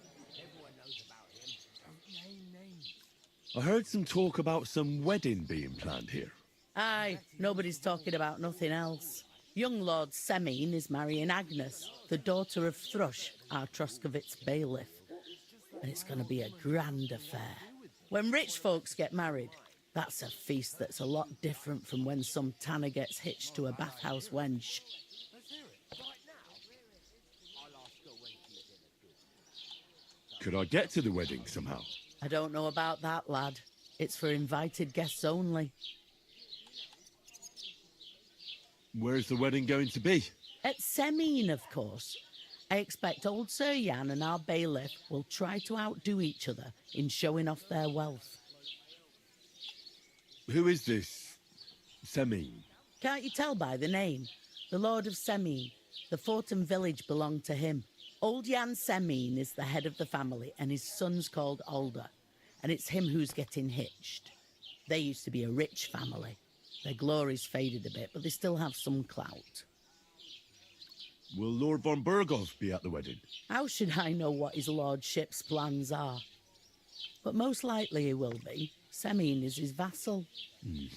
I heard some talk about some wedding being planned here. Aye, nobody's talking about nothing else. Young Lord Semine is marrying Agnes, the daughter of Thrush, our Troskovitz bailiff. And it's going to be a grand affair. When rich folks get married, that's a feast that's a lot different from when some tanner gets hitched to a bathhouse wench. Could I get to the wedding somehow? I don't know about that, lad. It's for invited guests only. Where's the wedding going to be? At Semine, of course. I expect old Sir Jan and our bailiff will try to outdo each other in showing off their wealth. Who is this Semine? Can't you tell by the name? The Lord of Semine. The fort and village belong to him. Old Jan Semine is the head of the family, and his son's called Alder. And it's him who's getting hitched. They used to be a rich family. Their glory's faded a bit, but they still have some clout. Will Lord von Burgov be at the wedding? How should I know what his lordship's plans are? But most likely he will be. Semine is his vassal. It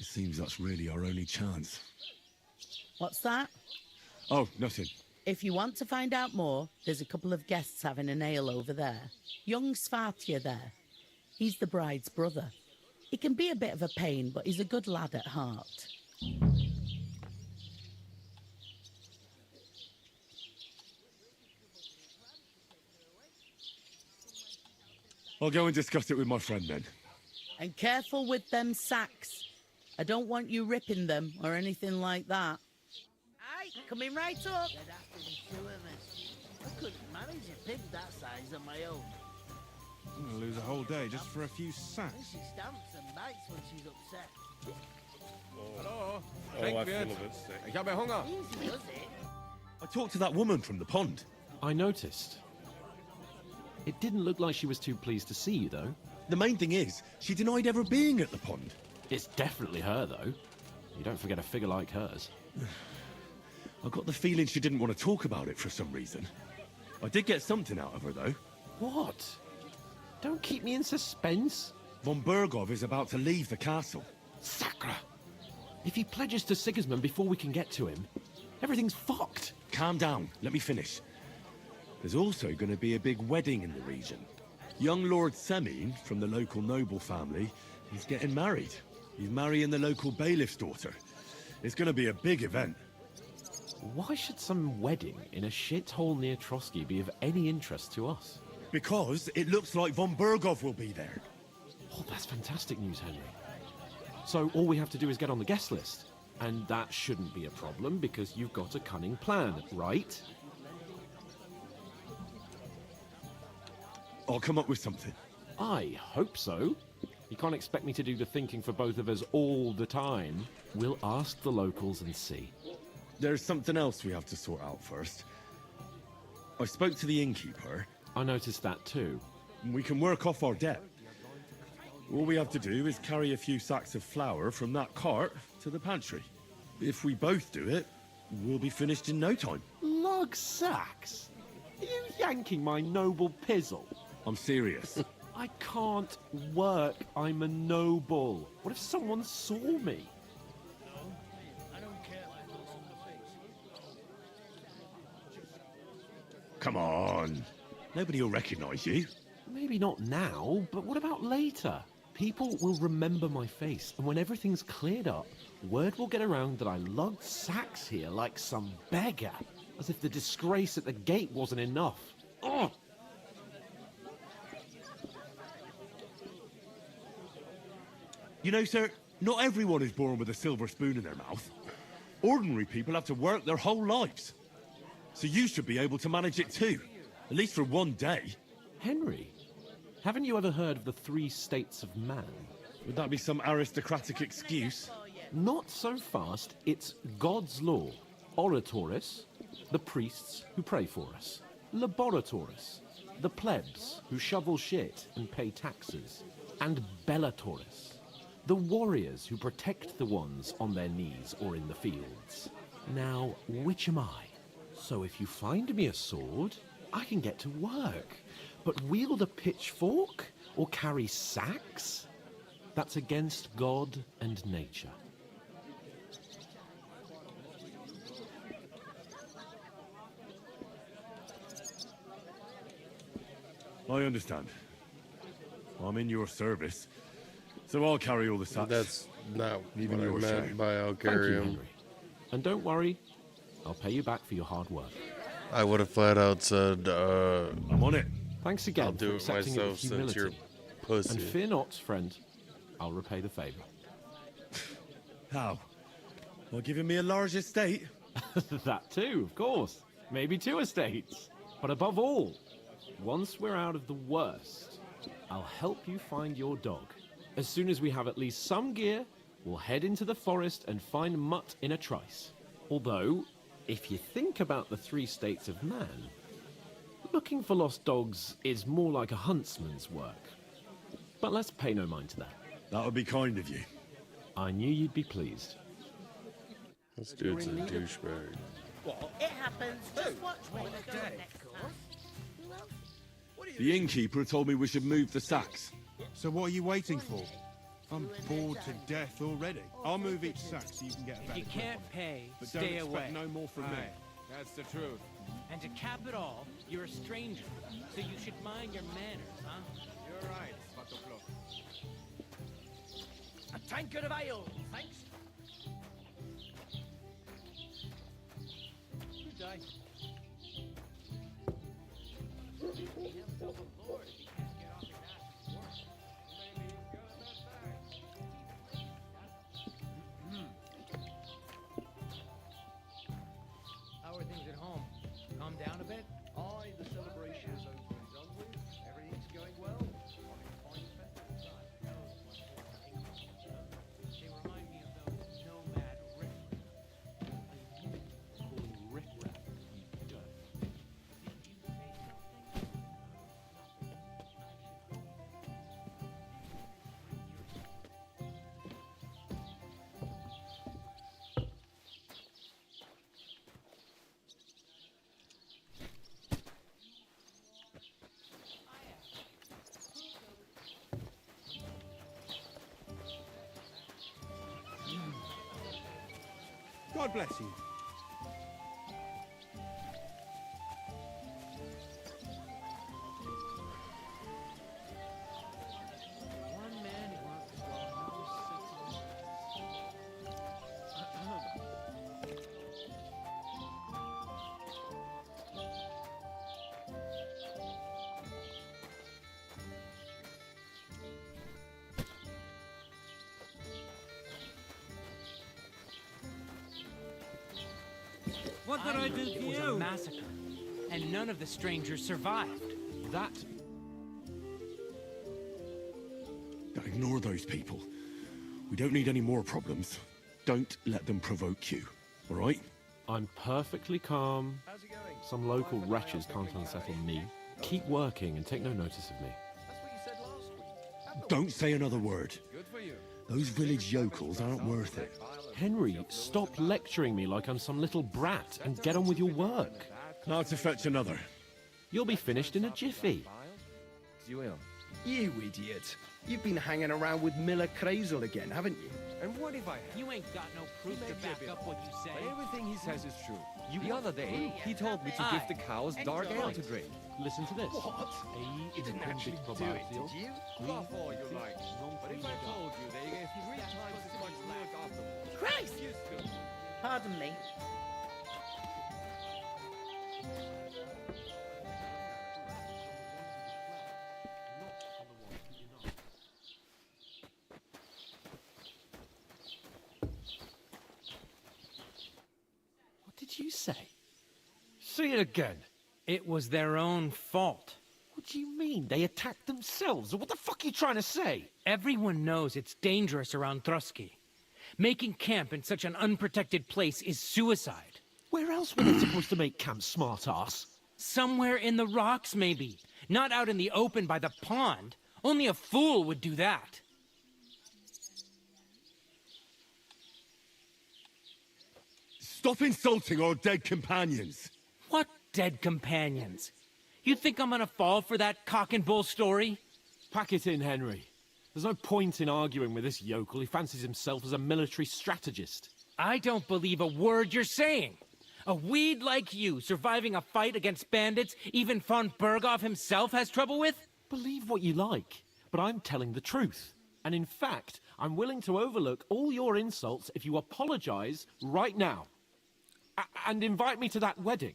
seems that's really our only chance. What's that? Oh, nothing. If you want to find out more, there's a couple of guests having an ale over there. Young Svartya there. He's the bride's brother. He can be a bit of a pain, but he's a good lad at heart. I'll go and discuss it with my friend then. And careful with them sacks. I don't want you ripping them or anything like that. Aye, coming right up. There'd have to be 2 of us. I couldn't manage a pig that size on my own. I'm gonna lose a whole day just for a few sacks. She stamps and bites when she's upset. Hallo? I feel a bit sick. Ich habe Hunger. Easy does it. I talked to that woman from the pond. I noticed. It didn't look like she was too pleased to see you, though. The main thing is, she denied ever being at the pond. It's definitely her, though. You don't forget a figure like hers. I got the feeling she didn't want to talk about it for some reason. I did get something out of her, though. What? Don't keep me in suspense. Von Burgov is about to leave the castle. Sacra! If he pledges to Sigismund before we can get to him, everything's fucked. Calm down. Let me finish. There's also going to be a big wedding in the region. Young Lord Semine, from the local noble family, is getting married. He's marrying the local bailiff's daughter. It's going to be a big event. Why should some wedding in a shithole near Trotsky be of any interest to us? Because it looks like von Burgov will be there. Oh, that's fantastic news, Henry. So all we have to do is get on the guest list. And that shouldn't be a problem because you've got a cunning plan, right? I'll come up with something. I hope so. You can't expect me to do the thinking for both of us all the time. We'll ask the locals and see. There's something else we have to sort out first. I spoke to the innkeeper. I noticed that too. We can work off our debt. All we have to do is carry a few sacks of flour from that cart to the pantry. If we both do it, we'll be finished in no time. Lug sacks? Are you yanking my noble pizzle? I'm serious. I can't work. I'm a noble. What if someone saw me? Come on. Nobody will recognize you. Maybe not now, but what about later? People will remember my face, and when everything's cleared up, word will get around that I lugged sacks here like some beggar, as if the disgrace at the gate wasn't enough. Ugh! You know, sir, not everyone is born with a silver spoon in their mouth. Ordinary people have to work their whole lives. So you should be able to manage it too, at least for one day. Henry, haven't you ever heard of the 3 states of man? Would that be some aristocratic excuse? Not so fast. It's God's law. Oratoris, the priests who pray for us. Laboratoris, the plebs who shovel shit and pay taxes. And Bellatoris, the warriors who protect the ones on their knees or in the fields. Now, which am I? So if you find me a sword, I can get to work. But wield a pitchfork or carry sacks? That's against God and nature. I understand. I'm in your service, so I'll carry all the sacks. That's not Even what I your meant share. by I'll Thank carry you, him. Henry. And don't worry, I'll pay you back for your hard work. I would have flat out said, I'm on it. Thanks again I'll do for it accepting it myself with since humility. you're pussy. And fear not, friend. I'll repay the favor. How? By giving me a large estate? That too, of course. Maybe 2 estates. But above all, once we're out of the worst, I'll help you find your dog. As soon as we have at least some gear, we'll head into the forest and find Mutt in a trice. Although, if you think about the 3 states of man, looking for lost dogs is more like a huntsman's work. But let's pay no mind to that. That would be kind of you. I knew you'd be pleased. This dude's a douchebag. It happens. Just watch me go next time. The innkeeper told me we should move the sacks. So what are you waiting for? I'm bored to death already. I'll move each sack so you can get a better You grip can't on it. pay, But stay don't away. expect no more from me. That's the truth. And to cap it all, you're a stranger, so you should mind your manners, huh? You're right, Batoplo. A tankard of ale, thanks. Good day. How are things at home? Calm down a bit? Aye, the celebration is over and done with. Everything's going well. They remind me of those nomad riffraff. God bless you. One man works while What did I do to you? It was a massacre, and none of the strangers survived. That... Ignore those people. We don't need any more problems. Don't let them provoke you, all right? I'm perfectly calm. Some local wretches can't unsettle me. Keep working and take no notice of me. Don't say another word. Those village yokels aren't worth it. Henry, stop lecturing me like I'm some little brat and get on with your work. Now to fetch another. You'll be finished in a jiffy. You idiot. You've been hanging around with Miller Crazel again, haven't you? And what if I have? You ain't got no proof to back up what you say. But everything he says is true. The other day, he told me to give the cows dark ale to drink. Listen to this. What? You didn't actually do it, did you? Laugh all you like. But if I told you they gave 3 times as much work after... Christ! Pardon me. What did you say? Say it again. It was their own fault. What do you mean? They attacked themselves? What the fuck are you trying to say? Everyone knows it's dangerous around Trotsky. Making camp in such an unprotected place is suicide. Where else were they supposed to make camp, smart-ass? Somewhere in the rocks, maybe. Not out in the open by the pond. Only a fool would do that. Stop insulting our dead companions. What dead companions? You think I'm gonna fall for that cock and bull story? Pack it in, Henry. There's no point in arguing with this yokel. He fancies himself as a military strategist. I don't believe a word you're saying. A weed like you surviving a fight against bandits even von Berghoff himself has trouble with? Believe what you like, but I'm telling the truth. And in fact, I'm willing to overlook all your insults if you apologize right now. And invite me to that wedding.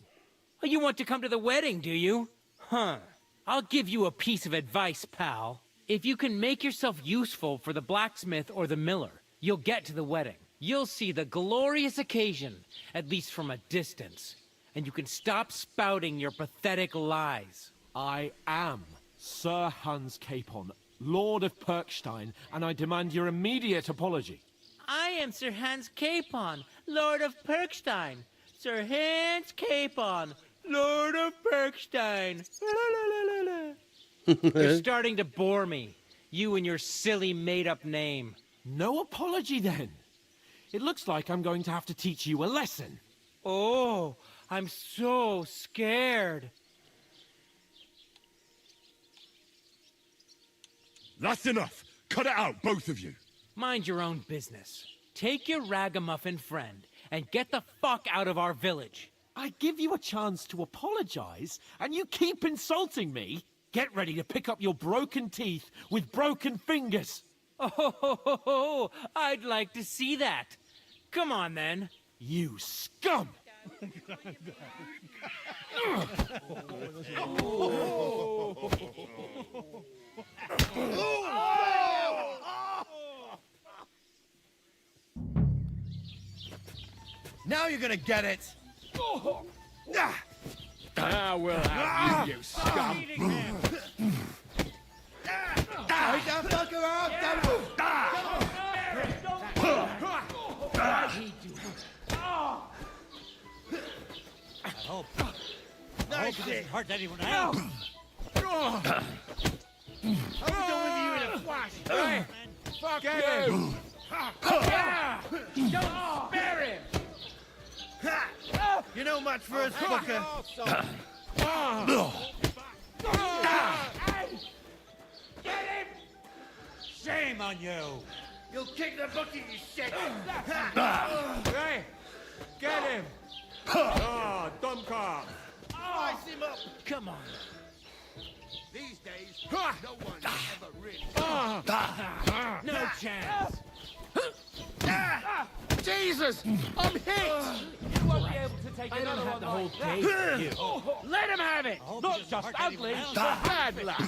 Oh, you want to come to the wedding, do you? Huh. I'll give you a piece of advice, pal. If you can make yourself useful for the blacksmith or the miller, you'll get to the wedding. You'll see the glorious occasion, at least from a distance. And you can stop spouting your pathetic lies. I am Sir Hans Capon, Lord of Perkstein, and I demand your immediate apology. I am Sir Hans Capon, Lord of Perkstein. Sir Hans Capon, Lord of Perkstein. You're starting to bore me. You and your silly made-up name. No apology, then. It looks like I'm going to have to teach you a lesson. Oh, I'm so scared. That's enough. Cut it out, both of you. Mind your own business. Take your ragamuffin friend and get the fuck out of our village. I give you a chance to apologize, and you keep insulting me. Get ready to pick up your broken teeth with broken fingers. Oh, I'd like to see that. Come on, then. You scum! Now you're gonna get it! I will have you, you scum! Take that fucker I hope it doesn't hurt anyone else. I'll be done with you in a flash! Hey! Fuck you! Don't spare him! You're no match for us, fucker! Get him! Shame on you! You'll kick the bucket, you shit! Hey! Get him! Oh, dumb car! Slice him up! Come on. These days, no one ever really... No chance. Jesus! I'm hit! You won't be able to take another one. The whole day for you. Let him have it! Not just ugly, but bad luck.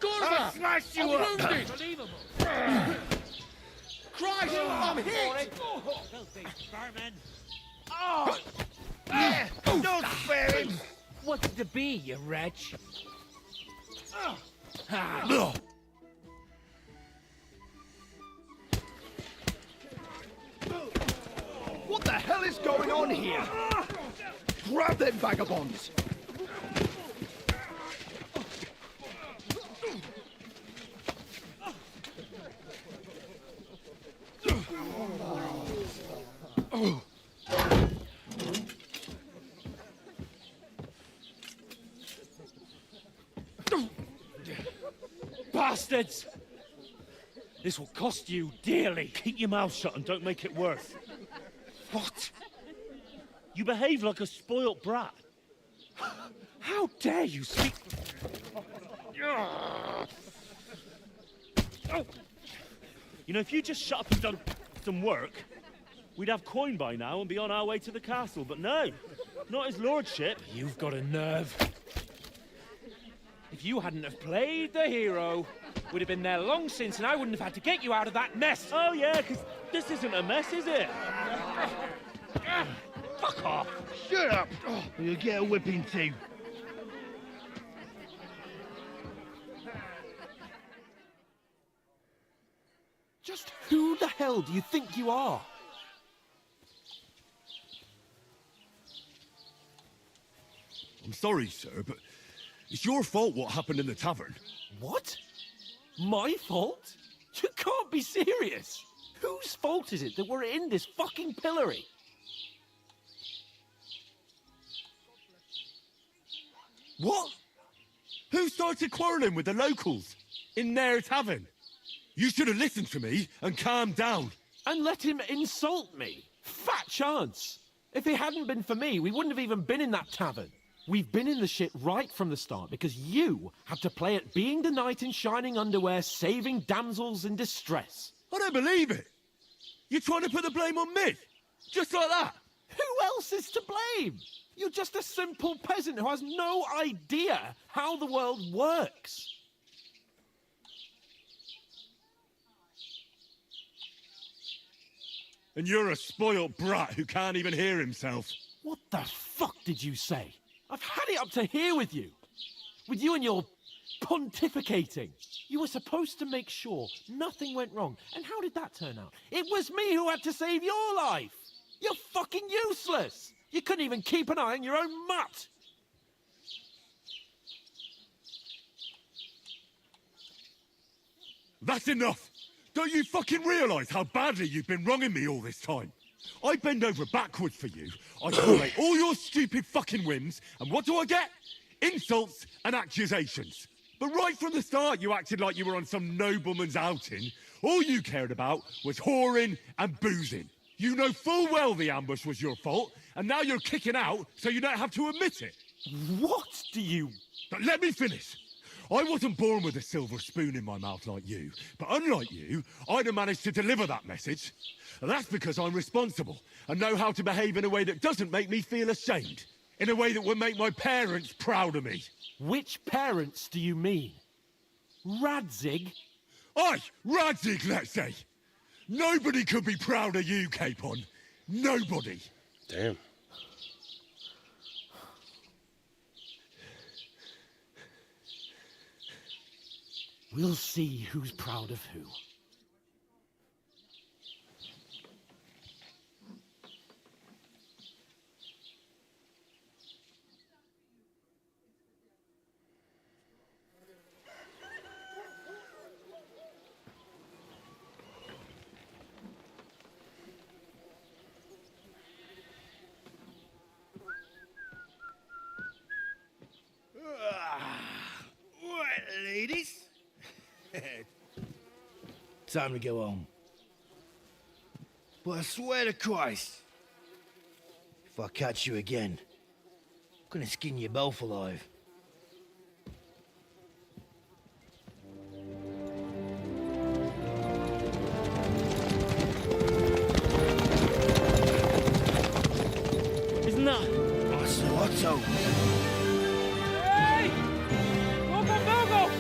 I'll smash you up! Unbelievable. Christ, I'm hit! Filthy vermin! Don't spare him! What's to be, you wretch? What the hell is going on here? Grab them vagabonds! Bastards! This will cost you dearly. Keep your mouth shut and don't make it worse. What? You behave like a spoilt brat. How dare you speak... You know, if you just shut up and done some work, we'd have coin by now and be on our way to the castle. But no, not his lordship. You've got a nerve. If you hadn't have played the hero, we'd have been there long since and I wouldn't have had to get you out of that mess. Oh yeah, because this isn't a mess, is it? Fuck off. Shut up! Or you'll get a whipping too. Just who the hell do you think you are? I'm sorry, sir, but it's your fault what happened in the tavern. What? My fault? You can't be serious. Whose fault is it that we're in this fucking pillory? What? Who started quarrelling with the locals in their tavern? You should have listened to me and calmed down. And let him insult me? Fat chance. If it hadn't been for me, we wouldn't have even been in that tavern. We've been in the shit right from the start because you had to play at being the knight in shining underwear, saving damsels in distress. I don't believe it. You're trying to put the blame on me? Just like that? Who else is to blame? You're just a simple peasant who has no idea how the world works. And you're a spoilt brat who can't even hear himself. What the fuck did you say? I've had it up to here with you. With you and your pontificating. You were supposed to make sure nothing went wrong. And how did that turn out? It was me who had to save your life. You're fucking useless. You couldn't even keep an eye on your own mutt. That's enough. Don't you fucking realise how badly you've been wronging me all this time? I bend over backwards for you. I tolerate all your stupid fucking whims, and what do I get? Insults and accusations. But right from the start, you acted like you were on some nobleman's outing. All you cared about was whoring and boozing. You know full well the ambush was your fault, and now you're kicking out so you don't have to admit it. What do you... But let me finish. I wasn't born with a silver spoon in my mouth like you, but unlike you, I'd have managed to deliver that message. And that's because I'm responsible and know how to behave in a way that doesn't make me feel ashamed. In a way that would make my parents proud of me. Which parents do you mean? Radzig? Aye, Radzig, let's say. Nobody could be proud of you, Capon. Nobody. Damn. We'll see who's proud of who. Right, ladies. Time to go home. But I swear to Christ, if I catch you again, I'm gonna skin you both alive. Isn't that... Otto. Hey! Logo, logo!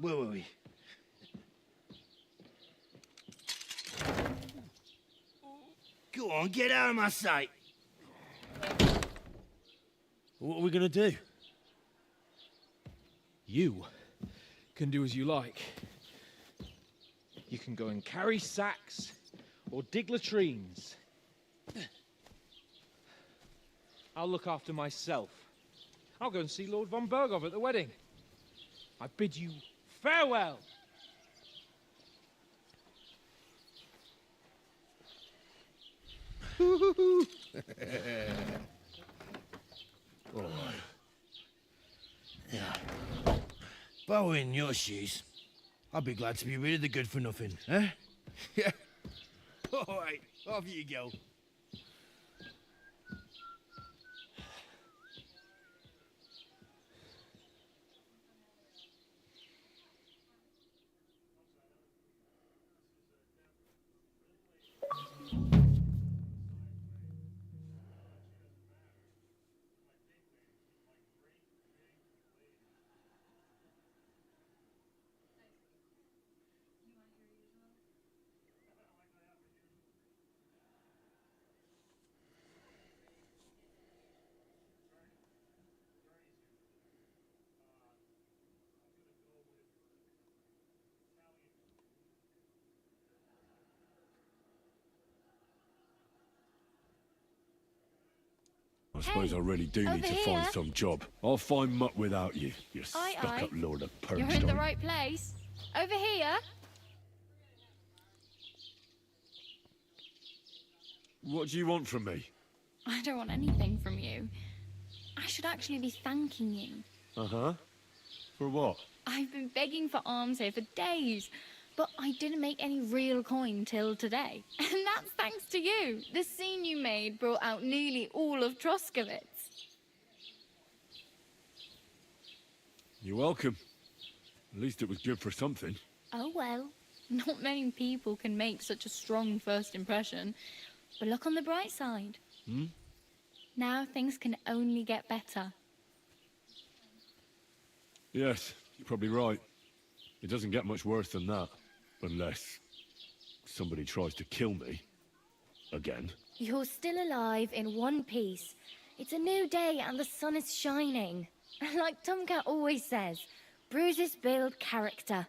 Where were we? Go on, get out of my sight. What are we gonna do? You can do as you like. You can go and carry sacks or dig latrines. I'll look after myself. I'll go and see Lord von Bergov at the wedding. I bid you farewell. All right. Yeah. If I were in your shoes, I'd be glad to be rid of the good for nothing, eh? Yeah. All right, off you go. I suppose I really do need to find some job. I'll find Mutt without you, you stuck-up lord of You're Perkstein. in the right place. Over here. What do you want from me? I don't want anything from you. I should actually be thanking you. Uh-huh. For what? I've been begging for alms here for days, but I didn't make any real coin till today. And that's thanks to you. The scene you made brought out nearly all of Troskowitz. You're welcome. At least it was good for something. Oh well, not many people can make such a strong first impression. But look on the bright side. Hmm? Now things can only get better. Yes, you're probably right. It doesn't get much worse than that. Unless somebody tries to kill me. Again. You're still alive in one piece. It's a new day and the sun is shining. Like Tomcat always says, bruises build character.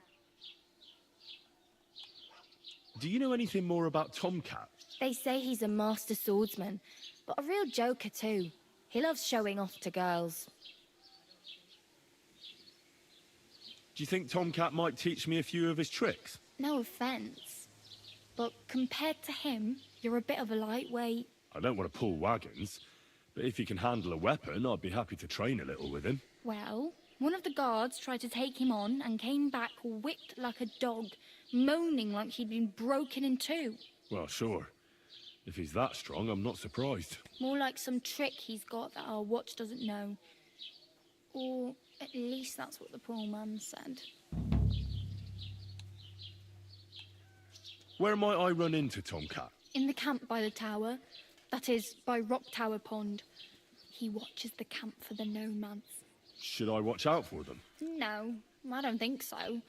Do you know anything more about Tomcat? They say he's a master swordsman, but a real joker too. He loves showing off to girls. Do you think Tomcat might teach me a few of his tricks? No offense, but compared to him, you're a bit of a lightweight. I don't want to pull wagons, but if he can handle a weapon, I'd be happy to train a little with him. Well, one of the guards tried to take him on and came back whipped like a dog, moaning like he'd been broken in two. Well, sure. If he's that strong, I'm not surprised. More like some trick he's got that our watch doesn't know. Or at least that's what the poor man said. Where might I run into Tomcat? In the camp by the tower. That is, by Rock Tower Pond. He watches the camp for the nomads. Should I watch out for them? No, I don't think so.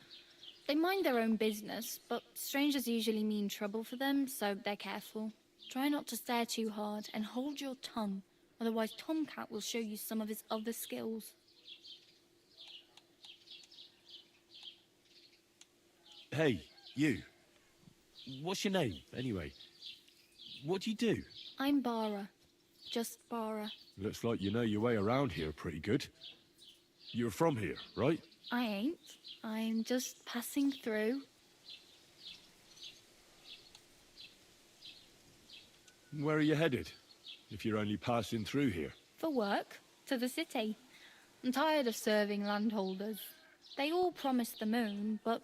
They mind their own business, but strangers usually mean trouble for them, so they're careful. Try not to stare too hard and hold your tongue, otherwise Tomcat will show you some of his other skills. Hey, you. What's your name, anyway? What do you do? I'm Bara. Just Bara. Looks like you know your way around here pretty good. You're from here, right? I ain't. I'm just passing through. Where are you headed, if you're only passing through here? For work. To the city. I'm tired of serving landholders. They all promise the moon, but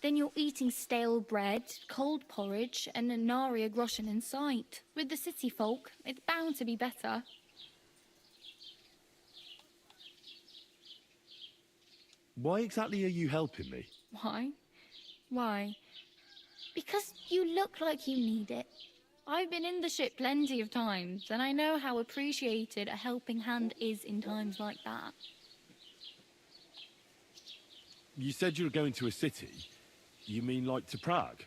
then you're eating stale bread, cold porridge, and a nary a groschen in sight. With the city folk, it's bound to be better. Why exactly are you helping me? Why? Why? Because you look like you need it. I've been in the ship plenty of times, and I know how appreciated a helping hand is in times like that. You said you were going to a city. You mean like to Prague?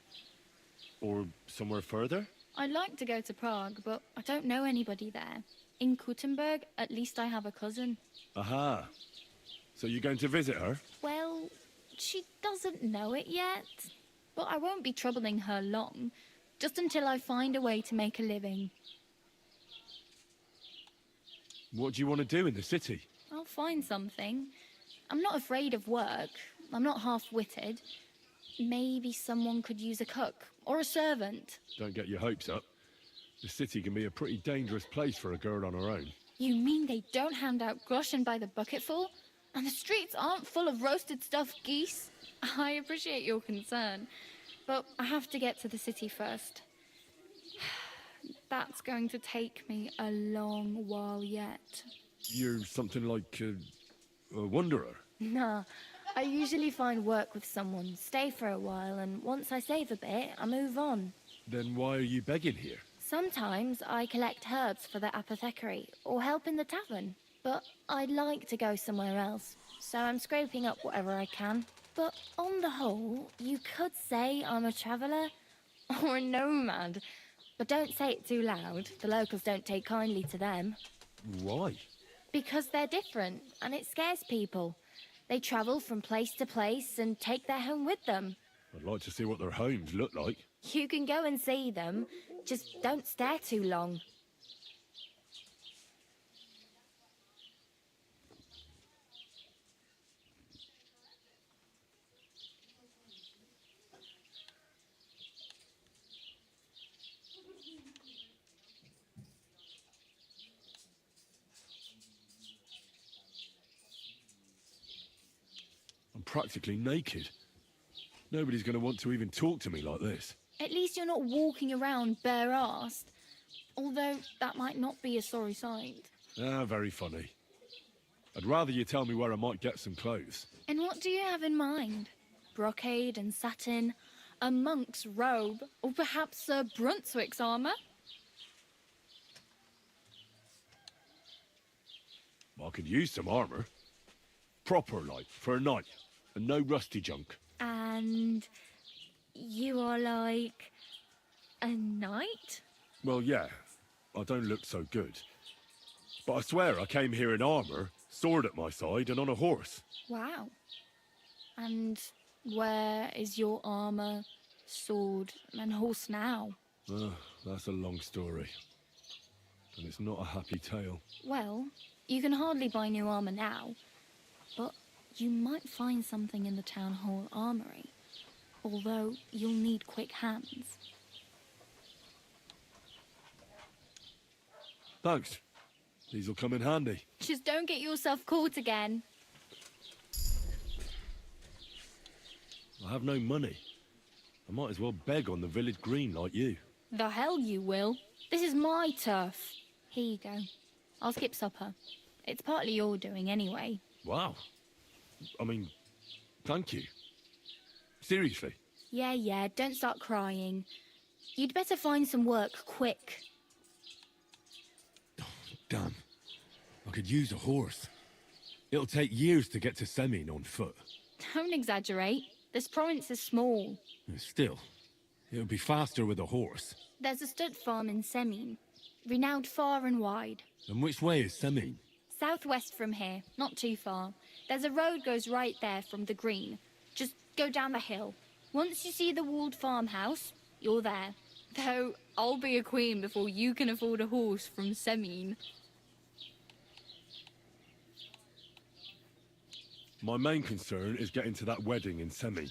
Or somewhere further? I'd like to go to Prague, but I don't know anybody there. In Kuttenberg, at least I have a cousin. Aha. So you're going to visit her? Well, she doesn't know it yet. But I won't be troubling her long. Just until I find a way to make a living. What do you want to do in the city? I'll find something. I'm not afraid of work. I'm not half-witted. Maybe someone could use a cook or a servant. Don't get your hopes up. The city can be a pretty dangerous place for a girl on her own. You mean they don't hand out groschen by the bucketful? And the streets aren't full of roasted stuffed geese? I appreciate your concern, but I have to get to the city first. That's going to take me a long while yet. You're something like a wanderer? Nah, I usually find work with someone, stay for a while, and once I save a bit, I move on. Then why are you begging here? Sometimes I collect herbs for the apothecary, or help in the tavern. But I'd like to go somewhere else, so I'm scraping up whatever I can. But on the whole, you could say I'm a traveller, or a nomad. But don't say it too loud, the locals don't take kindly to them. Why? Because they're different, and it scares people. They travel from place to place and take their home with them. I'd like to see what their homes look like. You can go and see them, just don't stare too long. I'm practically naked. Nobody's going to want to even talk to me like this. At least you're not walking around bare-assed. Although that might not be a sorry sight. Ah, very funny. I'd rather you tell me where I might get some clothes. And what do you have in mind? Brocade and satin, a monk's robe, or perhaps Sir Brunswick's armour? I could use some armour. Proper, like, for a night. And no rusty junk. And you are like a knight? Well, yeah. I don't look so good. But I swear I came here in armour, sword at my side, and on a horse. Wow. And where is your armour, sword, and horse now? That's a long story. And it's not a happy tale. Well, you can hardly buy new armour now, but you might find something in the town hall armoury. Although you'll need quick hands. Thanks. These'll come in handy. Just don't get yourself caught again. I have no money. I might as well beg on the village green like you. The hell you will. This is my turf. Here you go. I'll skip supper. It's partly your doing anyway. Wow. I mean, thank you. Seriously. Yeah, don't start crying. You'd better find some work quick. Damn. I could use a horse. It'll take years to get to Semin on foot. Don't exaggerate. This province is small. Still, it would be faster with a horse. There's a stud farm in Semin, renowned far and wide. And which way is Semin? Southwest from here, not too far. There's a road goes right there from the green. Just go down the hill. Once you see the walled farmhouse, you're there. Though I'll be a queen before you can afford a horse from Semin. My main concern is getting to that wedding in Semin.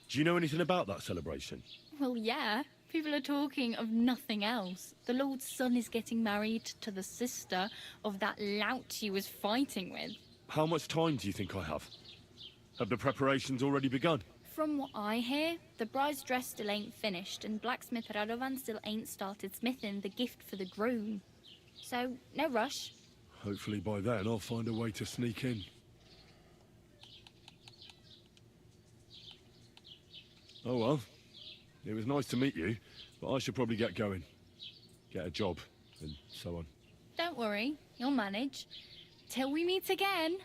Do you know anything about that celebration? Well, yeah. People are talking of nothing else. The Lord's son is getting married to the sister of that lout he was fighting with. How much time do you think I have? Have the preparations already begun? From what I hear, the bride's dress still ain't finished, and blacksmith Radovan still ain't started smithing the gift for the groom. So, no rush. Hopefully by then I'll find a way to sneak in. Oh well. It was nice to meet you, but I should probably get going. Get a job, and so on. Don't worry, you'll manage. Till we meet again.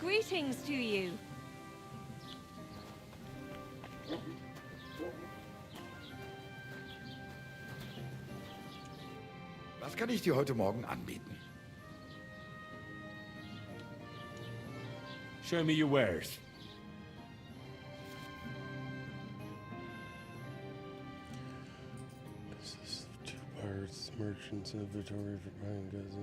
Greetings to you. Was kann ich dir heute Morgen anbieten? Show me your wares. This is 2 parts, merchants inventory for buying goods.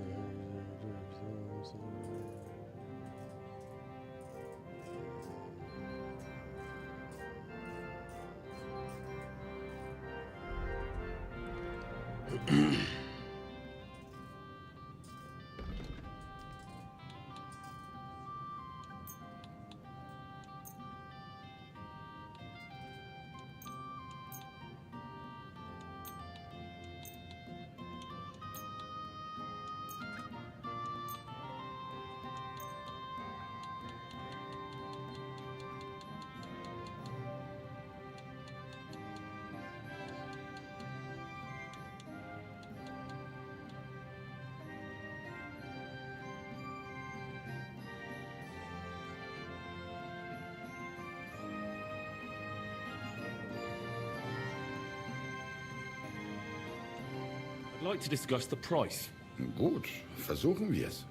I'd like to discuss the price. Gut, versuchen wir es.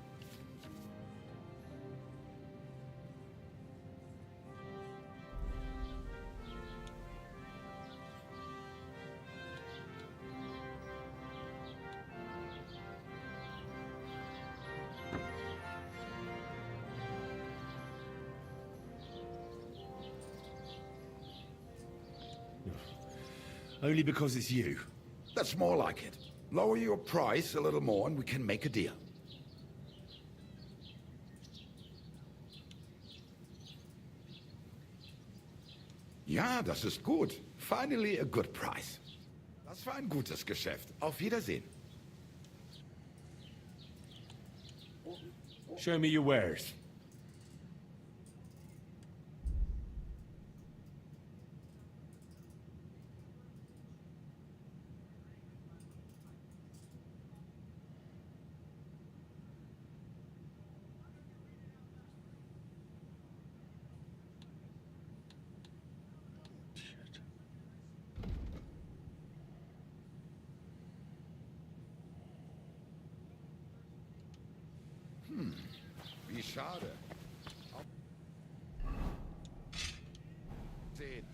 Only because it's you. That's more like it. Lower your price a little more and we can make a deal. Ja, das ist gut. Finally a good price. Das war ein gutes Geschäft. Auf Wiedersehen. Show me your wares. Wie schade. Sehen.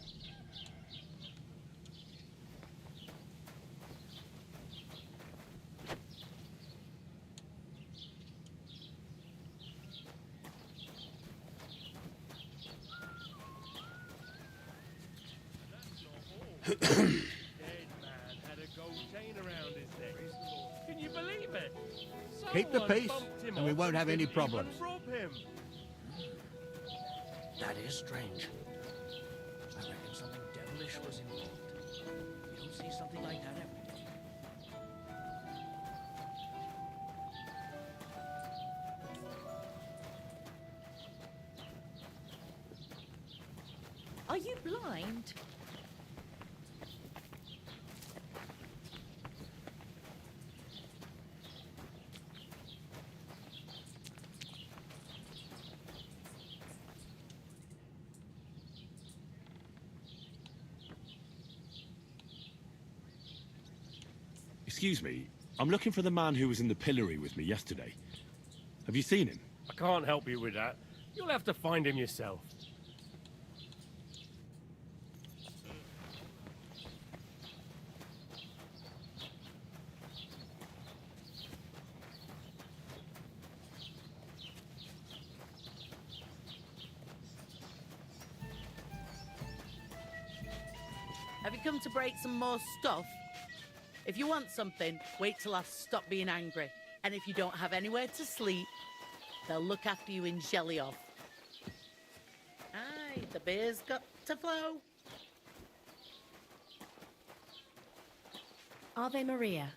Dead man had a gold chain around his neck. Can you believe it? Keep the Someone peace, bumped him and we off won't have any didn't even problems. rob him. That is strange. I reckon something devilish was involved. You don't see something like that every day. Are you blind? Excuse me, I'm looking for the man who was in the pillory with me yesterday. Have you seen him? I can't help you with that. You'll have to find him yourself. Have you come to break some more stuff? If you want something, wait till I've stopped being angry. And if you don't have anywhere to sleep, they'll look after you in jelly off. Aye, the beer's got to flow. Ave Maria.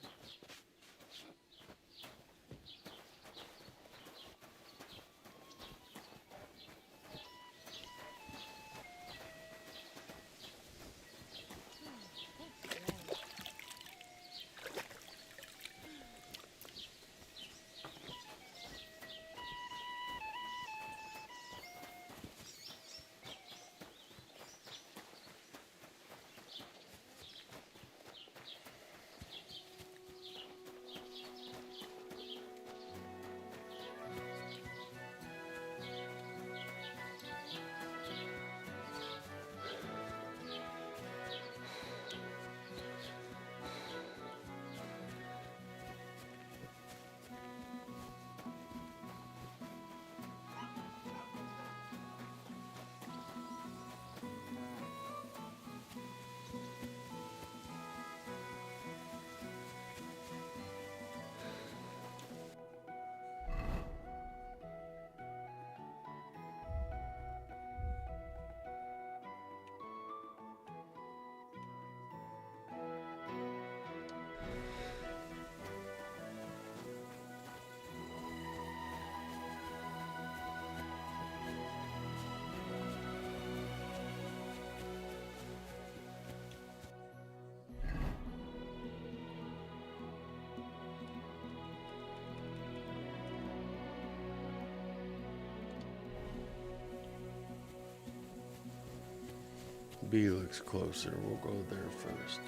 B looks closer. We'll go there first.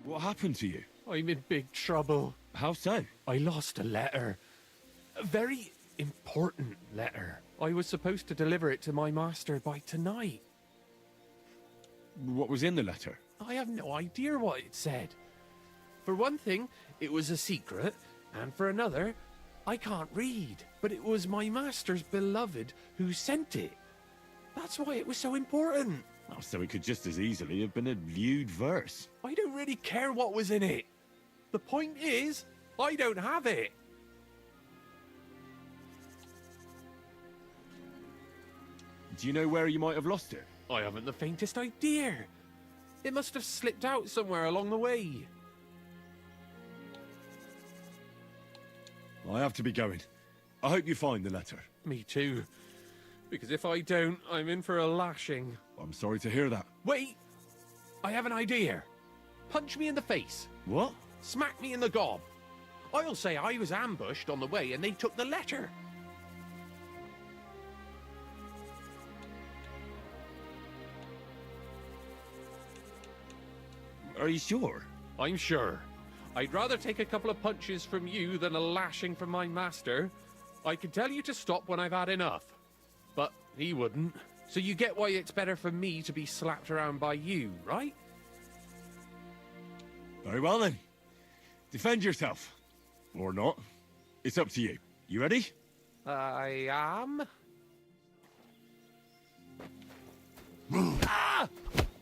What happened to you? I'm in big trouble. How so? I lost a letter. A very important letter. I was supposed to deliver it to my master by tonight. What was in the letter? I have no idea what it said. For one thing, it was a secret, and for another, I can't read. But it was my master's beloved who sent it. That's why it was so important. Oh, so it could just as easily have been a lewd verse. I don't really care what was in it. The point is, I don't have it. Do you know where you might have lost it? I haven't the faintest idea. It must have slipped out somewhere along the way. I have to be going. I hope you find the letter. Me too. Because if I don't, I'm in for a lashing. I'm sorry to hear that. Wait! I have an idea. Punch me in the face. What? Smack me in the gob. I'll say I was ambushed on the way and they took the letter. Are you sure? I'm sure. I'd rather take a couple of punches from you than a lashing from my master. I can tell you to stop when I've had enough. But he wouldn't. So you get why it's better for me to be slapped around by you, right? Very well then. Defend yourself. Or not. It's up to you. You ready? I am. Ah!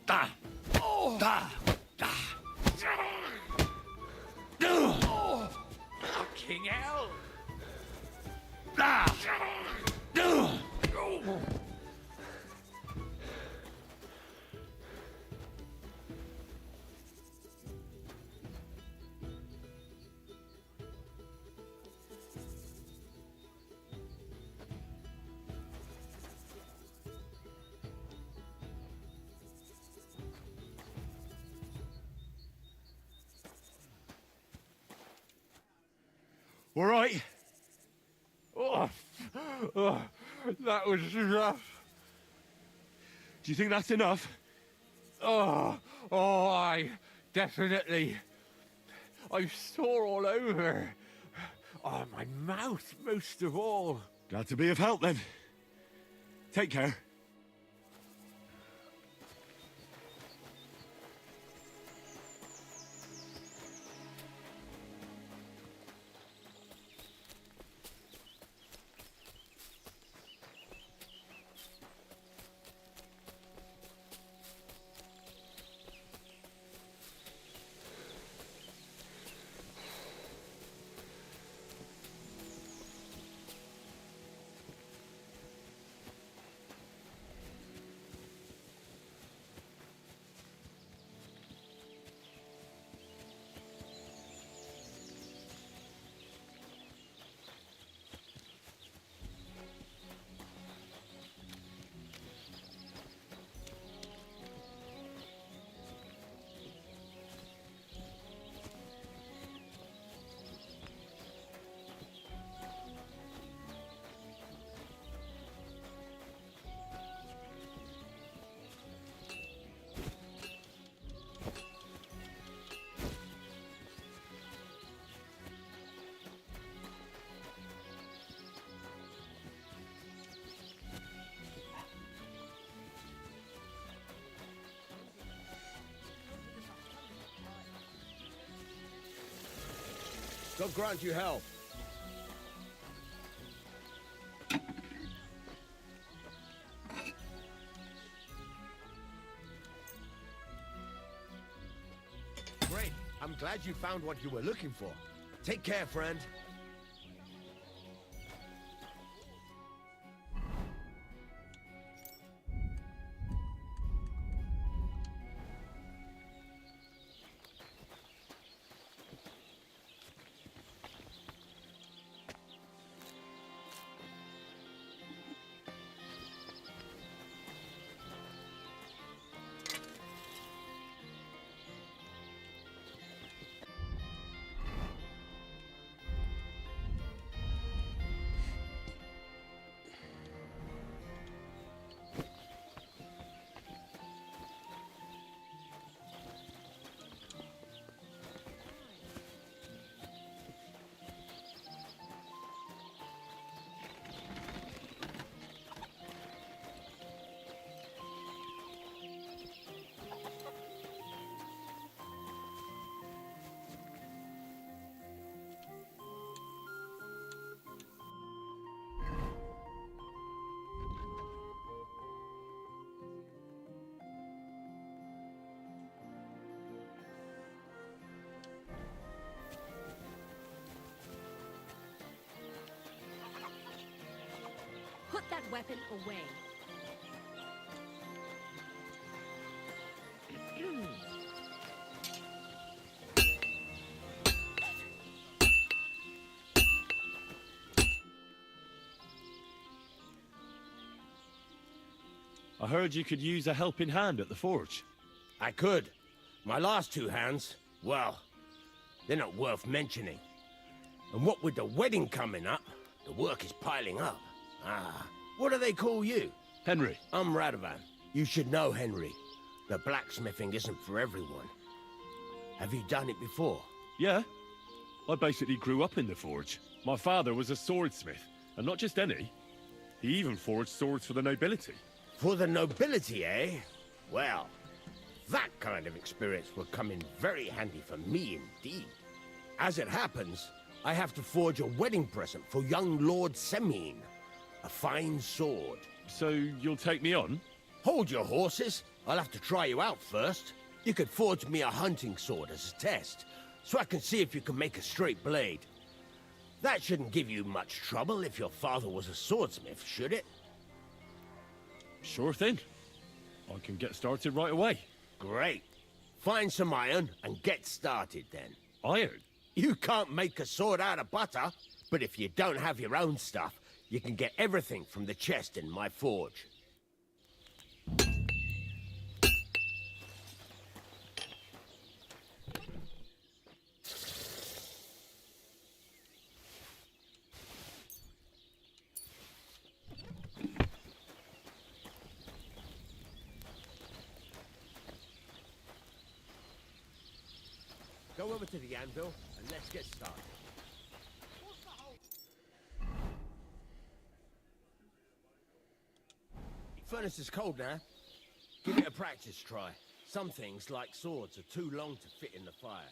Da! Oh! Da! Da! Oh! Fucking hell! Da! Oh! All right. Oh, that was rough. Do you think that's enough? I definitely. I'm sore all over. Oh, my mouth most of all. Glad to be of help then. Take care. God grant you health. Great. I'm glad you found what you were looking for. Take care, friend. Put that weapon away. I heard you could use a helping hand at the forge. I could. My last two hands, well, they're not worth mentioning. And what with the wedding coming up, the work is piling up. Ah, what do they call you? Henry. I'm Radovan. You should know, Henry. The blacksmithing isn't for everyone. Have you done it before? Yeah. I basically grew up in the forge. My father was a swordsmith, and not just any. He even forged swords for the nobility. For the nobility, eh? Well, that kind of experience will come in very handy for me indeed. As it happens, I have to forge a wedding present for young Lord Semine. A fine sword. So you'll take me on? Hold your horses. I'll have to try you out first. You could forge me a hunting sword as a test, so I can see if you can make a straight blade. That shouldn't give you much trouble if your father was a swordsmith, should it? Sure thing. I can get started right away. Great. Find some iron and get started then. Iron? You can't make a sword out of butter, but if you don't have your own stuff, you can get everything from the chest in my forge. Go over to the anvil and let's get started. Furnace is cold now. Give it a practice try. Some things, like swords, are too long to fit in the fire.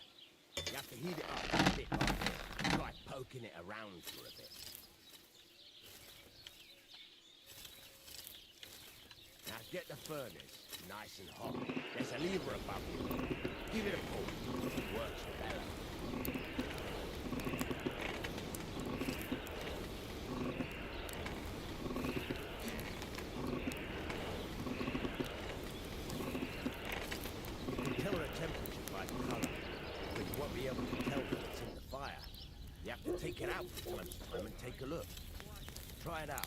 You have to heat it up a bit like this. Try poking it around for a bit. Now get the furnace nice and hot. There's a lever above you. Give it a pull. It works better. Take it out from time to time and take a look. Try it out.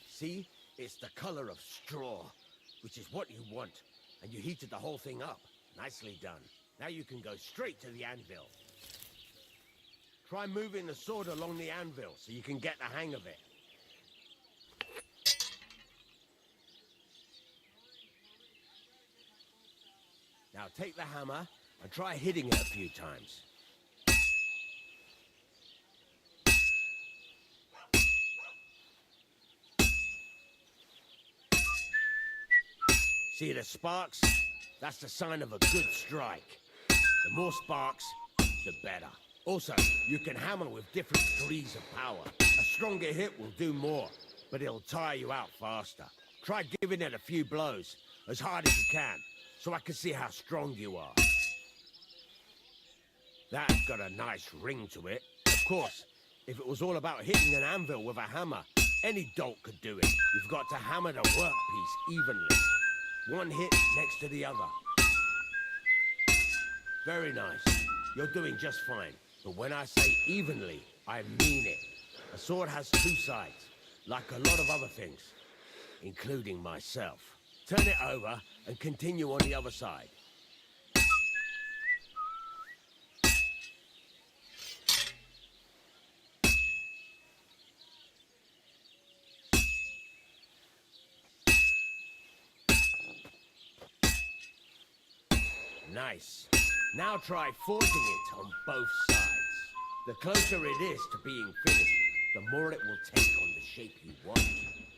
See? It's the color of straw, which is what you want. And you heated the whole thing up. Nicely done. Now you can go straight to the anvil. Try moving the sword along the anvil so you can get the hang of it. Now take the hammer and try hitting it a few times. See the sparks? That's the sign of a good strike. The more sparks, the better. Also, you can hammer with different degrees of power. A stronger hit will do more, but it'll tire you out faster. Try giving it a few blows, as hard as you can, so I can see how strong you are. That's got a nice ring to it. Of course, if it was all about hitting an anvil with a hammer, any dolt could do it. You've got to hammer the workpiece evenly. One hit next to the other. Very nice. You're doing just fine. But when I say evenly, I mean it. A sword has two sides, like a lot of other things, including myself. Turn it over and continue on the other side. Nice. Now try forging it on both sides. The closer it is to being finished, the more it will take on the shape you want.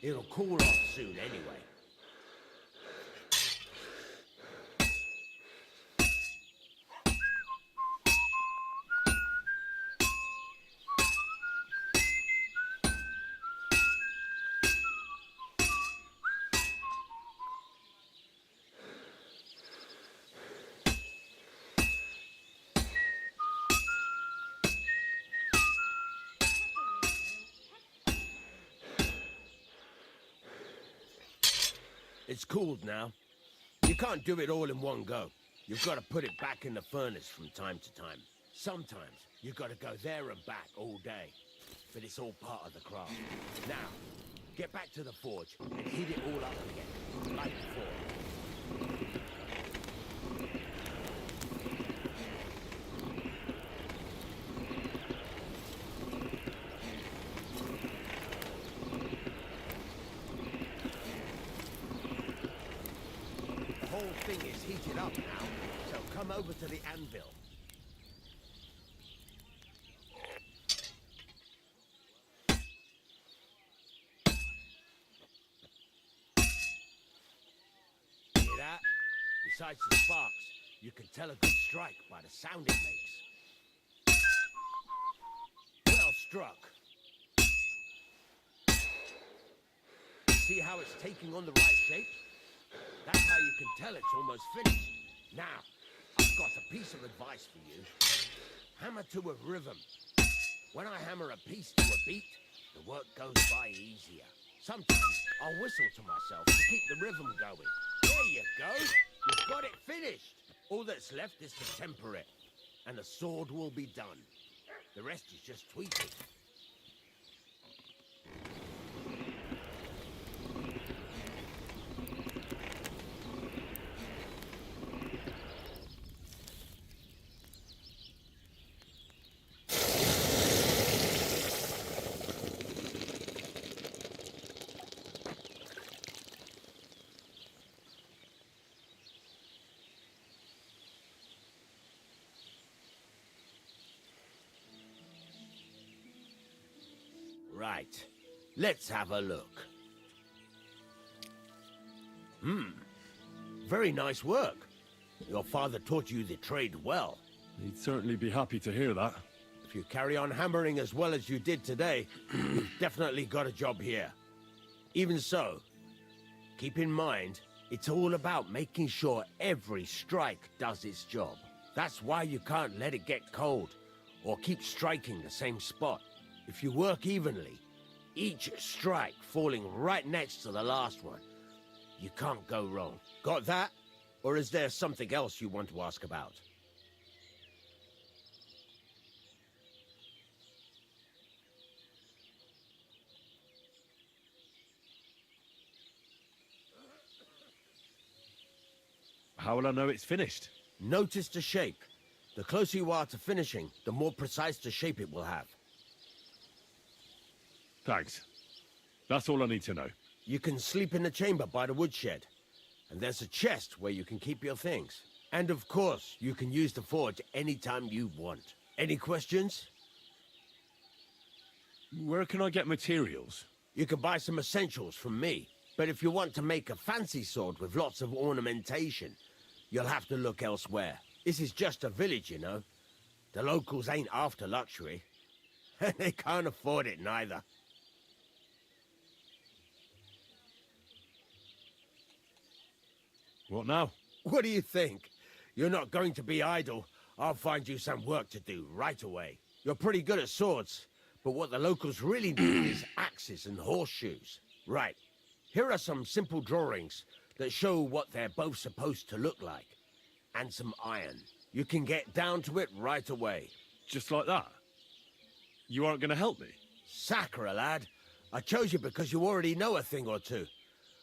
It'll cool off soon anyway. It's cooled now. You can't do it all in one go. You've got to put it back in the furnace from time to time. Sometimes you've got to go there and back all day. But it's all part of the craft. Now, get back to the forge and heat it all up again, like before. The whole thing is heated up now, so come over to the anvil. Hear that? Besides the sparks, you can tell a good strike by the sound it makes. Well struck. See how it's taking on the right shape? That's how you can tell it's almost finished. Now, I've got a piece of advice for you. Hammer to a rhythm. When I hammer a piece to a beat, the work goes by easier. Sometimes I'll whistle to myself to keep the rhythm going. There you go. You've got it finished. All that's left is to temper it, and the sword will be done. The rest is just tweaking. Right. Let's have a look. Very nice work. Your father taught you the trade well. He'd certainly be happy to hear that. If you carry on hammering as well as you did today, you've definitely got a job here. Even so, keep in mind, it's all about making sure every strike does its job. That's why you can't let it get cold, or keep striking the same spot. If you work evenly, each strike falling right next to the last one, you can't go wrong. Got that? Or is there something else you want to ask about? How will I know it's finished? Notice the shape. The closer you are to finishing, the more precise the shape it will have. Thanks. That's all I need to know. You can sleep in the chamber by the woodshed. And there's a chest where you can keep your things. And of course, you can use the forge anytime you want. Any questions? Where can I get materials? You can buy some essentials from me. But if you want to make a fancy sword with lots of ornamentation, you'll have to look elsewhere. This is just a village, you know. The locals ain't after luxury. They can't afford it neither. What now? What do you think? You're not going to be idle. I'll find you some work to do right away. You're pretty good at swords, but what the locals really need is axes and horseshoes. Right. Here are some simple drawings that show what they're both supposed to look like. And some iron. You can get down to it right away. Just like that? You aren't going to help me? Sacre, lad. I chose you because you already know a thing or two.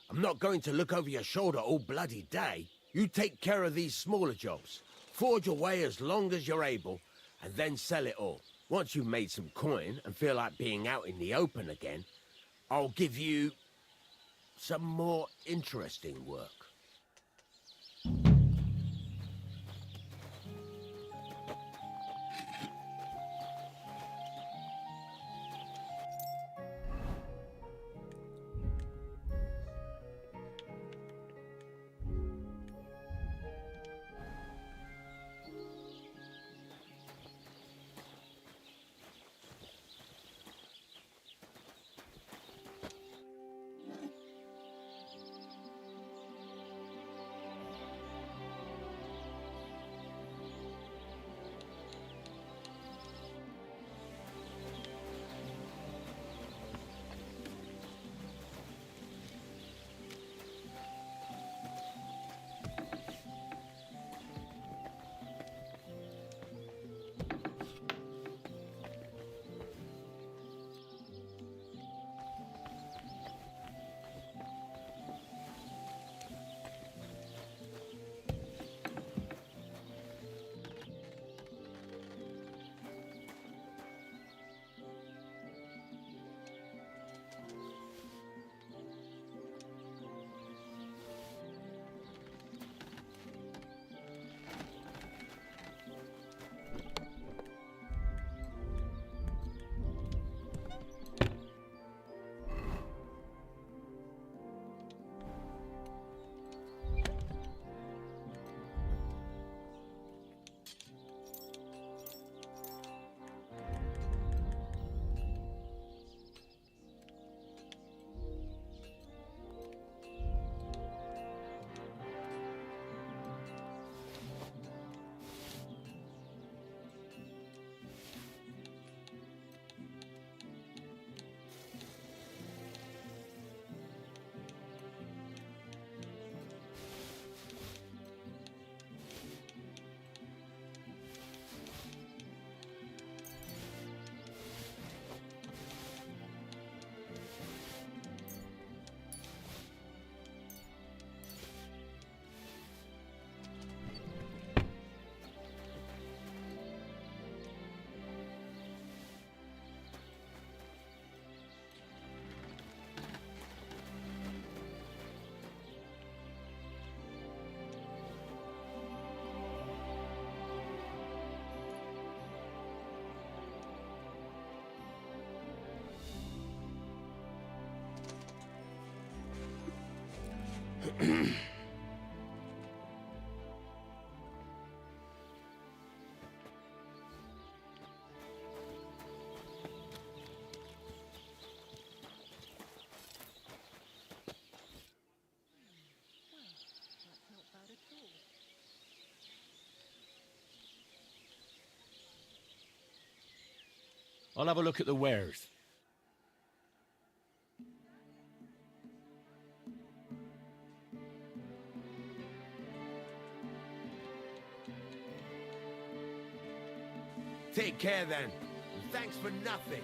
I'm not going to look over your shoulder all bloody day. You take care of these smaller jobs. Forge away as long as you're able, and then sell it all. Once you've made some coin and feel like being out in the open again, I'll give you some more interesting work. I'll have a look at the wares. Take care then, and thanks for nothing.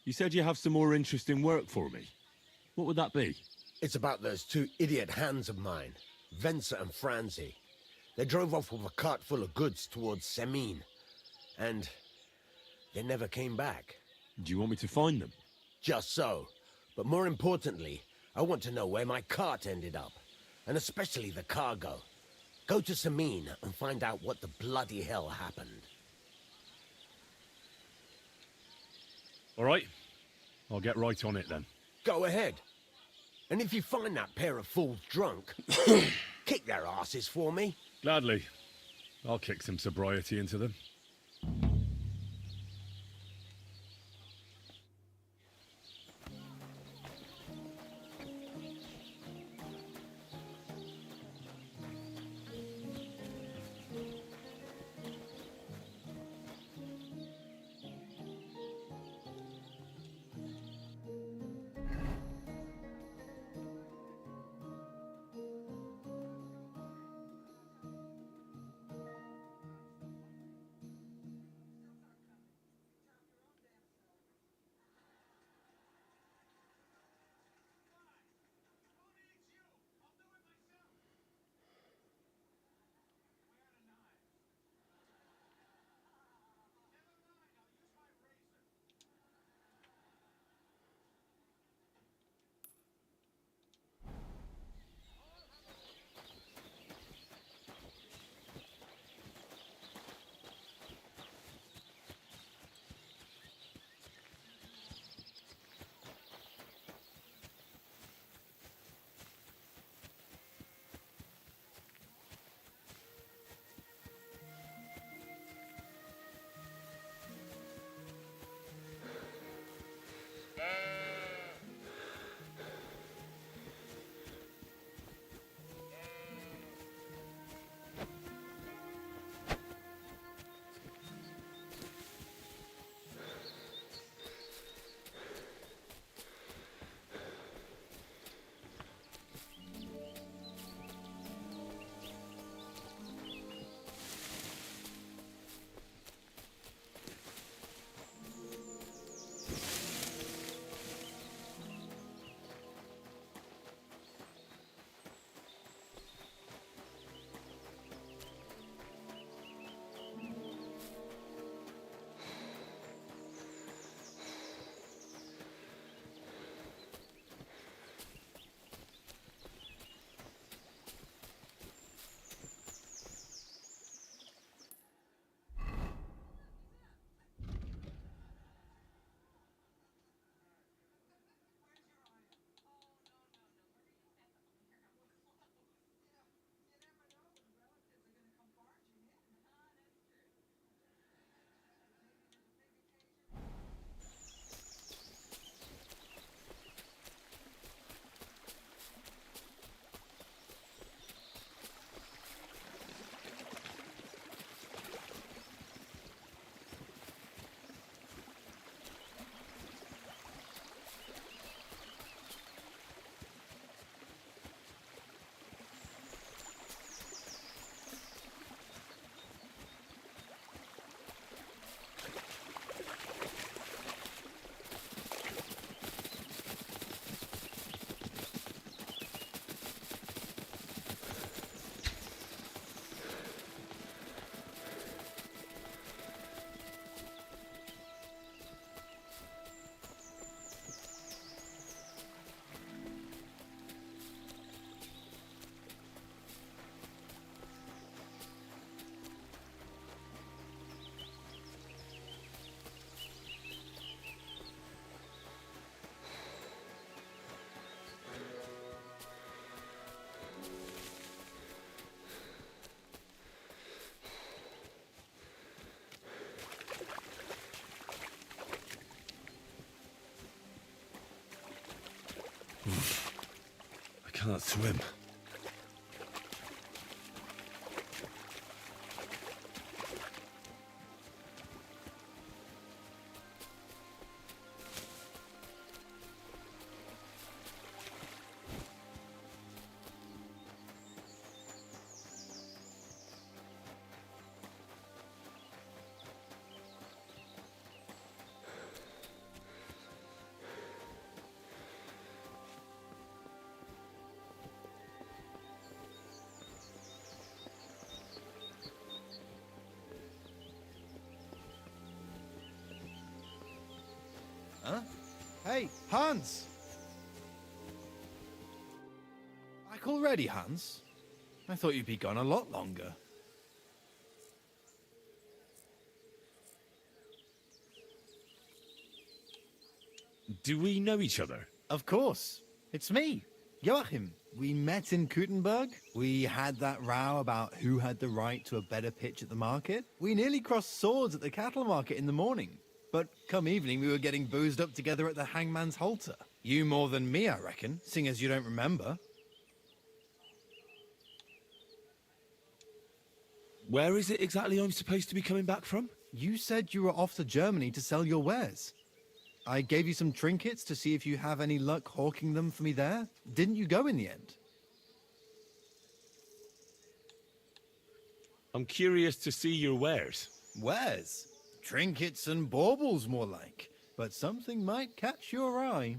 You said you have some more interesting work for me. What would that be? It's about those two idiot hands of mine, Venser and Franzi. They drove off with a cart full of goods towards Semine, and they never came back. Do you want me to find them? Just so. But more importantly, I want to know where my cart ended up, and especially the cargo. Go to Semine and find out what the bloody hell happened. All right. I'll get right on it then. Go ahead. And if you find that pair of fools drunk, kick their asses for me. Gladly. I'll kick some sobriety into them. I can't swim. Huh? Hey, Hans! Back already, Hans? I thought you'd be gone a lot longer. Do we know each other? Of course. It's me, Joachim. We met in Gutenberg. We had that row about who had the right to a better pitch at the market. We nearly crossed swords at the cattle market in the morning. But come evening, we were getting boozed up together at the hangman's halter. You more than me, I reckon, seeing as you don't remember. Where is it exactly I'm supposed to be coming back from? You said you were off to Germany to sell your wares. I gave you some trinkets to see if you have any luck hawking them for me there. Didn't you go in the end? I'm curious to see your wares. Wares? Trinkets and baubles, more like. But something might catch your eye.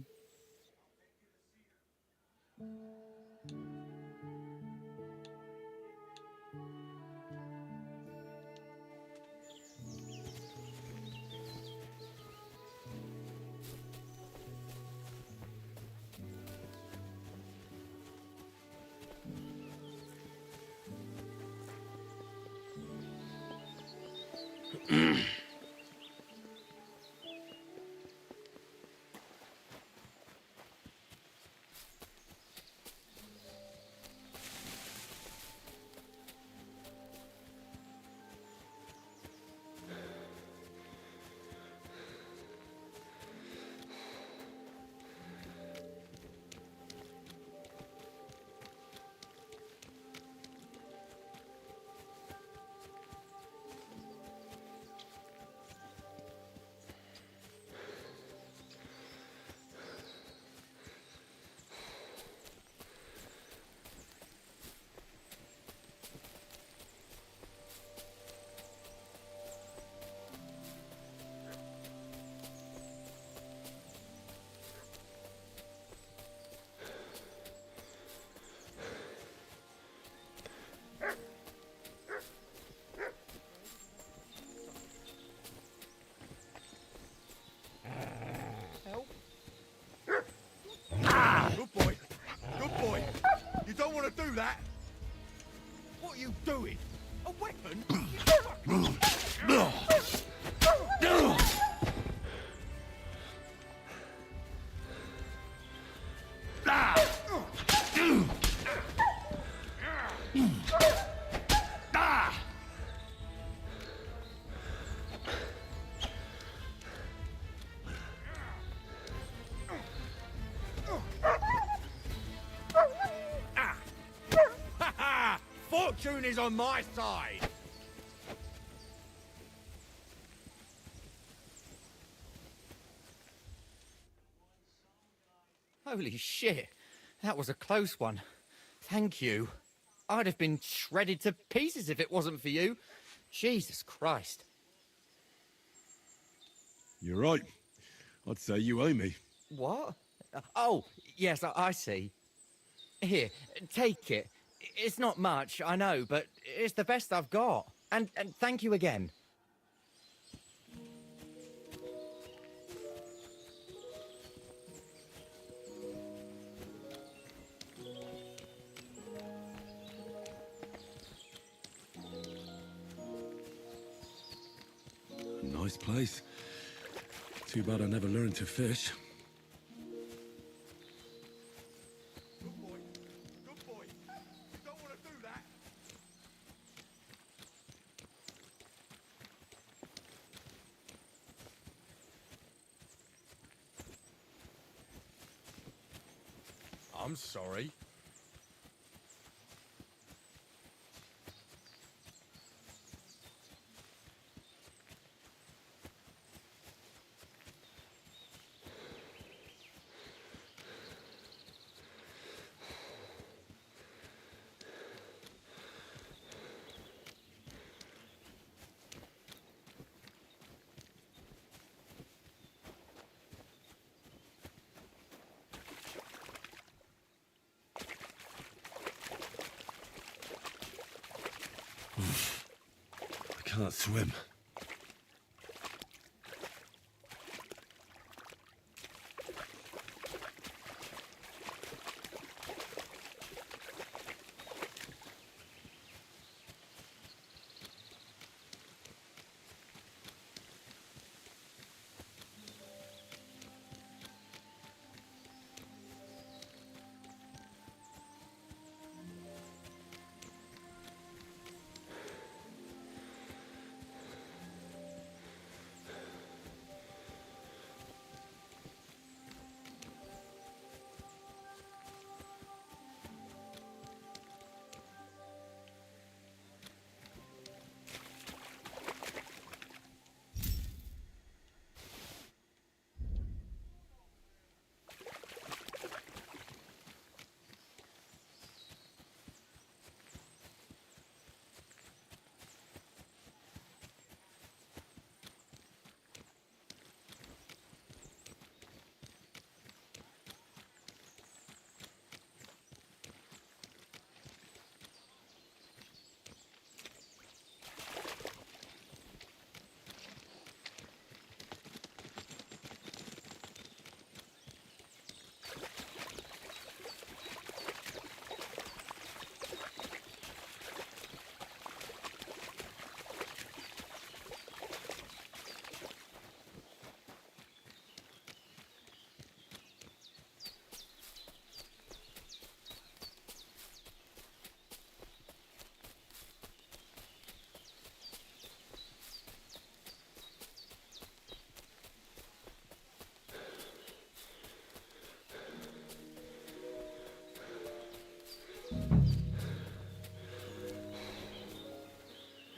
Good boy. Good boy. You don't want to do that. What are you doing? A weapon? Fortune is on my side. Holy shit. That was a close one. Thank you. I'd have been shredded to pieces if it wasn't for you. Jesus Christ. You're right. I'd say you owe me. What? Oh, yes, I see. Here, take it. It's not much, I know, but it's the best I've got. And thank you again. Nice place. Too bad I never learned to fish. I'm sorry. I can't swim.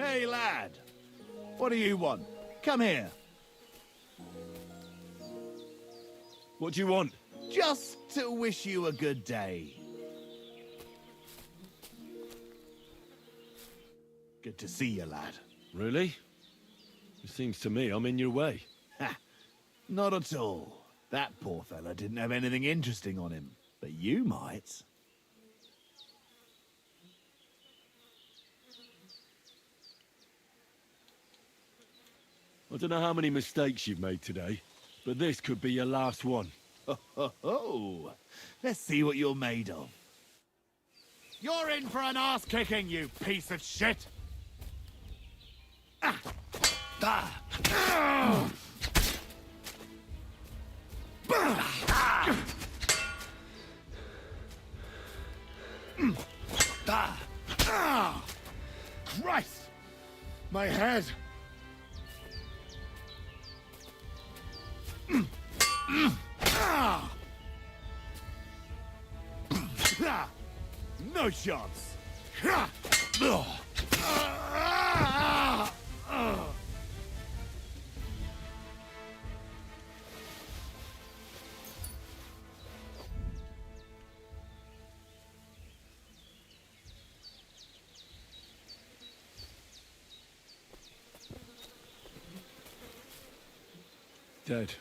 Hey, lad. What do you want? Come here. What do you want? Just to wish you a good day. Good to see you, lad. Really? It seems to me I'm in your way. Ha! Not at all. That poor fella didn't have anything interesting on him. But you might. I don't know how many mistakes you've made today, but this could be your last one. Ho, ho, ho. Let's see what you're made of. You're in for an ass-kicking, you piece of shit! Ah. Ah. Ah. Christ! My head! Ah. No chance. Dead.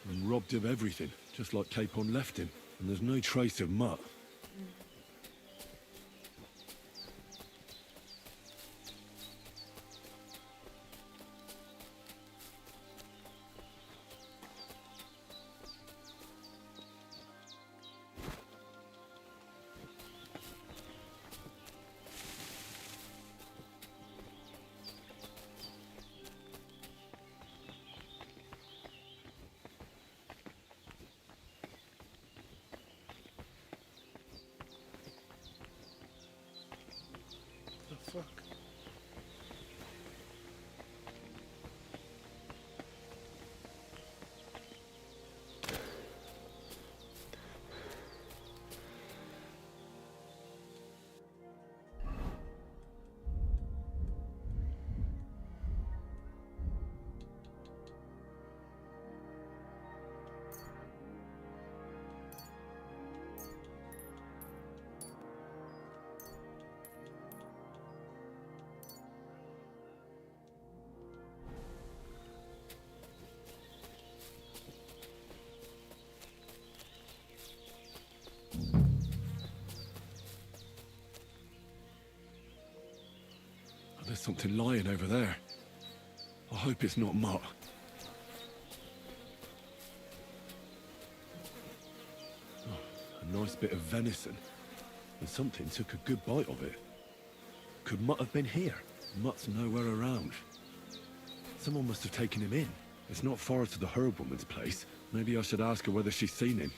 And robbed of everything, just like Capon left him. And there's no trace of Mutt. The fuck? There's something lying over there. I hope it's not Mutt. Oh, a nice bit of venison. And something took a good bite of it. Could Mutt have been here? Mutt's nowhere around. Someone must have taken him in. It's not far to the herb woman's place. Maybe I should ask her whether she's seen him.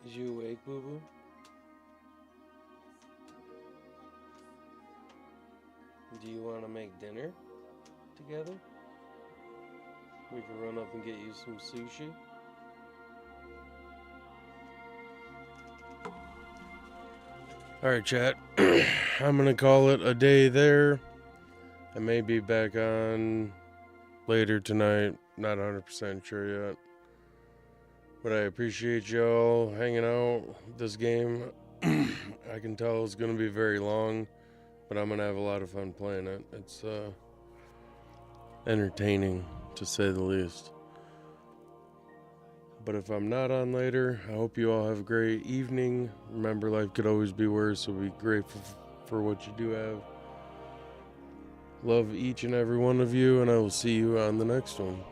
Is you awake, boo-boo? Do you want to make dinner together? We can run up and get you some sushi. Alright, chat. I'm gonna call it a day there. I may be back on later tonight. Not 100% sure yet. But I appreciate y'all hanging out with this game. I can tell it's gonna be very long, but I'm gonna have a lot of fun playing it. It's entertaining, to say the least. But if I'm not on later, I hope you all have a great evening. Remember, life could always be worse, so be grateful for what you do have. Love each and every one of you, and I will see you on the next one.